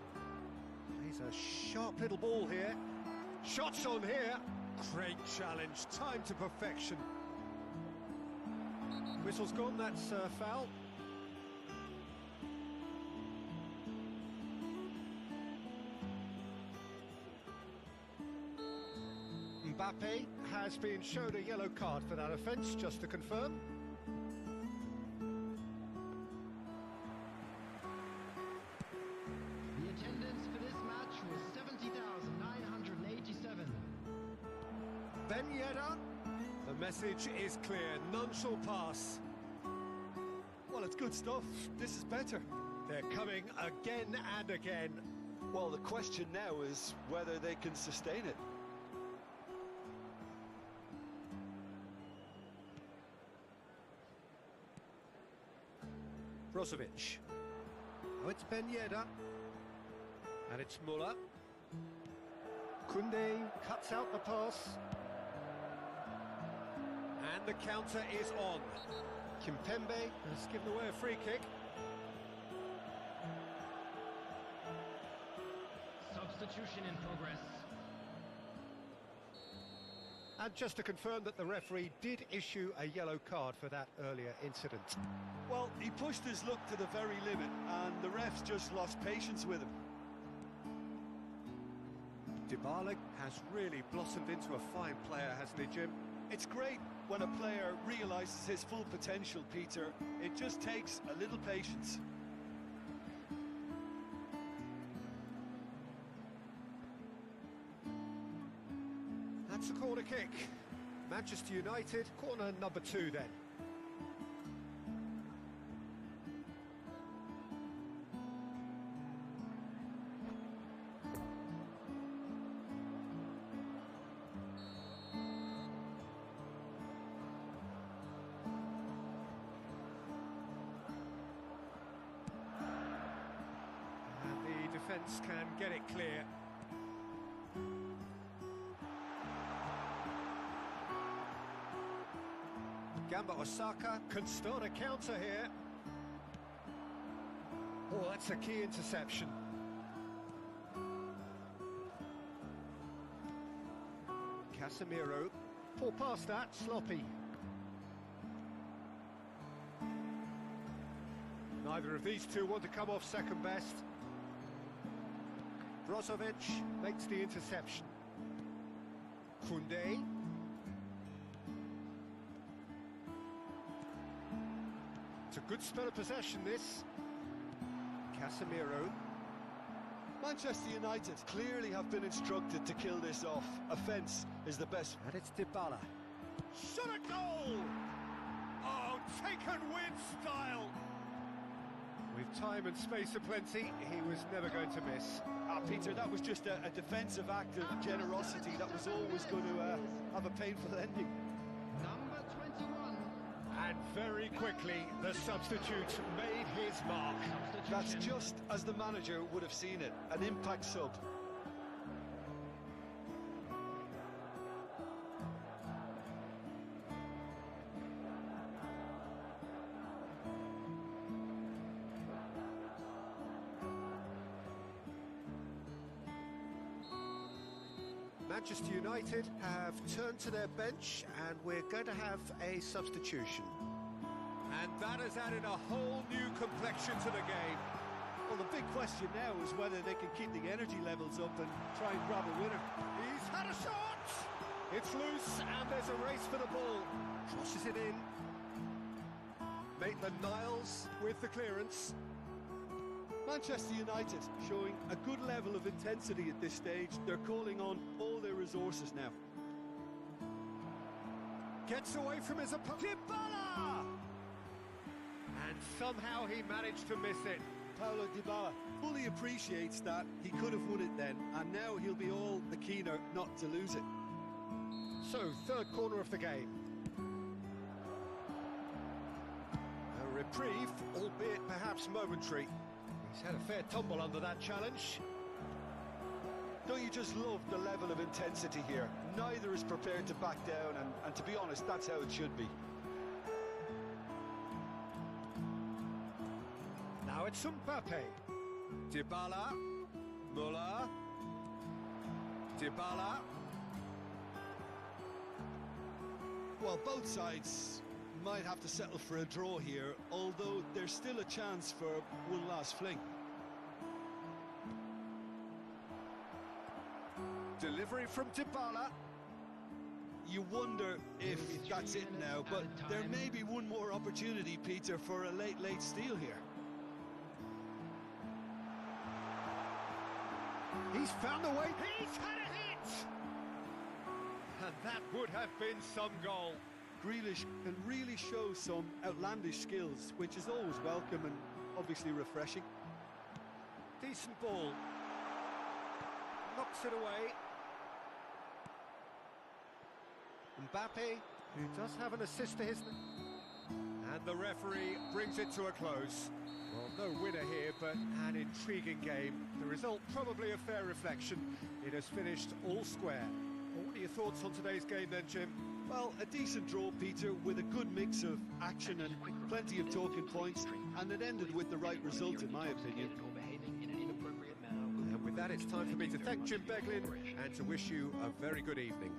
He's a sharp little ball here. Shots on here. Great challenge, time to perfection. Whistle's gone, that's foul. Mbappe has been shown a yellow card for that offence, just to confirm. The attendance for this match was 70,987. Ben Yedder, the message is clear, none shall pass. Well, it's good stuff. This is better. They're coming again and again. Well, the question now is whether they can sustain it. Brozovic. Oh, it's Ben Yedder. And it's Muller. Koundé cuts out the pass. And the counter is on. Kimpembe has given away a free kick. Substitution in progress. And just to confirm that the referee did issue a yellow card for that earlier incident. Well, he pushed his luck to the very limit, and the refs just lost patience with him. Dybala has really blossomed into a fine player, hasn't he, Jim? It's great when a player realises his full potential, Peter. It just takes a little patience. That's a corner kick. Manchester United, corner number 2 then. And the defence can get it clear. Gamba Osaka can start a counter here. Oh, that's a key interception. Casemiro. Poor pass that, sloppy. Neither of these two want to come off second best. Brozovic makes the interception. Koundé. It's a good spell of possession, this. Casemiro. Manchester United clearly have been instructed to kill this off. Offence is the best. And it's Dybala. Shot a goal! Oh, taken with style! With time and space aplenty, he was never going to miss. Peter, that was just a defensive act of generosity that was always going to have a painful ending. Number 21. And very quickly, the substitute made his mark. That's just as the manager would have seen it, an impact sub. Manchester United have turned to their bench, and we're going to have a substitution. And that has added a whole new complexion to the game. Well, the big question now is whether they can keep the energy levels up and try and grab a winner. He's had a shot! It's loose, and there's a race for the ball. Crosses it in. Maitland-Niles with the clearance. Manchester United showing a good level of intensity at this stage. They're calling on all their resources now. Gets away from his opponent. Dybala! And somehow he managed to miss it. Paulo Dybala fully appreciates that he could have won it then, and now he'll be all the keener not to lose it. So, third corner of the game. A reprieve, albeit perhaps momentary. He's had a fair tumble under that challenge. Don't you just love the level of intensity here? Neither is prepared to back down, and to be honest, that's how it should be. Now it's Mbappe. Dybala. Muller. Dybala. Well, both sides might have to settle for a draw here, although there's still a chance for one last fling. Delivery from Dybala. You wonder if that's it now, but there may be one more opportunity, Peter, for a late steal here. He's found a way. He's had a hit! And that would have been some goal. Grealish can really show some outlandish skills, which is always welcome and obviously refreshing. Decent ball. Knocks it away. Mbappe, who does have an assist to his... And the referee brings it to a close. Well, no winner here, but an intriguing game. The result probably a fair reflection. It has finished all square. Well, what are your thoughts on today's game then, Jim? Well, a decent draw, Peter, with a good mix of action and plenty of talking points, and it ended with the right result, in my opinion. And with that, it's time for me to thank Jim Beglin and to wish you a very good evening.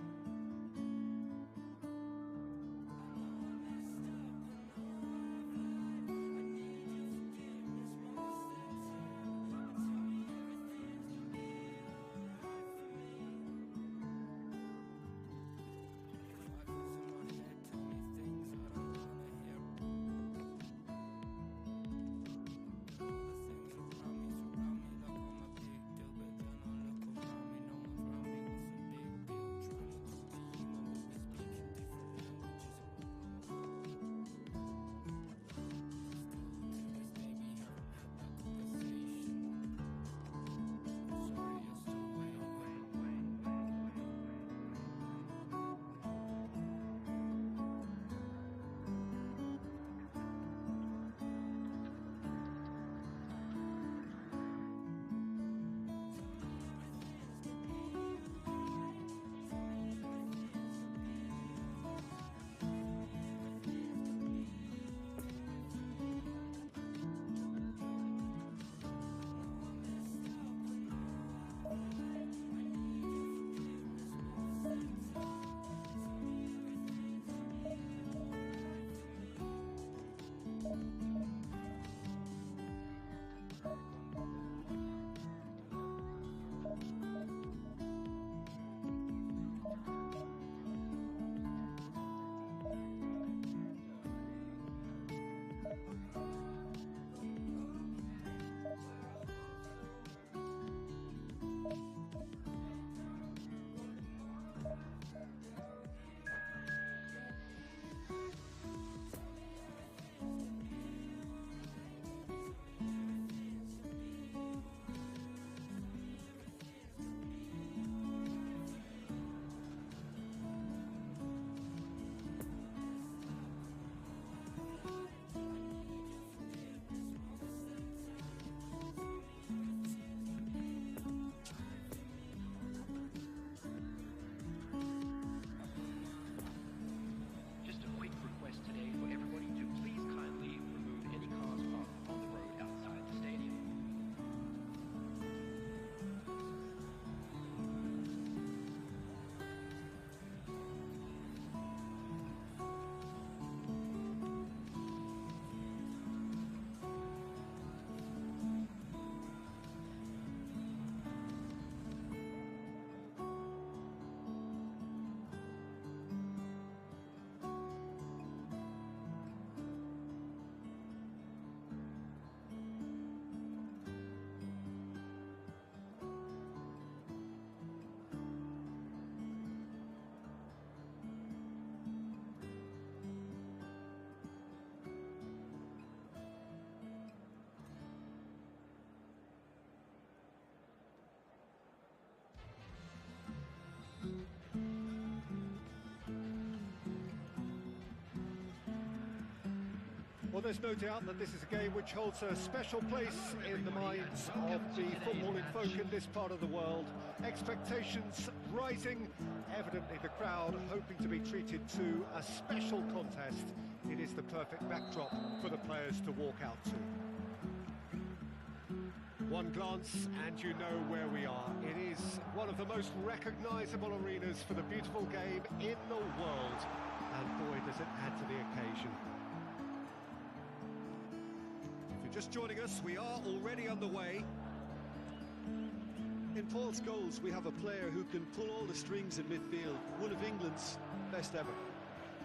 Well, there's no doubt that this is a game which holds a special place in the minds of the footballing folk in this part of the world. Expectations rising, evidently the crowd hoping to be treated to a special contest. It is the perfect backdrop for the players to walk out to. One glance and you know where we are. It is one of the most recognisable arenas for the beautiful game in the world. And boy, does it add to the occasion. Just joining us, we are already underway. In Paul's goals, we have a player who can pull all the strings in midfield, one of England's best ever.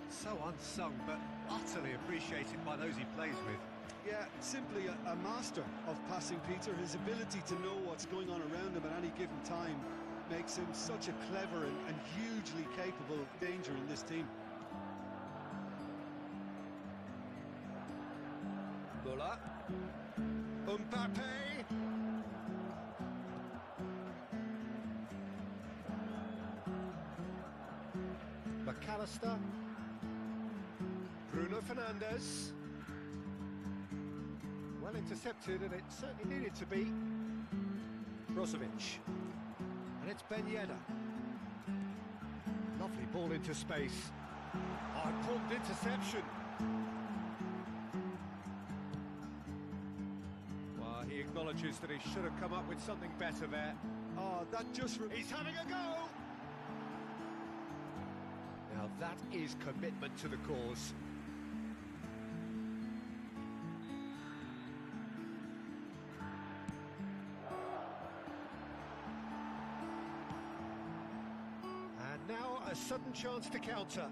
So unsung, but utterly appreciated by those he plays with. Yeah, simply a master of passing, Peter. His ability to know what's going on around him at any given time makes him such a clever and hugely capable danger in this team. Muller. Mbappe. McAllister. Bruno Fernandes. Well into intercepted, and it certainly needed to be. Brozovic. And it's Ben Yedder. Lovely ball into space. Oh, important interception. Well, he acknowledges that he should have come up with something better there. Oh, that just... He's having a go! Now that is commitment to the cause. And now a sudden chance to counter.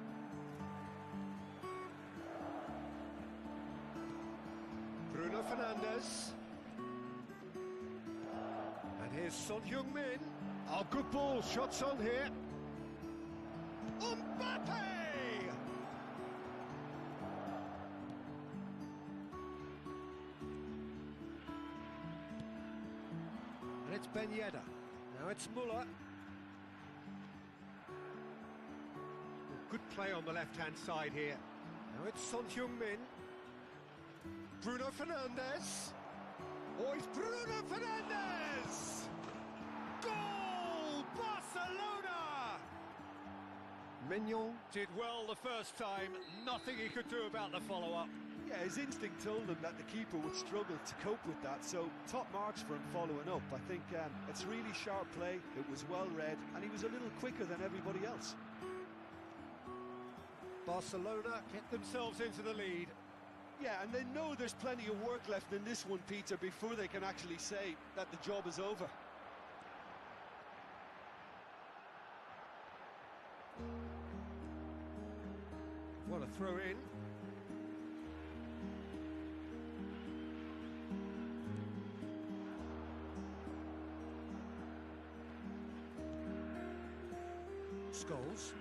Bruno Fernandes. And here's Son Heung-min. Oh, good ball, shots on here. Mbappe! And it's Ben Yedder. Now it's Muller. Good play on the left-hand side here. Now it's Son Heung-min. Bruno Fernandes. Oh, it's Bruno Fernandes! Goal! Barcelona! Mignon did well the first time. Nothing he could do about the follow-up. Yeah, his instinct told him that the keeper would struggle to cope with that, so top marks for him following up. I think it's really sharp play, it was well read, and he was a little quicker than everybody else. Barcelona get themselves into the lead. Yeah, and they know there's plenty of work left in this one, Peter, before they can actually say that the job is over. What a throw in. Scholes.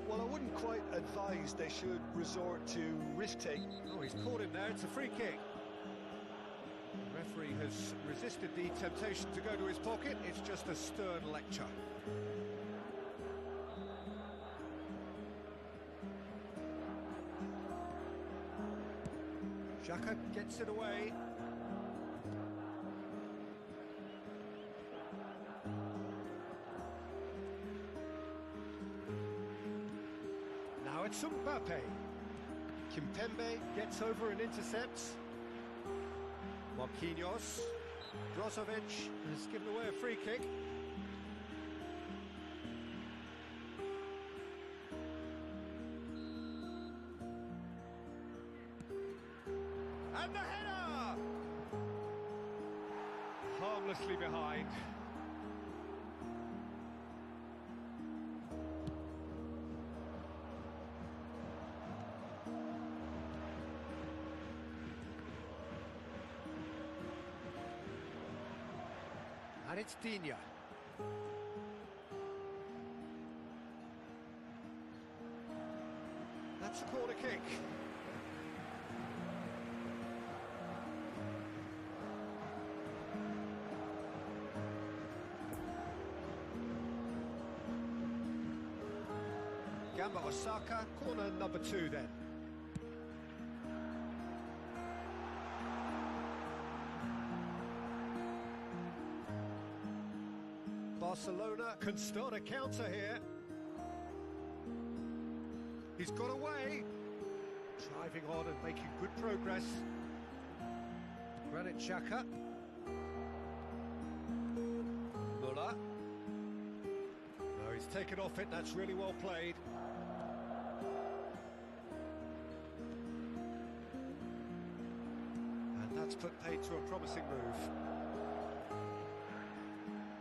Well, I wouldn't quite advise they should resort to risk-taking. Oh, he's caught him there. It's a free kick. The referee has resisted the temptation to go to his pocket. It's just a stern lecture. Xhaka gets it away. Now it's Mbappe. Kimpembe gets over and intercepts. Marquinhos. Brozovic has given away a free kick. And the header! Harmlessly behind. And it's Digne. That's the corner kick. Gamba Osaka, corner number 2 then. Barcelona can start a counter here. He's got away. Driving on and making good progress. Granit Xhaka. Muller. No, he's taken off it. That's really well played. And that's put paid to a promising move.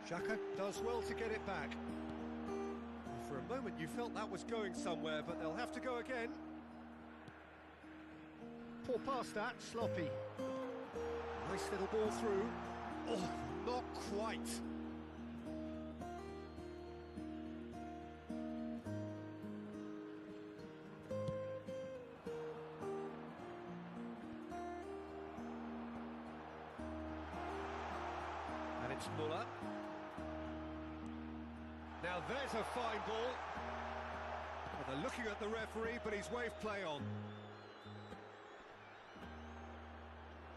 Xhaka does well to get it back. For a moment you felt that was going somewhere, but they'll have to go again. Poor pass that, sloppy. Nice little ball through. Oh, not quite. And it's Muller. Now there's a fine ball. they're looking at the referee, but he's waved play on.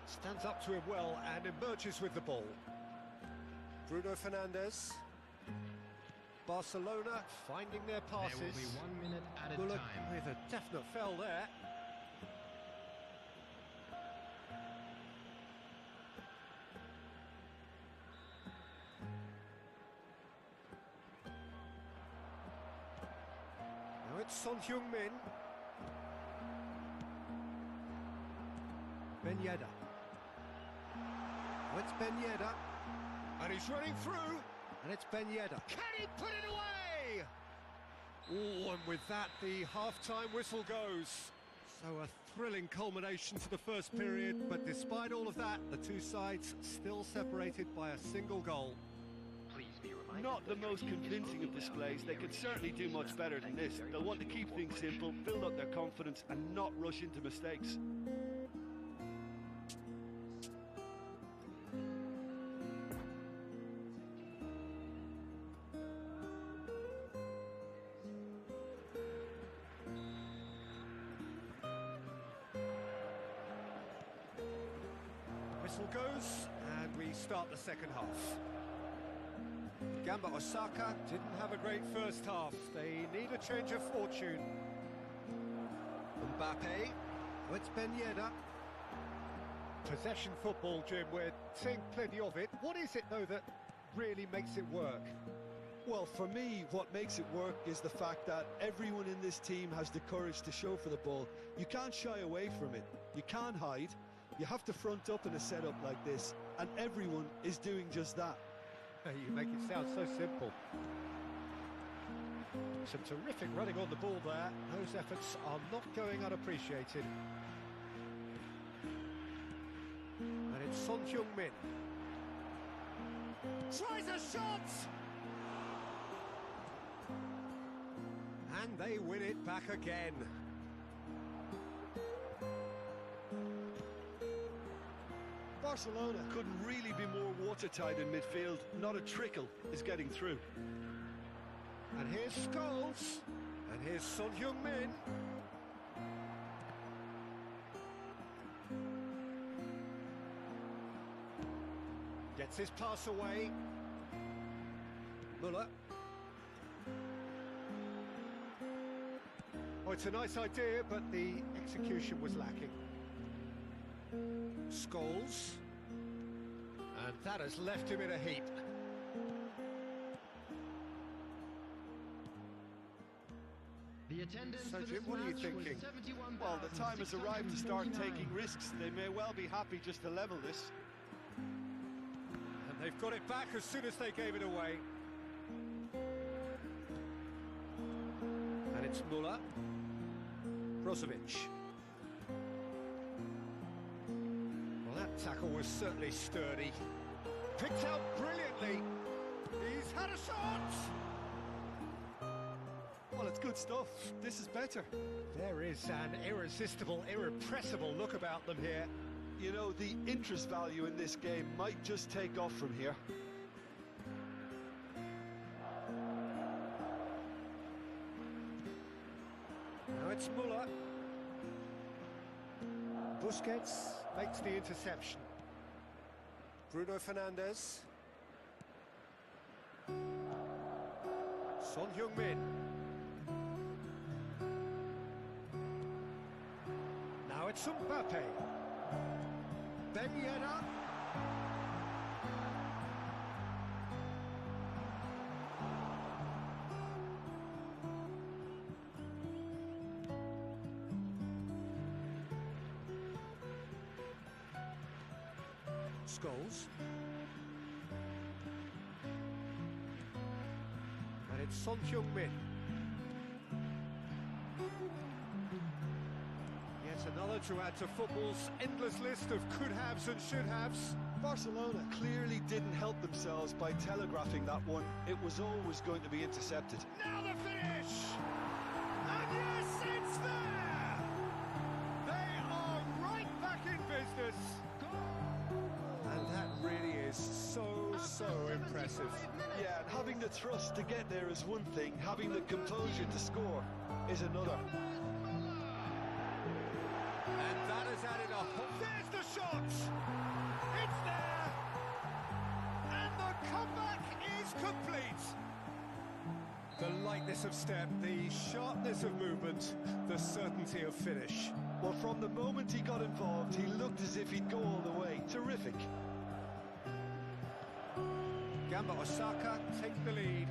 Stands up to him well and emerges with the ball. Bruno Fernandes. Barcelona finding their passes. There will be 1 minute at a Bullock time. with a definite foul there. Now it's Son Heung-min. Ben Yedder. Now it's Ben Yedder. And he's running through. And it's Ben Yedder. Can he put it away? Oh, and with that, the half-time whistle goes. So a thrilling culmination to the first period, but despite all of that, the two sides still separated by a single goal. Please be reminded Not the that most your team is convincing fully of well displays. They in could their certainly do much better than this. They'll want to keep things simple, build up their confidence and not rush into mistakes. Whistle goes, and we start the second half. Gamba Osaka didn't have a great first half. They need a change of fortune. Mbappe. Oh, it's Ben Yedder. Possession football, Jim. We're seeing plenty of it. What is it, though, that really makes it work? Well, for me, what makes it work is the fact that everyone in this team has the courage to show for the ball. You can't shy away from it. You can't hide. You have to front up in a setup like this, and everyone is doing just that. You make it sound so simple. Some terrific running on the ball there. Those efforts are not going unappreciated. And it's Son Heung-min. Tries a shot! And they win it back again. Barcelona couldn't really be more watertight in midfield. Not a trickle is getting through. And here's Scholes. And here's Son Heung-min. Gets his pass away. Müller. Oh, it's a nice idea, but the execution was lacking. Scholes. And that has left him in a heap. The attendance So, for Jim, this what are you match thinking? was 71,649. Well, the time has arrived to start taking risks. They may well be happy just to level this. And they've got it back as soon as they gave it away. And it's Müller. Brozovic. Well, that tackle was certainly sturdy. Picked out brilliantly. He's had a shot! Well, it's good stuff. This is better. There is an irresistible, irrepressible look about them here. You know, the interest value in this game might just take off from here. Now it's Müller. Busquets makes the interception. Bruno Fernandes. Son Heung-min. Now it's Mbappe. Ben Yedder. Scholes. And it's Son Heung-min. Yet another to add to football's endless list of could-haves and should-haves. Barcelona clearly didn't help themselves by telegraphing that one. It was always going to be intercepted. Now the finish! And yes, it's there! They are right back in business. And that really is so impressive. Yeah, and having the thrust to get there is one thing, having the composure to score is another. And that has added a... There's the shot! It's there! And the comeback is complete! The lightness of step, the sharpness of movement, the certainty of finish. Well, from the moment he got involved, he looked as if he'd go all the way. Terrific. Gamba Osaka take the lead.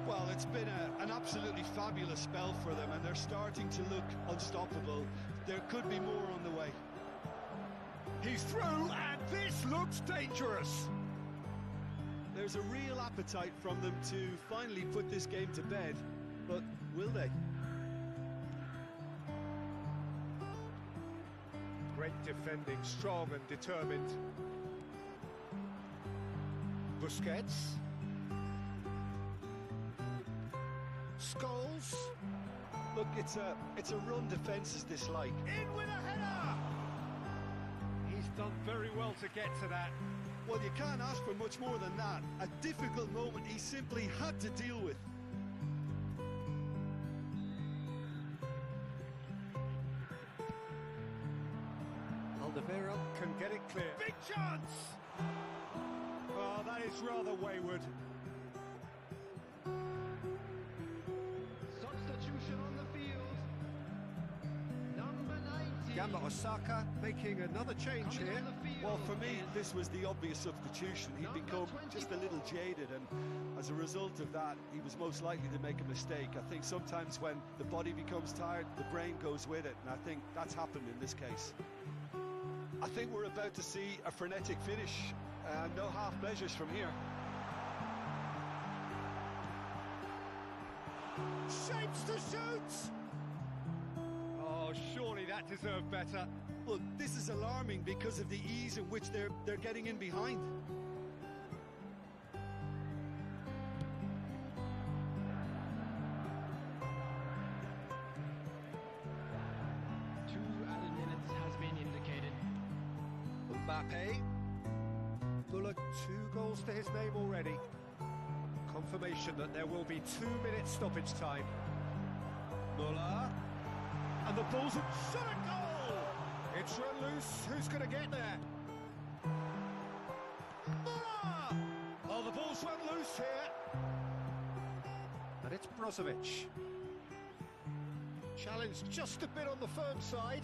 Well, it's been an absolutely fabulous spell for them, and they're starting to look unstoppable. There could be more on the way. He's through, and this looks dangerous! There's a real appetite from them to finally put this game to bed, but will they? Great defending, strong and determined. Busquets. Scholes. Look, it's a run defences dislike. In with a header! He's done very well to get to that. Well, you can't ask for much more than that. A difficult moment he simply had to deal with. Alderweireld can get it clear. Big chance! Oh, that is rather wayward. Substitution on the field. Number 19. Gamba Osaka making another change Coming here. on the field Well, for me, is this was the obvious substitution. He'd Number become just a little 24. jaded, and as a result of that, he was most likely to make a mistake. I think sometimes when the body becomes tired, the brain goes with it, and I think that's happened in this case. I think we're about to see a frenetic finish. No half measures from here. Shapes to shoot! Oh, surely that deserved better. Look, this is alarming because of the ease in which they're getting in behind. Two added minutes has been indicated. Mbappe. Bullock, 2 goals to his name already. Confirmation that there will be 2 minutes stoppage time. Muller. And the ball's shot a goal! It's run loose. Who's going to get there? Muller! Oh, the ball's run loose here. And it's Brozovic. Challenged just a bit on the firm side.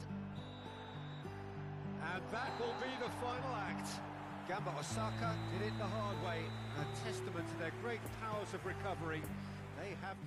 And that will be the final act. Gamba Osaka did it the hard way. A testament to their great powers of recovery. They have